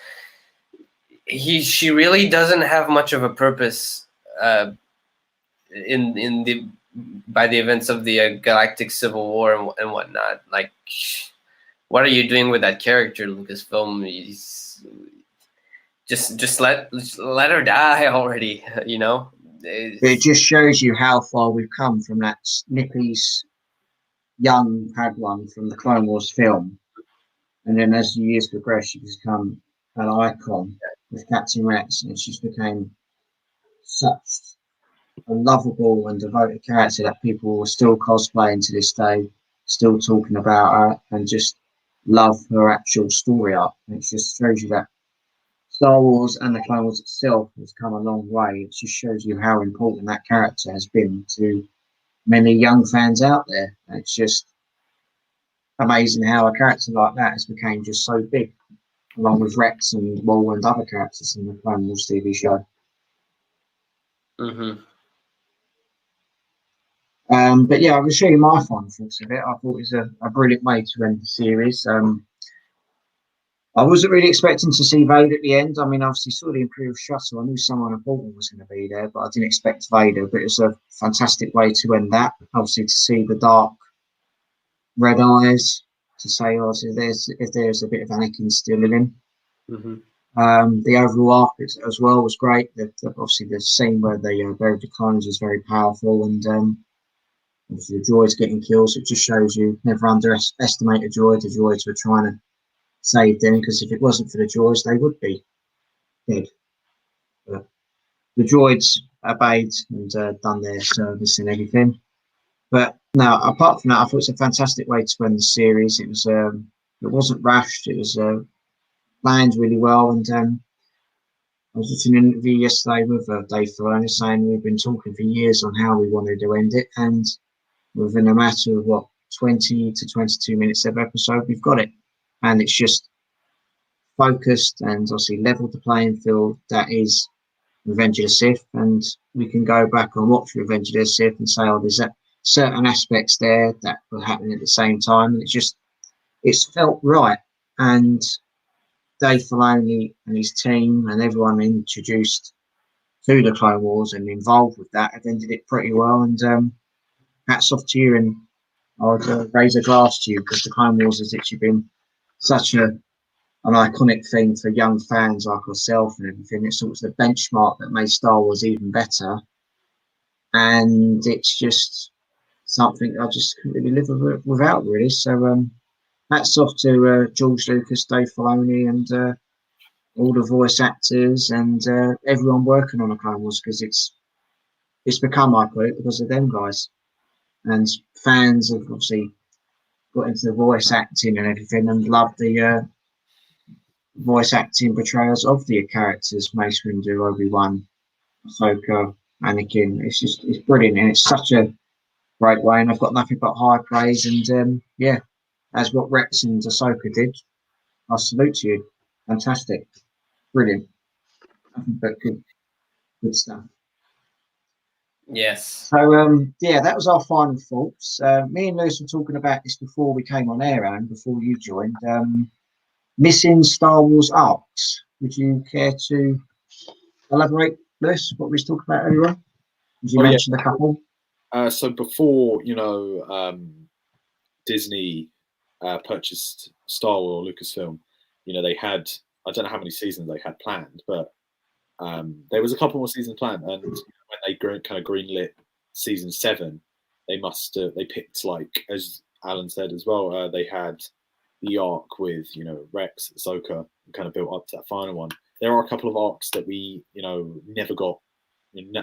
she really doesn't have much of a purpose by the events of the Galactic Civil War and whatnot. Like, what are you doing with that character, Lucasfilm? Just let her die already. It just shows you how far we've come from that Snippy's young Padawan from the Clone Wars film And then as the years progress, she become an icon with Captain Rex, and she became such a lovable and devoted character that people are still cosplaying to this day, still talking about her, and just love her actual story arc. And it just shows you that Star Wars and the Clone Wars itself has come a long way. It just shows you how important that character has been to many young fans out there. And it's just amazing how a character like that has become just so big, along with Rex and Maul and other characters in the Clone Wars TV show. Mm-hmm. But yeah, I can show you my final thoughts of it. I thought it was a brilliant way to end the series. I wasn't really expecting to see Vader at the end. I mean, obviously, saw the Imperial shuttle. I knew someone important was going to be there, but I didn't expect Vader. But it was a fantastic way to end that. Obviously, to see the dark red eyes, to say, oh, so if there's a bit of Anakin still in him. Mm-hmm. The overall arc as well was great. Obviously, the scene where they buried the clones was very powerful, and obviously the droids getting killed. So it just shows you never underestimate a droid. The droids were trying to save them, because if it wasn't for the droids, they would be dead. But the droids obeyed and done their service and everything. But no, apart from that, I thought it was a fantastic way to end the series. It wasn't rushed. It was planned really well. And I was just in an interview yesterday with Dave Filoni saying we've been talking for years on how we wanted to end it, and within a matter of 20 to 22 minutes of episode, we've got it. And it's just focused and obviously leveled the playing field. That is Revenge of the Sith, and we can go back and watch Revenge of the Sith and say, oh, there's certain aspects there that were happening at the same time, and it's felt right. And Dave Filoni and his team and everyone introduced to the Clone Wars and involved with that have ended it pretty well. And hats off to you, and I'd raise a glass to you, because the Clone Wars has actually been such an iconic thing for young fans like ourselves and everything. It's sort of the benchmark that made Star Wars even better, and it's just something I just couldn't really live without, really. So hats off to George Lucas, Dave Filoni, and all the voice actors and everyone working on the Clone Wars, because it's become iconic because of them guys. And fans have obviously got into the voice acting and everything and loved the voice acting portrayals of the characters: Mace Windu, Obi-Wan, Ahsoka, Anakin. It's brilliant, and it's such a great way. And I've got nothing but high praise. And yeah, as what Rex and Ahsoka did, I salute to you. Fantastic, brilliant, nothing but good stuff. Yes. So yeah, that was our final thoughts. Me and Lewis were talking about this before we came on air, and before you joined. Missing Star Wars arcs. Would you care to elaborate, Lewis, what we was talking about earlier on? You mentioned a couple. So before, Disney purchased Star Wars or Lucasfilm, they had, I don't know how many seasons they had planned, but there was a couple more seasons planned. And when they kind of greenlit season 7, they picked, like, as Alan said as well, they had the arc with, Rex, Ahsoka, kind of built up to that final one. There are a couple of arcs that we, never got.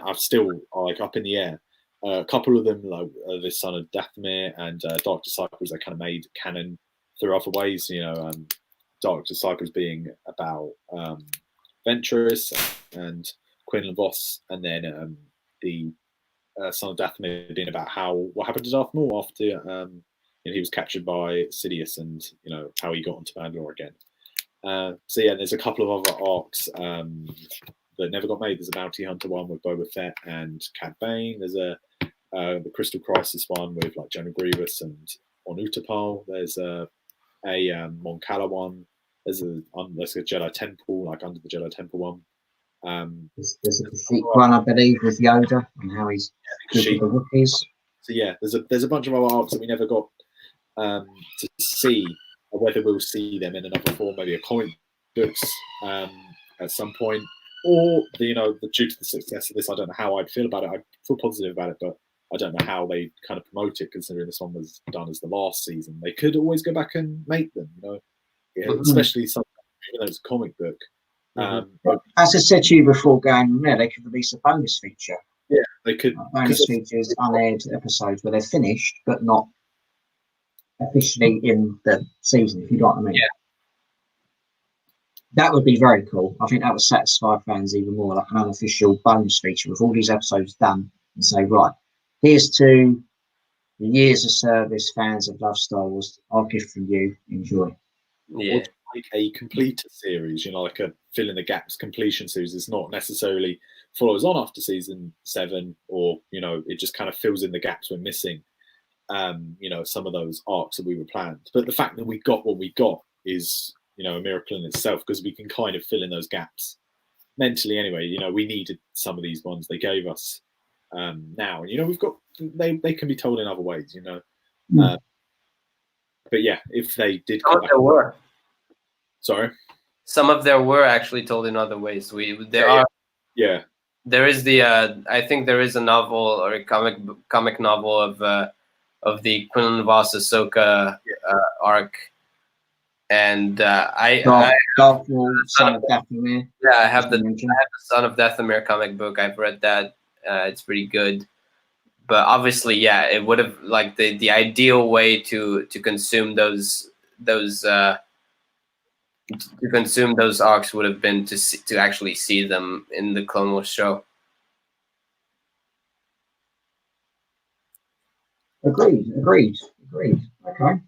Are still like up in the air. A couple of them, like the Son of Dathomir and Dark Disciples, are kind of made canon through other ways. Dark Disciples being about Ventress and Quinlan Voss, and then the Son of Dathomir being about what happened to Darth Maul after he was captured by Sidious, and how he got onto Mandalore again. So yeah, there's a couple of other arcs that never got made. There's a Bounty Hunter one with Boba Fett and Cad Bane. There's the Crystal Crisis one with like General Grievous and on Utapau. There's a Mon Cala one. There's a Jedi Temple, like under the Jedi Temple one. There's a Kashyyyk one, I believe, with Yoda and how he's good with the Wookiees. So yeah, there's a bunch of other arcs that we never got to see, or whether we'll see them in another form, maybe a comic books at some point, or due to the success of this, I don't know how I'd feel about it. I feel positive about it, but I don't know how they kind of promote it, considering this one was done as the last season. They could always go back and make them. especially something, even though it's a comic book. As I said to you before, going, yeah, they could release a bonus feature. Yeah, they could. Bonus features, unaired episodes where they're finished, but not officially in the season, if you know what I mean. Yeah. That would be very cool. I think that would satisfy fans even more, like an unofficial bonus feature with all these episodes done, and say, right, here's to the years of service fans of Love Star Wars. Our gift from you. Enjoy. Yeah. Or like a completed series, like a fill in the gaps completion series. It's not necessarily follows on after season 7, or it just kind of fills in the gaps we're missing. Some of those arcs that we were planned. But the fact that we got what we got is a miracle in itself, because we can kind of fill in those gaps mentally anyway. We needed some of these ones they gave us now, and we've got they can be told in other ways. But yeah, if they did come back, sorry, some of them were actually told in other ways. There is the I think there is a novel or a comic novel of the Quinlan Voss Ahsoka arc, and Darth, Son of Dathomir. Yeah, I have the Son of Dathomir comic book. I've read that. It's pretty good. But obviously, yeah, it would have the ideal way to consume those arcs would have been to actually see them in the Clone Wars show. Agreed. Okay.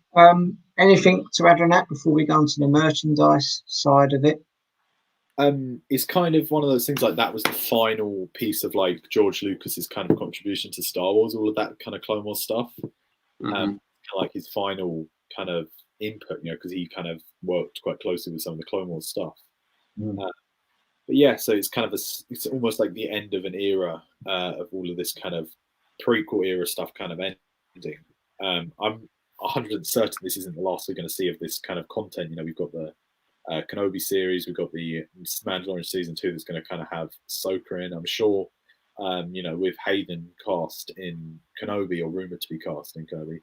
Anything to add on that before we go on to the merchandise side of it? It's kind of one of those things, that was the final piece of George Lucas's kind of contribution to Star Wars, all of that kind of Clone Wars stuff. His final kind of input, because he kind of worked quite closely with some of the Clone Wars stuff. But yeah, so it's kind of it's almost like the end of an era of all of this kind of prequel era stuff kind of ending. I'm 100% certain this isn't the last we're going to see of this kind of content. We've got the Kenobi series, we've got the Mandalorian season 2 that's going to kind of have Ahsoka in. I'm sure, with Hayden cast in Kenobi, or rumored to be cast in Kenobi,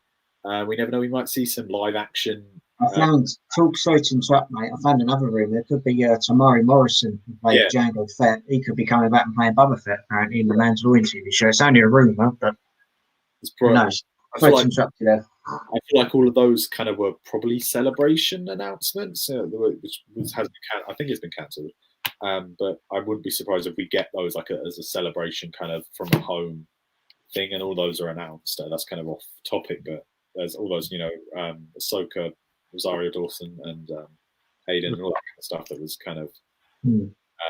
we never know. We might see some live action. Sorry to interrupt, mate. I found another room. There could be Tamari Morrison, who played Jango Fett. He could be coming back and playing Boba Fett apparently in the Mandalorian TV show. It's only a rumor, but who knows? Sorry to interrupt you there. I feel like all of those kind of were probably celebration announcements, which has been I think it's been cancelled. But I wouldn't be surprised if we get those as a celebration kind of from a home thing, and all those are announced. That's kind of off topic, but there's all those, Ahsoka, Rosario Dawson, and Hayden, and all that kind of stuff that was kind of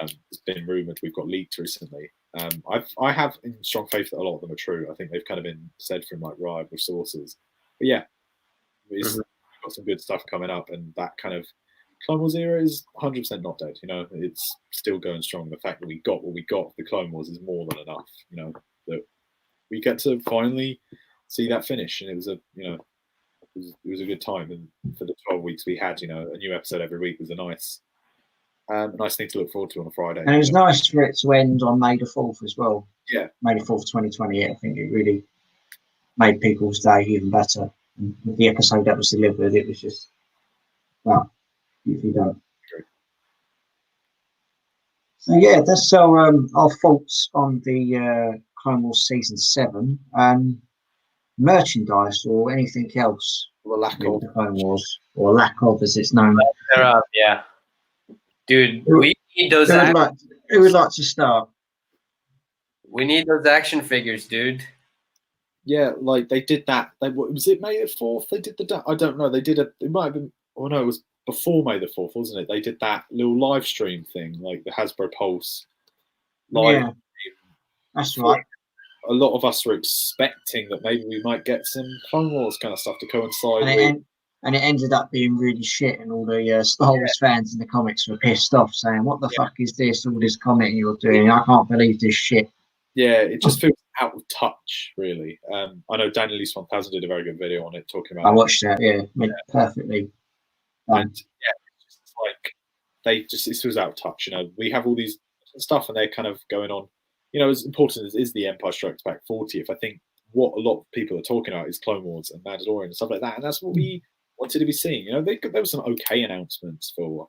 has been rumored. We've got leaked recently. I have in strong faith that a lot of them are true. I think they've kind of been said from reliable sources. But yeah, we've got some good stuff coming up, and that kind of Clone Wars era is 100% not dead. It's still going strong. The fact that we got what we got, the Clone Wars, is more than enough. That we get to finally see that finish, and it was a good time. And for the 12 weeks we had, a new episode every week was a nice thing to look forward to on a Friday. And it was nice for it to end on May the 4th as well. Yeah, May the 4th, 2020. I think it really made people's day even better. And with the episode that was delivered, it was just, well, if you don't. True. So yeah, that's our thoughts on the Clone Wars season 7. Merchandise or anything else, or lack of the Clone Wars, or lack of, as it's known. Yeah, dude, we need those. Who would like to start? We need those action figures, dude. Yeah, they did that. Was it May the 4th? They did I don't know. They did it might have been. Oh no, it was before May the 4th, wasn't it? They did that little live stream thing, like the Hasbro Pulse live. Yeah, that's right. A lot of us were expecting that maybe we might get some Clone Wars kind of stuff to coincide with. And it ended up being really shit, and all the Star Wars fans in the comics were pissed off, saying, "What the fuck is this? All this comment you're doing? I can't believe this shit." Yeah, it just feels out of touch, really. I know Daniel Lease 1000 did a very good video on it, talking about. I watched that. Yeah, perfectly. And yeah, it's just it feels out of touch. We have all these stuff, and they're kind of going on. As important as is the Empire Strikes Back 40th, I think what a lot of people are talking about is Clone Wars and Mandalorian and stuff like that, and that's what we wanted to be seen. You know, there were some okay announcements for.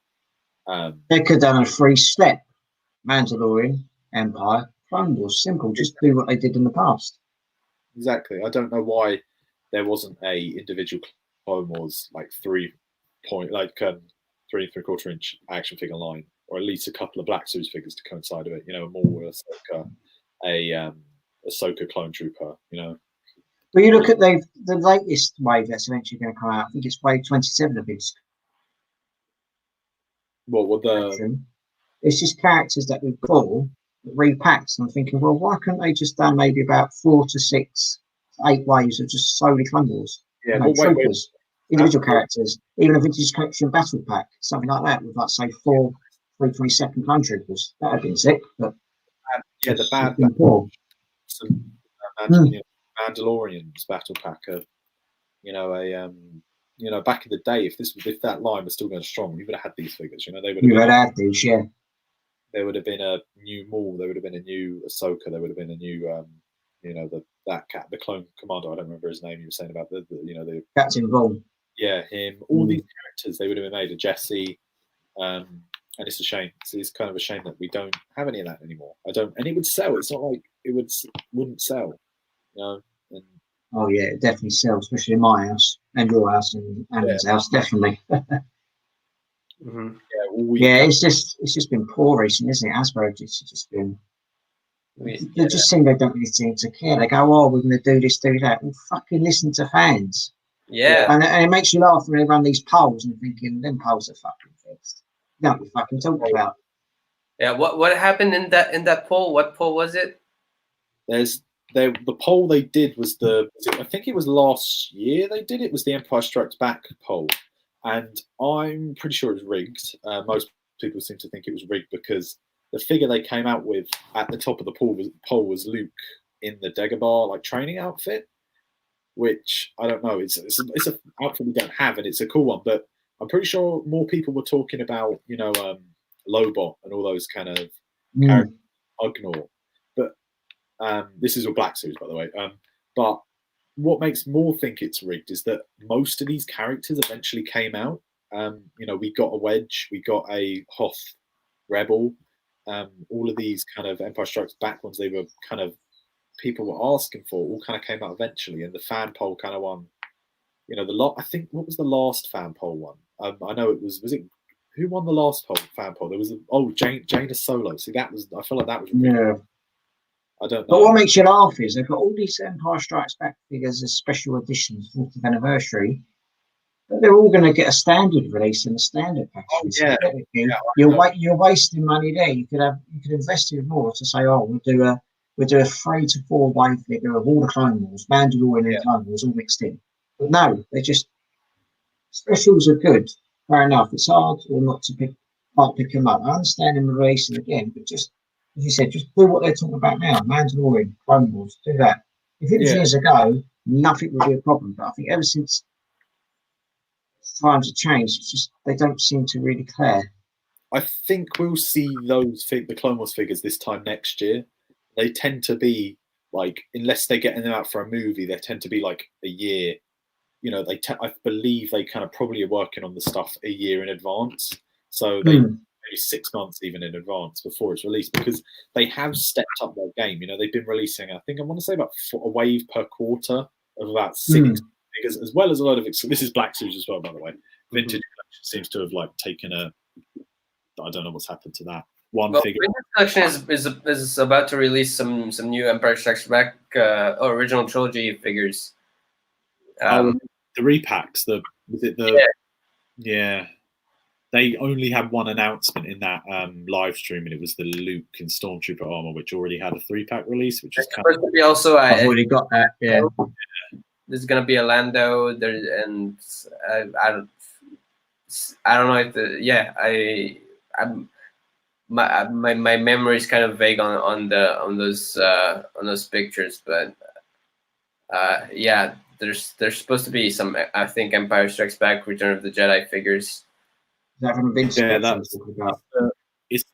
They could have done a 3-step Mandalorian, Empire, Clone Wars. Simple. Just do what they did in the past. Exactly. I don't know why there wasn't a individual Clone Wars like 3 3.75 inch action figure line, or at least a couple of Black Series figures to coincide with it. You know, a Maul, a Ahsoka clone trooper. You know. But you look at the latest wave that's eventually going to come out. I think it's wave 27 of this. What were the? It's just characters that we pull, repacked. And I'm thinking, well, why couldn't they just done maybe about 4 to 6, 8 waves of just solely Clone Wars? Yeah, you know, troopers, individual characters, even a vintage collection battle pack, something like that, with like say 4 322nd clone troopers. That would be sick. But yeah, the bad Mandalorians battle pack. Back in the day, if that line was still going strong, we would have had these figures. You know, they would have had these, yeah. There would have been a new Maul. There would have been a new Ahsoka. There would have been a new, the clone commander. I don't remember his name. You were saying about the Captain Vaughn. Yeah, him. All these characters, they would have been made. A Jesse, and it's a shame. It's kind of a shame that we don't have any of that anymore. And it would sell. It's not like wouldn't sell. You know. And, oh yeah, it definitely sells, especially in my house and your house and Anna's house, definitely. Mm-hmm. It's just been poor recently, isn't it? Hasbro just been. They just seem they don't really seem to care. They go, "Oh, we're going to do this, do that." Well, fucking listen to fans. Yeah, and it makes you laugh when they run these polls and thinking, "Them polls are fucking fixed." You know what we fucking talk about. Yeah. What happened in that poll? What poll was it? The poll they did was I think it was last year they did it, was the Empire Strikes Back poll. And I'm pretty sure it was rigged. Most people seem to think it was rigged because the figure they came out with at the top of the poll was Luke in the Dagobah like training outfit, which I don't know. It's an outfit we don't have, and it's a cool one. But I'm pretty sure more people were talking about Lobot and all those kind of characters, Ugnaught. But this is all Black Series, by the way. But what makes more think it's rigged is that most of these characters eventually came out. We got a Wedge, we got a Hoth Rebel, all of these kind of Empire Strikes Back ones they were kind of people were asking for all kind of came out eventually, and the fan poll kind of won. I think what was the last fan poll one? I know it was it who won the last fan poll? There was Jaina Solo. See, I feel like that was rigged. I don't know. But what makes you laugh is they've got all these Empire Strikes Back figures as special editions, 40th anniversary. But they're all going to get a standard release in a standard package. You're wasting money there. You could invest in more to say, we'll do a 3 to 4 wave figure of all the Clone Wars, Mandalorian and Clone Wars all mixed in. But no, they just specials are good. Fair enough. It's hard or not to pick them up. I understand them releasing again, but just as you said, just do what they're talking about now. Mandalorian, Clone Wars, do that. If it was years ago, nothing would be a problem. But I think ever since times have changed, it's just they don't seem to really care. I think we'll see the Clone Wars figures this time next year. They tend to be like, unless they're getting them out for a movie, they tend to be like a year. I believe they kind of probably are working on the stuff a year in advance. So they maybe 6 months even in advance before it's released, because they have stepped up their game. They've been releasing, I think I want to say about a wave per quarter of about 6 figures, as well as a lot of this is Black Series as well, by the way. Vintage collection seems to have like taken I don't know what's happened to that figure. Vintage collection is about to release some new Empire Strikes Back original trilogy figures. The repacks, they only had one announcement in that live stream, and it was the Luke and Stormtrooper armor, which already had a 3-pack release, which is supposed to be also. I've already got that. Yeah, there's gonna be a Lando there, and I don't know if my memory is kind of vague on those pictures, but there's supposed to be some, I think, Empire Strikes Back, Return of the Jedi figures. That haven't been it's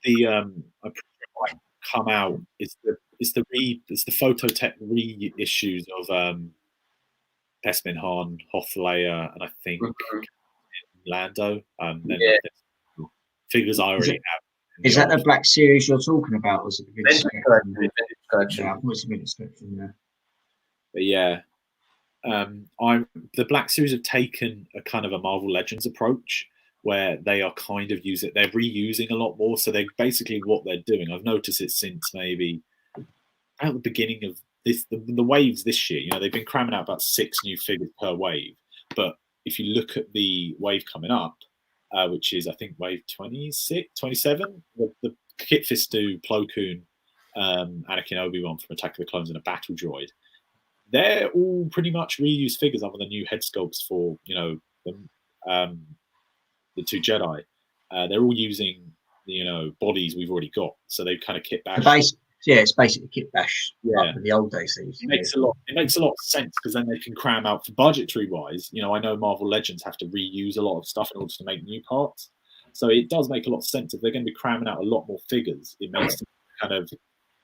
the come out. It's the Phototech reissues of Bespin Han, Hoth Leia, and I think Lando. Then Yeah. figures I already have. Is that the Black Series you're talking about? Or was it the Vintage collection. Yeah, I thought it was the Vintage Collection. Yeah. But yeah, the Black Series have taken a kind of a Marvel Legends approach where they are kind of they're reusing a lot more. So they basically what they're doing. I've noticed it since maybe at the beginning of the waves this year. You know, they've been cramming out about 6 new figures per wave. But if you look at the wave coming up, which is I think wave 26, 27, the Kit Fisto, Plo Koon, Anakin Obi-Wan from Attack of the Clones, and a Battle Droid. They're all pretty much reused figures other than new head sculpts for, you know, the 2 Jedi. They're all using, you know, bodies we've already got. So they kind of kit bash. It's basically kit bash. Yeah, like the old days. It makes a lot of sense because then they can cram out for budgetary wise. You know, I know Marvel Legends have to reuse a lot of stuff in order to make new parts. So it does make a lot of sense if they're going to be cramming out a lot more figures. It makes them kind of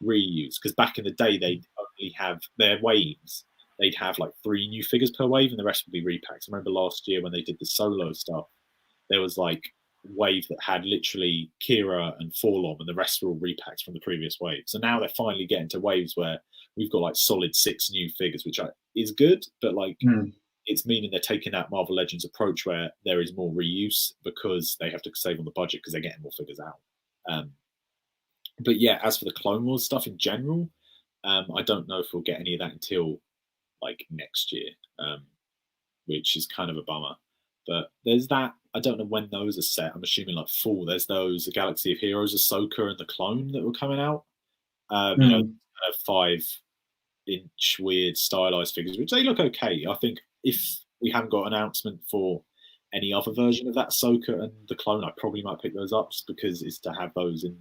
reuse because back in the day they'd only have their waves. They'd have like 3 new figures per wave, and the rest would be repacks. I remember last year when they did the solo stuff, there was like a wave that had literally Kira and Forlom, and the rest were all repacks from the previous wave. So now they're finally getting to waves where we've got like solid 6 new figures, which is good, but like it's meaning they're taking that Marvel Legends approach where there is more reuse because they have to save on the budget because they're getting more figures out. But yeah, as for the Clone Wars stuff in general, I don't know if we'll get any of that until like next year, which is kind of a bummer. But there's that. I don't know when those are set. I'm assuming like fall. There's those the Galaxy of Heroes, Ahsoka, and the Clone that were coming out. You know, 5-inch weird stylized figures, which they look okay. I think if we haven't got an announcement for any other version of that Ahsoka and the Clone, I probably might pick those up just because it's to have those in,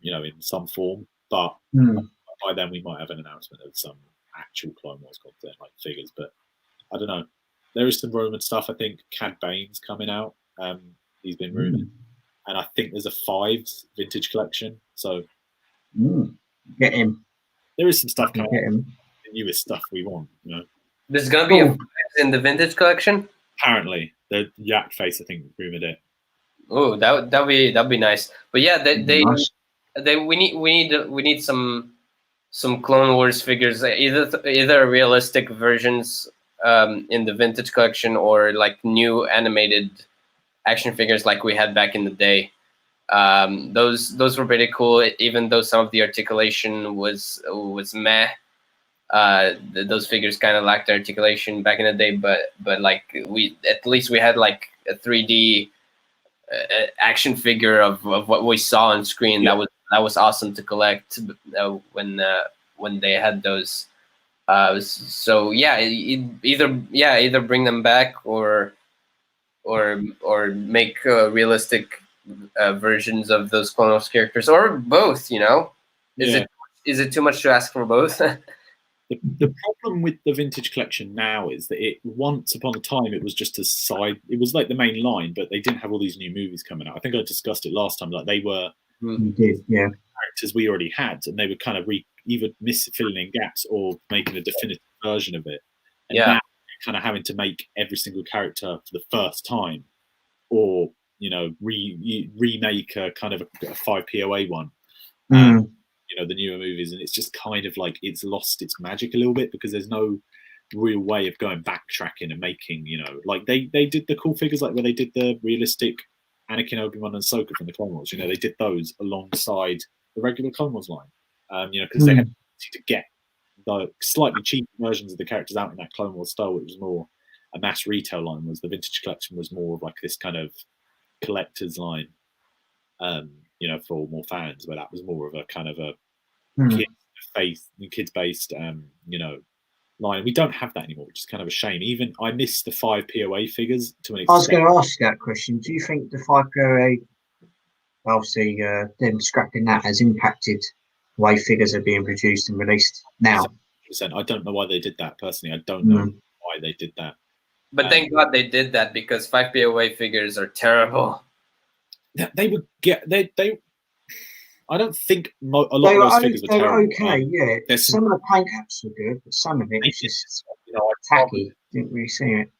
you know, in some form. But by then we might have an announcement of some actual Clone Wars content, like figures. But I don't know. There is some Roman stuff. I think Cad Bane's coming out. He's been rumored, and I think there's a 5s vintage collection. So get him. There is some stuff coming. Get him. The newest stuff we want. You know, there's gonna be a 5s in the vintage collection. Apparently, the Yak Face I think rumored it. Oh, that'd be nice. But yeah, we need some Clone Wars figures, either realistic versions in the vintage collection or like new animated action figures like we had back in the day. Those were pretty cool, even though some of the articulation was meh. Those figures kind of lacked articulation back in the day, but like at least we had like a 3D action figure of what we saw on screen. Yeah. That was awesome to collect when they had those. So yeah, either bring them back or make realistic versions of those Clone Wars characters, or both. You know, is it too much to ask for both? The problem with the vintage collection now is that once upon a time it was just a side. It was like the main line, but they didn't have all these new movies coming out. I think I discussed it last time. Like they were characters we already had, and they were kind of either filling in gaps or making a definitive version of it. And now kind of having to make every single character for the first time, or you know, remake a kind of a 5 POA one. You know, the newer movies, and it's just kind of like it's lost its magic a little bit because there's no real way of going backtracking and making, you know, like they did the cool figures like where they did the realistic Anakin, Obi-Wan, and Ahsoka from the Clone Wars. You know, they did those alongside the regular Clone Wars line. You know, because they had to get the slightly cheaper versions of the characters out in that Clone Wars style, which was more a mass retail line. Was the vintage collection was more of like this kind of collector's line. You know, for more fans, where that was more of a kind of a kids-based, you know, line. We don't have that anymore, which is kind of a shame. Even I miss the 5 POA figures to an extent. I was going to ask that question. Do you think the 5 POA, obviously, them scrapping that has impacted the way figures are being produced and released now? 100%. I don't know why they did that personally. I don't know why they did that. But thank God they did that, because 5 POA figures are terrible. They would get they. I don't think a lot of those figures were terrible. Okay, yeah. Some of the paint apps were good, but some of it is just you know, tacky. Didn't really see it.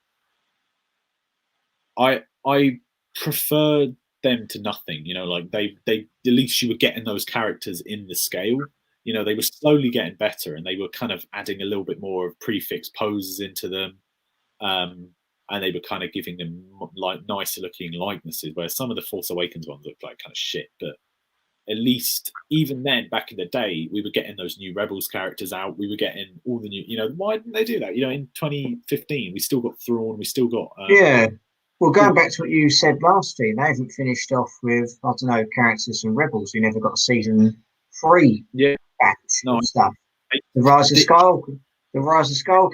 I prefer them to nothing. You know, like they at least you were getting those characters in the scale. You know, they were slowly getting better, and they were kind of adding a little bit more of prefix poses into them, and they were kind of giving them like nicer looking likenesses. Where some of the Force Awakens ones looked like kind of shit, but at least even then, back in the day, we were getting those new Rebels characters out. We were getting all the new. You know, why didn't they do that? You know, in 2015, we still got Thrawn, we still got Yeah. Well, going back to what you said last year, they haven't finished off with, I don't know, characters from Rebels. We never got a season 3 batch of stuff. The Rise of Skywalker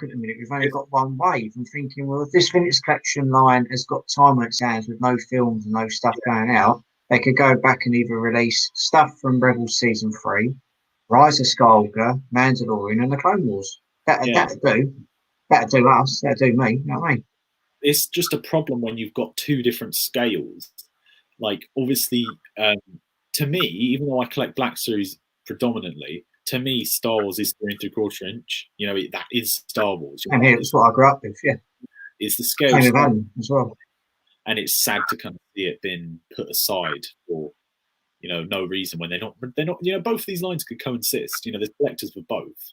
at the minute, we've only got one wave. I'm thinking, well, if this vintage collection line has got time on its hands with no films and no stuff going out, they could go back and either release stuff from Rebels season 3, Rise of Skywalker, Mandalorian, and the Clone Wars. That'd do. That'd do us. That'd do me. You know what I mean? It's just a problem when you've got two different scales. Like, obviously, to me, even though I collect Black Series predominantly, to me, Star Wars is 3 3/4 inch. You know, that is Star Wars. And it's what I grew up with. Yeah, it's the scale kind of as well. And it's sad to kind of see it being put aside for, you know, no reason when they're not. You know, both of these lines could coexist. You know, there's collectors for both.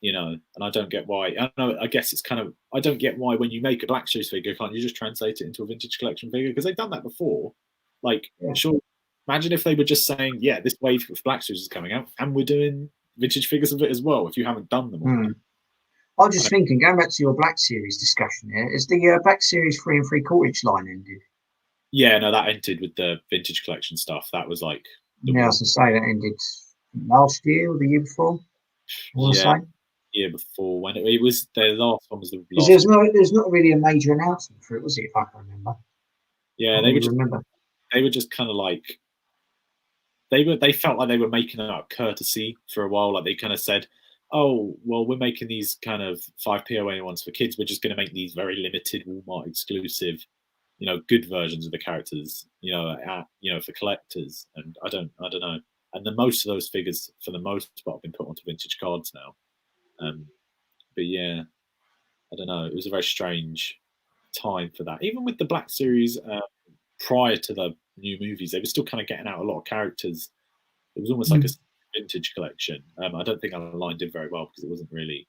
You know, and I don't get why. I guess it's kind of, I don't get why when you make a Black Series figure, can't you just translate it into a vintage collection figure? Because they've done that before. Like, sure, imagine if they were just saying, yeah, this wave of Black Series is coming out, and we're doing vintage figures of it as well. If you haven't done them already. I was just thinking, going back to your Black Series discussion here, is the Black Series 3 3/4 line ended? Yeah, no, that ended with the vintage collection stuff. That was like, yeah, I was gonna say that ended last year or the year before. Year before, when it was the last one was the last. There's not really a major announcement for it, was it? If I can remember. Yeah, they were just kind of like they felt like they were making it out courtesy for a while. Like they kind of said, "Oh, well, we're making these kind of 5 POA ones for kids. We're just going to make these very limited Walmart exclusive, you know, good versions of the characters, you know, for collectors." And I don't know. And most of those figures, for the most part, have been put onto vintage cards now. But yeah, I don't know. It was a very strange time for that. Even with the Black Series, prior to the new movies, they were still kind of getting out a lot of characters. It was almost like a vintage collection. I don't think Alonn did very well because it wasn't really.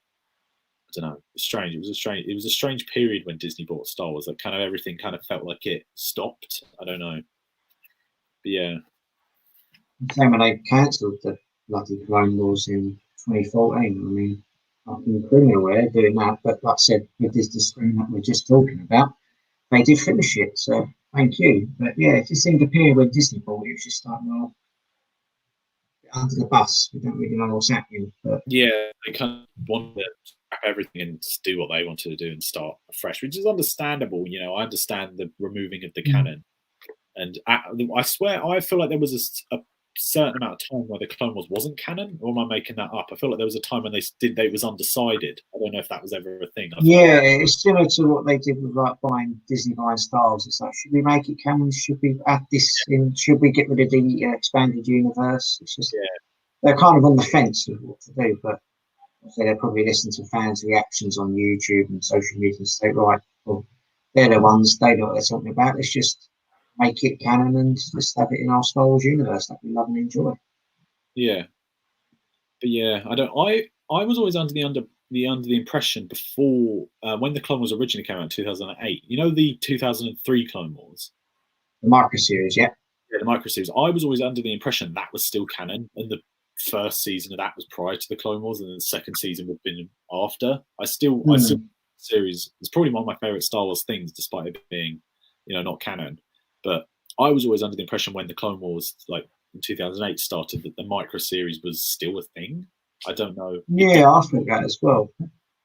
I don't know. It's strange. It was a strange period when Disney bought Star Wars. Like kind of everything kind of felt like it stopped. I don't know. But yeah. Same when they cancelled the bloody Clone Wars in 2014. I mean, I've been criminally aware doing that, but like I said, with this screen that we're just talking about, they did finish it. So thank you. But yeah, it just seemed a period when Disney bought it was just like, well, under the bus. We don't really know what's happening. But yeah, they kind of wanted to scrap everything and do what they wanted to do and start afresh, which is understandable. You know, I understand the removing of the canon. And I swear, I feel like there was a certain amount of time where the Clone Wars wasn't canon, or am I making that up? I feel like there was a time when it was undecided. I don't know if that was ever a thing. Yeah, it's similar to what they did with like Disney buying Star Wars. It's like, should we make it canon? Should we add this in? Should we get rid of the expanded universe? It's just they're kind of on the fence with what to do, but so they'll probably listen to fans' reactions on YouTube and social media and say, right, well, they're the ones, they know what they're talking about. Let's just make it canon and just have it in our Star Wars universe that we love and enjoy. Yeah, but yeah, I was always under the impression before when the Clone Wars originally came out in 2008. You know, the 2003 Clone Wars, the micro series, yeah, the micro series. I was always under the impression that was still canon, and the first season of that was prior to the Clone Wars, and then the second season would have been after. I still series. It's probably one of my favorite Star Wars things, despite it being, you know, not canon. But I was always under the impression when the Clone Wars, like in 2008, started that the micro series was still a thing. I don't know. Yeah, I think that as well.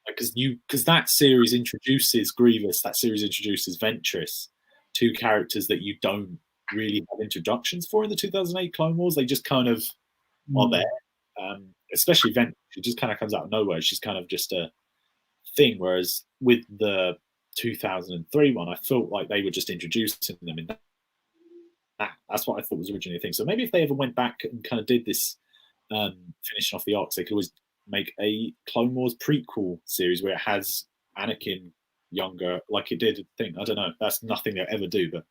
Because that series introduces Grievous, that series introduces Ventress, two characters that you don't really have introductions for in the 2008 Clone Wars. They just kind of are there. Especially Ventress, she just kind of comes out of nowhere. She's kind of just a thing. Whereas with the 2003 one, I felt like they were just introducing them in that. That's what I thought was originally a thing. So maybe if they ever went back and kind of did this, finishing off the arcs, they could always make a Clone Wars prequel series where it has Anakin younger, like it did. I don't know. That's nothing they'll ever do, but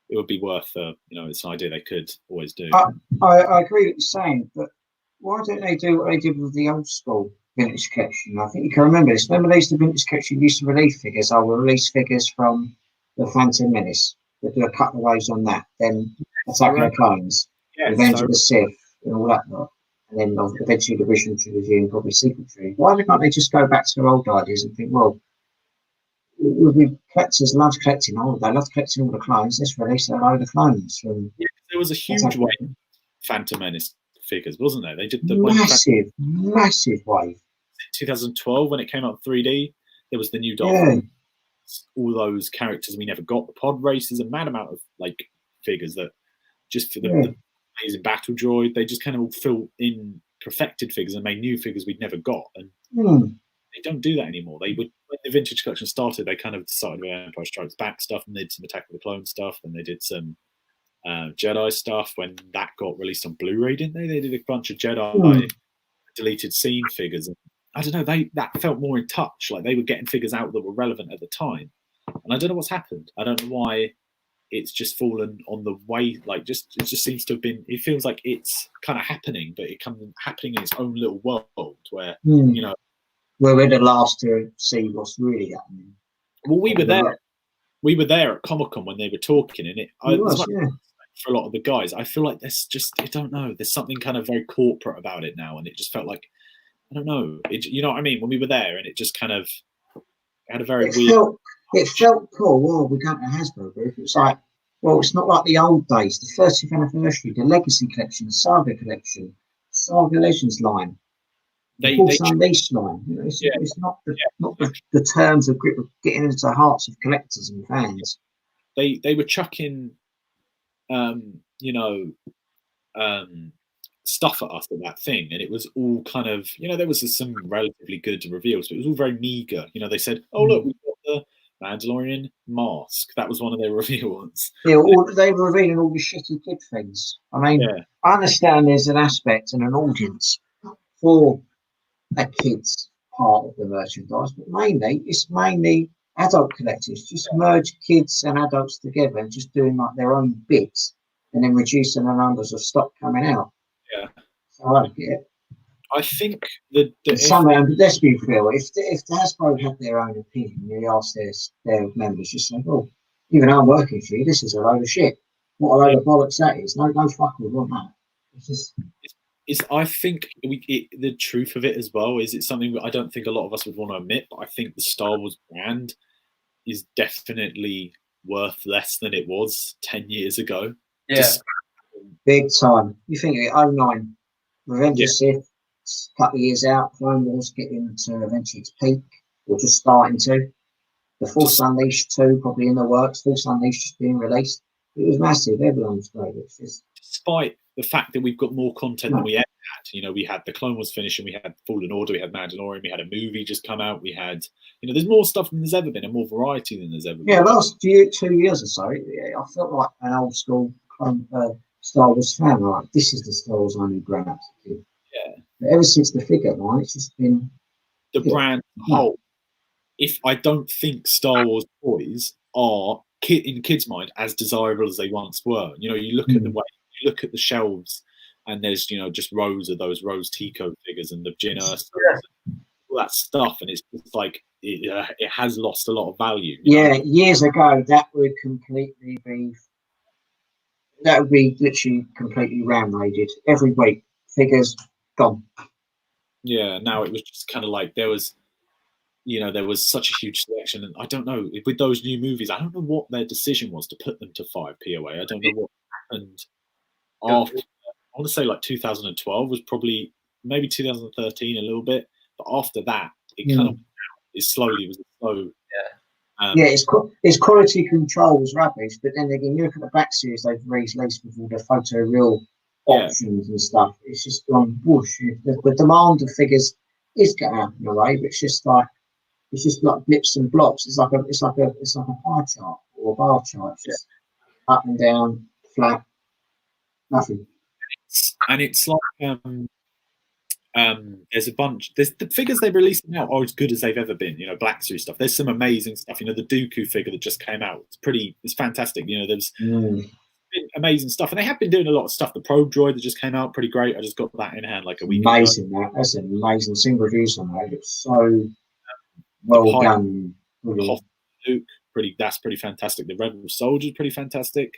it would be worth, it's an idea they could always do. I agree with you saying, but why don't they do what they did with the old school vintage collection? I think you can remember this. Remember, the vintage collection used to release figures. I will release figures from the Phantom Menace. They do a couple of waves on that. Then Attack of the Clones, Revenge of the Sith, and all that lot. And then eventually the original trilogy and probably sequel trilogy. Why can't they just go back to their old ideas and think, well, collectors love collecting they love collecting all the clones. Let's release a load of clones from. Yeah, there was a huge wave of Phantom Menace figures, wasn't there? They did the massive wave. 2012 when it came out 3D. There was the new Darth. All those characters we never got. The pod races, a mad amount of like figures that just for the amazing battle droid. They just kind of all fill in perfected figures and made new figures we'd never got. And they don't do that anymore. They would, when the vintage collection started, they kind of started with Empire Strikes Back stuff, and they did some Attack of the Clones stuff, and they did some Jedi stuff when that got released on Blu-ray, didn't they? They did a bunch of Jedi deleted scene figures. And I don't know, that felt more in touch. Like they were getting figures out that were relevant at the time. And I don't know what's happened. I don't know why it's just fallen on the way. Like it just seems to have been. It feels like it's kind of happening, but it comes happening in its own little world where Well, we're the last to see what's really happening. Well, we were there. We were there at Comic-Con when they were talking, and for a lot of the guys, I feel like there's just, I don't know, there's something kind of very corporate about it now, and it just felt like, I don't know, you know what I mean? When we were there, and it just kind of had a very weird. It felt cool. Well, we got the Hasbro booth. It was like, well, it's not like the old days, the 30th anniversary, the Legacy collection, the Saga collection, Saga Legends line. The Force Unleashed line. You know, it's not the terms of getting into the hearts of collectors and fans. They were chucking, stuff at us at that thing, and it was all kind of, there was some relatively good reveals, but it was all very meager. They said, "Oh look, we've got the Mandalorian mask." That was one of their reveals. Yeah, they were revealing all the shitty kid things. I mean, I understand there's an aspect and an audience for a kids part of the merchandise, but it's mainly adult collectors. Just merge kids and adults together and just doing like their own bits and then reducing the numbers of stock coming out. Yeah. So I don't get it. I think let's be real. If Hasbro had their own opinion, they asked their members, just say, "Oh, even I'm working for you. This is a load of shit. What a load of bollocks that is. No fuck we want that." It's just. I think the truth of it as well is it's something that I don't think a lot of us would want to admit, but I think the Star Wars brand is definitely worth less than it was 10 years ago. Yeah. Big time. You think of it, 09, Revenge of Sith, a couple of years out, Clone Wars getting to eventually its peak, or just starting to. The Force Unleashed 2 probably in the works, Force Unleashed just being released. It was massive, everyone was great. Despite the fact that we've got more content than we ever had. We had the Clone Wars finish, and we had Fallen Order, we had Mandalorian, we had a movie just come out, we had, there's more stuff than there's ever been, and more variety than there's ever been. Yeah, last 2 years or so, I felt like an old school Star Wars fan. Like, this is the Star Wars I knew growing up. Yeah. But ever since the figure line, it's just been the brand whole. If I don't think Star Wars toys are in kids' mind as desirable as they once were. You look at the way you look at the shelves, and there's just rows of those Rose Tico figures and the Jyn Erso, all that stuff, and it's just like it has lost a lot of value. Years ago that would be literally completely ram-raided every week. Figures gone. Yeah, now it was just kind of like there was such a huge selection, and I don't know, with those new movies, I don't know what their decision was to put them to 5 POA. I don't know what happened after. I want to say like 2012 was probably, maybe 2013 a little bit, but after that it kind of was slow. Its quality control was rubbish, but then again, you look at the back series they've released with all the photo real options and stuff. It's just gone whoosh. The demand of figures is going up in a way, but it's just like blips and blobs. It's like a pie chart or a bar chart. It's just up and down, flat, nothing. And it's like There's a bunch. There's the figures they released now are as good as they've ever been. Black Series stuff. There's some amazing stuff. The Dooku figure that just came out. It's fantastic. There's been amazing stuff, and they have been doing a lot of stuff. The Probe Droid that just came out, pretty great. I just got that in hand like a week amazing ago. That's an amazing. Seeing reviews on that. It's so well done. Luke, that's pretty fantastic. The Rebel Soldier is pretty fantastic.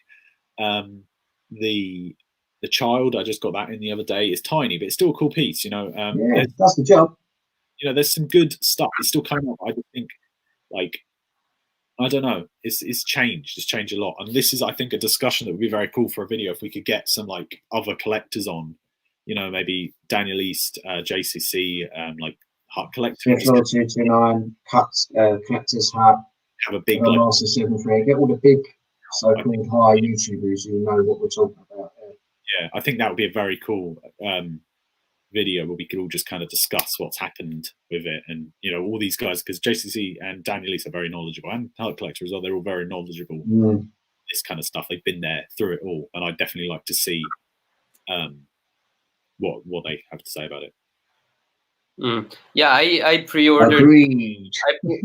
The Child, I just got that in the other day. It's tiny, but it's still a cool piece. That's the job. There's some good stuff. It's still coming up. I just think, I don't know. It's changed. It's changed a lot. And this is, I think, a discussion that would be very cool for a video if we could get some other collectors on. Maybe Daniel East, JCC, Hut Collectors. 229, Collectors Hut. Have a big Master 7-3. Get all the big so-called high YouTubers who know what we're talking about. Yeah, I think that would be a very cool video where we could all just kind of discuss what's happened with it, and all these guys, because JCC and Daniel East are very knowledgeable, and Hut Collector as well. They're all very knowledgeable. This kind of stuff. They've been there through it all, and I'd definitely like to see what they have to say about it. Yeah, I pre-ordered. Agreed.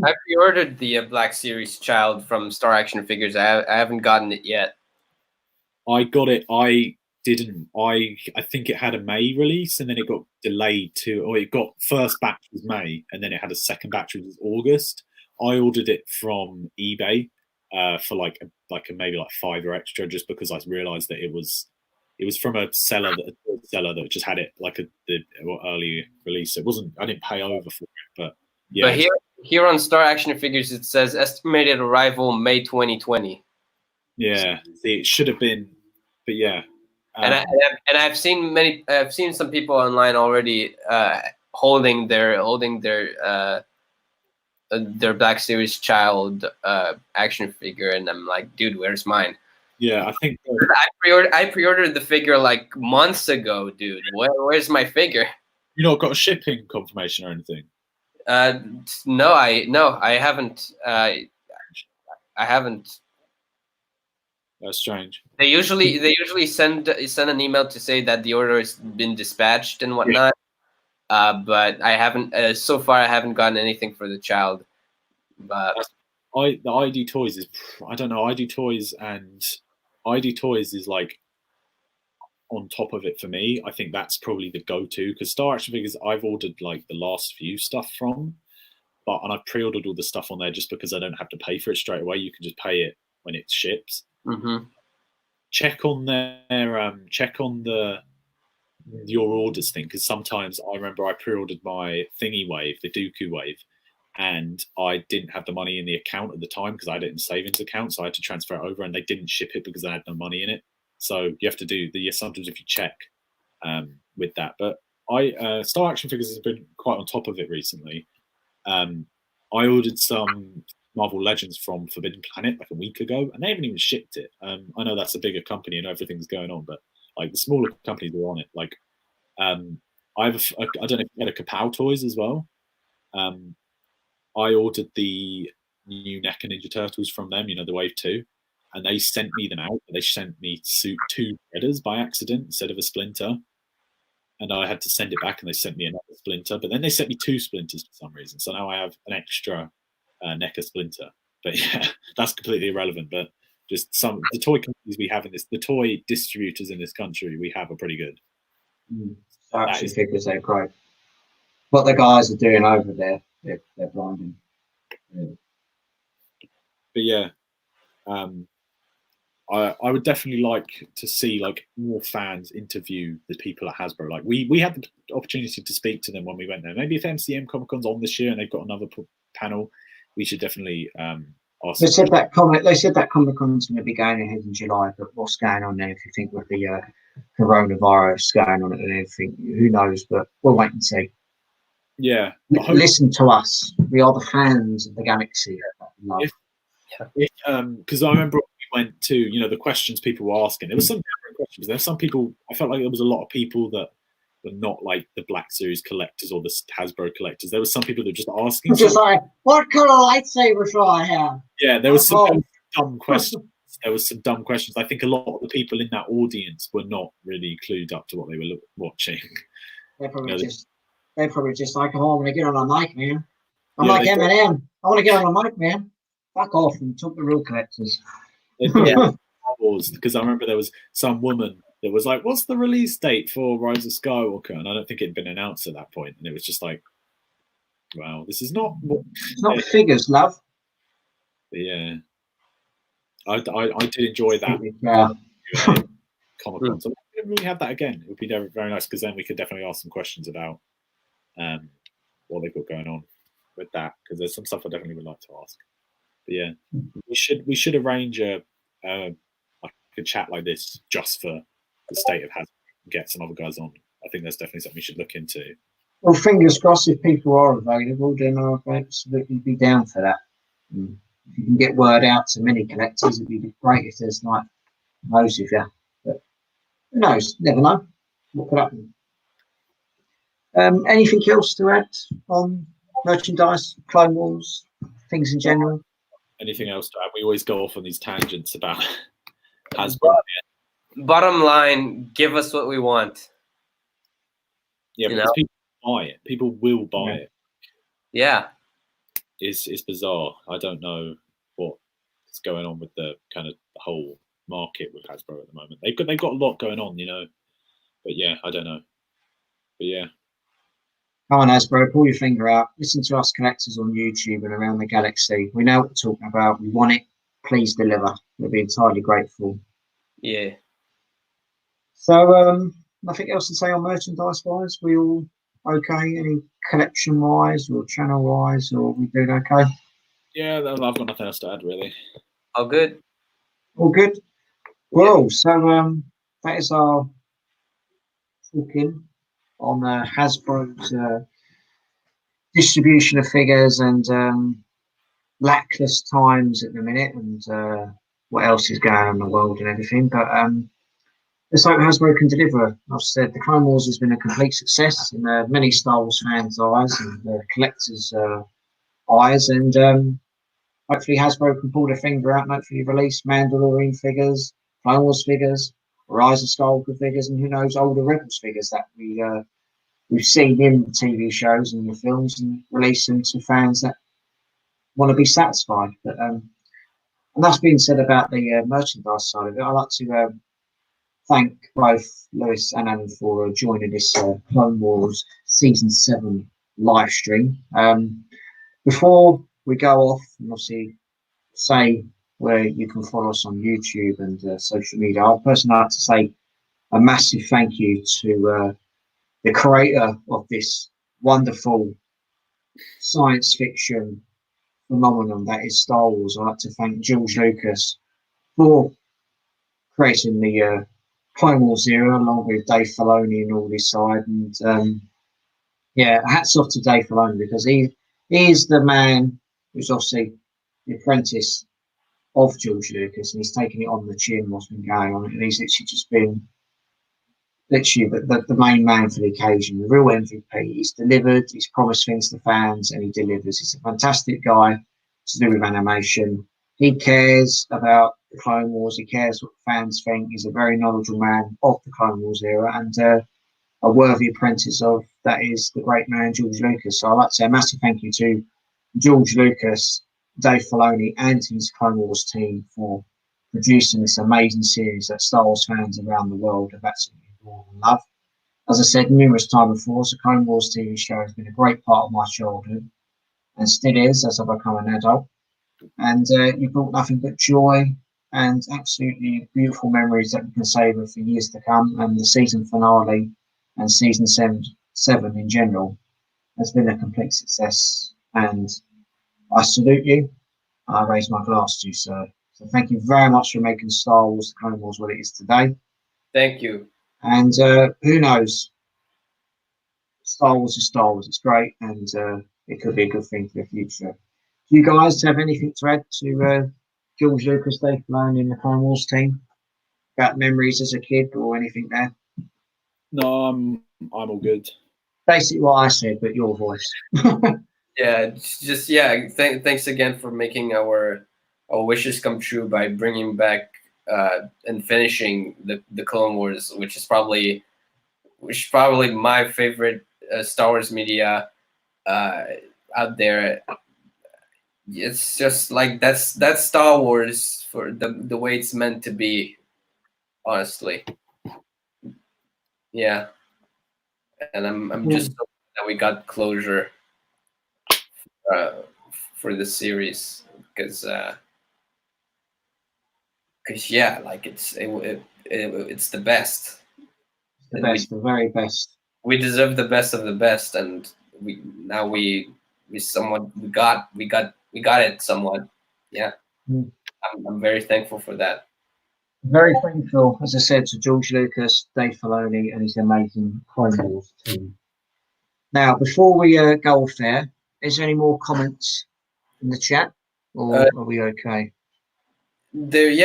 I pre-ordered the Black Series Child from Star Action Figures. I haven't gotten it yet. I got it. I didn't. I think it had a May release, and then it got delayed it got first batch was May, and then it had a second batch which was August. I ordered it from eBay for maybe $5 extra, just because I realised that it was from a seller that just had it the early release. It wasn't. I didn't pay over for it, but yeah. But here on Star Action Figures, it says estimated arrival May 2020. Yeah, it should have been, but yeah. And I've seen some people online already holding their Black Series Child action figure, and I'm like, dude, where's mine? Yeah, I think I pre-ordered the figure months ago, dude. Where's my figure? You not got a shipping confirmation or anything? No, I haven't. I haven't. That's strange. They usually send an email to say that the order has been dispatched and whatnot. Yeah. But I haven't. So far, I haven't gotten anything for the child. But the ID Toys is, I don't know. ID Toys is on top of it for me. I think that's probably the go-to, because Star Action Figures I've ordered the last few stuff from, and I've pre-ordered all the stuff on there just because I don't have to pay for it straight away. You can just pay it when it ships. Mm-hmm. Check on your orders thing, because sometimes I remember I pre-ordered my thingy wave, the Dooku wave, and I didn't have the money in the account at the time because I had it in savings account, so I had to transfer it over, and they didn't ship it because I had no money in it. So you have to do sometimes if you check with that. But Star Action Figures has been quite on top of it recently. I ordered some Marvel Legends from Forbidden Planet a week ago, and they haven't even shipped it. I know that's a bigger company and everything's going on, but the smaller companies are on it. I don't know if you had a Kapow Toys as well. I ordered the new NECA Ninja Turtles from them, the Wave 2, and they sent me them out. They sent me two Shredders by accident instead of a Splinter, and I had to send it back, and they sent me another Splinter, but then they sent me 2 Splinters for some reason. So now I have an extra NECA Splinter. But yeah, that's completely irrelevant. But just the toy companies we have the toy distributors in this country we have are pretty good. Action Figures, they're great. What the guys are doing over there, they're blinding. Yeah. But yeah, I would definitely like to see more fans interview the people at Hasbro. We had the opportunity to speak to them when we went there. Maybe if MCM Comic Con's on this year and they've got another panel, we should definitely ask. They said that Comic Con's going to be going ahead in July, but what's going on there? If you think with the coronavirus going on and everything, who knows? But we'll wait and see. Yeah, listen to us. We are the fans of the galaxy. Because I remember when we went to the questions people were asking. There were some different questions. There were some people. I felt like there was a lot of people that were not the Black Series collectors or the Hasbro collectors. There were some people that were just asking. Just what color lightsaber shall I have? Yeah, there was some dumb questions. There was some dumb questions. I think a lot of the people in that audience were not really clued up to what they were watching. They're probably just they're probably just like, oh, I want to get on a mic, man. I'm Yeah, like they do. Eminem. I want to get on a mic, man. Fuck off and talk to real collectors. Yeah. Because I remember there was some woman that was like, "What's the release date for Rise of Skywalker?" And I don't think it had been announced at that point, and it was just like, "Wow, this is not." It's not figures, love. Yeah, I did enjoy that. Yeah. Comic Con. So if we have that again, it would be very, very nice because then we could definitely ask some questions about what they've got going on with that, because there's some stuff I definitely would like to ask. But yeah, we should arrange a chat like this just for the state of Hasbro and get some other guys on. I think that's definitely something we should look into. Well, fingers crossed, if people are available, then I'll absolutely be down for that. If you can get word out to many collectors, it'd be great if there's like loads of you. But who knows? Never know. What could happen? Anything else to add on merchandise, Clone Wars, things in general? Anything else to add? We always go off on these tangents about Hasbro. Bottom line, give us what we want. Yeah, because people buy it. People will buy it. Yeah. It's bizarre. I don't know what's going on with the kind of the whole market with Hasbro at the moment. They've got a lot going on, But yeah, I don't know. But yeah. Come on, Hasbro, pull your finger out. Listen to us collectors on YouTube and around the galaxy. We know what we're talking about. We want it. Please deliver. We'll be entirely grateful. Yeah. So, nothing else to say on merchandise-wise? We all okay? Any collection-wise or channel-wise, or we doing okay? Yeah, I've got nothing else to add, really. All good. All good. Well, so that is our talking on Hasbro's distribution of figures and lackluster times at the minute, and what else is going on in the world and everything. But let's hope Hasbro can deliver. I've said the Clone Wars has been a complete success in many Star Wars fans' eyes and collectors' eyes, and hopefully Hasbro can pull their finger out and hopefully release Mandalorian figures, Clone Wars figures, Rise of Skywalker figures, and who knows, older Rebels figures that we've seen in the TV shows and the films, and release them to fans that want to be satisfied. But and that's being said about the merchandise side of it. I'd like to thank both Louis and Alan for joining this Clone Wars Season 7 live stream. Before we go off, and obviously say where you can follow us on YouTube and social media, I'd personally like to say a massive thank you to the creator of this wonderful science fiction phenomenon that is Star Wars. I'd like to thank George Lucas for creating the Clone Wars era, along with Dave Filoni and all this side. And yeah, hats off to Dave Filoni, because he is the man who's obviously the apprentice of George Lucas, and he's taken it on the chin what's been going on, and he's literally just been the main man for the occasion, the real MVP. He's delivered, he's promised things to fans, and he delivers. He's a fantastic guy to do with animation. He cares about the Clone Wars. He cares what fans think. He's a very knowledgeable man of the Clone Wars era, and a worthy apprentice of that is the great man George Lucas. So I'd like to say a massive thank you to George Lucas, Dave Filoni, and his Clone Wars team for producing this amazing series that Star Wars fans around the world have absolutely adored and loved. As I said numerous times before, the Clone Wars TV show has been a great part of my childhood, and still is as I've become an adult. And you brought nothing but joy and absolutely beautiful memories that we can savor for years to come. And the season finale and season seven in general has been a complete success. And I salute you. I raise my glass to you, sir. So thank you very much for making Star Wars, the Clone Wars, what it is today. Thank you. And who knows? Star Wars is Star Wars. It's great, and it could be a good thing for the future. Do you guys have anything to add to George Lucas, Dave Filoni, and the Clone Wars team about memories as a kid or anything there? No, I'm all good. Basically what I said, but your voice. Yeah, thanks again for making our wishes come true by bringing back and finishing the Clone Wars, which is probably my favorite Star Wars media out there. It's just like that's Star Wars for the way it's meant to be, honestly. Yeah, and I'm just so glad that we got closure for the series because yeah, like it's the best. The best, the very best. We deserve the best of the best, and we got it somewhat. Yeah, I'm very thankful for that. Very thankful, as I said, to George Lucas, Dave Filoni, and his amazing Clone Wars team. Now, before we go off there, is there any more comments in the chat, or are we okay? There's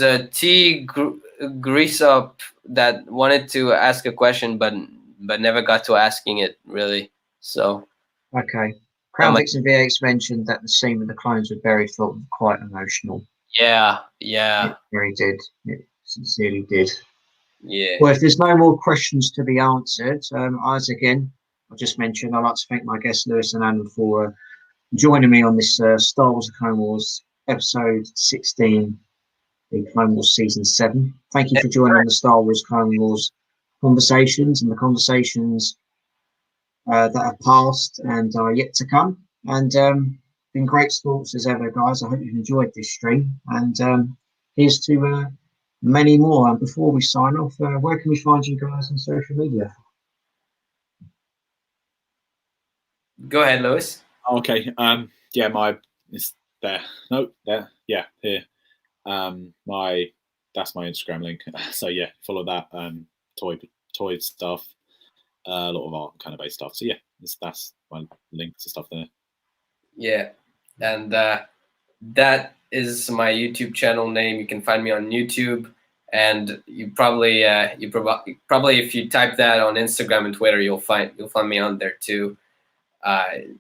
a Grease Up that wanted to ask a question, but never got to asking it really. So okay. Crown Vix and VX mentioned that the scene with the clones with Berry felt quite emotional. Yeah. It really did. It sincerely did. Yeah. Well, if there's no more questions to be answered, as again, I just mentioned, I'd like to thank my guests, Louis and Anne, for joining me on this Star Wars: The Clone Wars episode 16, the Clone Wars season 7. Thank you for joining on the Star Wars Clone Wars conversations and the conversations that have passed and are yet to come. And been great thoughts as ever, guys. I hope you've enjoyed this stream. And here's to many more. And before we sign off, where can we find you guys on social media? Go ahead, Louis. Okay. Yeah, it's there. No, there. Yeah, here. That's my Instagram link. So yeah, follow that. Toy stuff. A lot of art kind of based stuff. So yeah, that's my link to stuff there. Yeah, and that is my YouTube channel name. You can find me on YouTube, and you probably if you type that on Instagram and Twitter, you'll find me on there too. And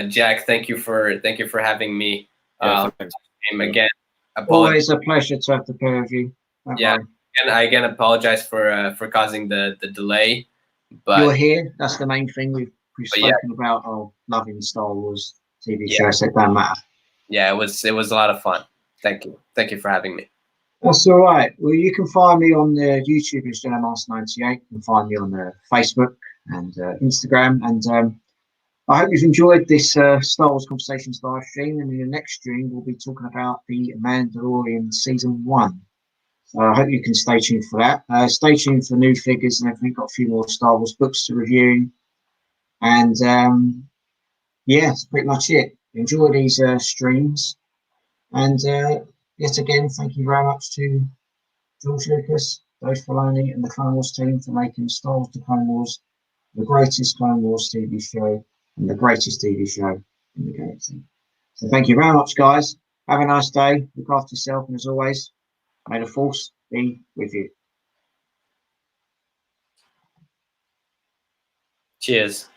Jack, thank you for having me. Thanks. Again, always a pleasure to have the pair of you. Yeah, and I again apologize for causing the delay. But you're here. That's the main thing we've spoken about. Oh, loving Star Wars TV shows. It don't matter. Yeah, it was a lot of fun. Thank you for having me. That's all right. Well, you can find me on the YouTube as JediMaster98. You can find me on Facebook and Instagram. And I hope you've enjoyed this Star Wars Conversations live stream. And in the next stream, we'll be talking about the Mandalorian Season 1. So I hope you can stay tuned for that. Stay tuned for new figures and everything. Got a few more Star Wars books to review. And yeah, that's pretty much it. Enjoy these streams. And yet again, thank you very much to George Lucas, Dave Filoni, and the Clone Wars team for making Star Wars: The Clone Wars the greatest Clone Wars TV show and the greatest TV show in the galaxy. So thank you very much, guys. Have a nice day. Look after yourself, and as always, may the Force be with you. Cheers.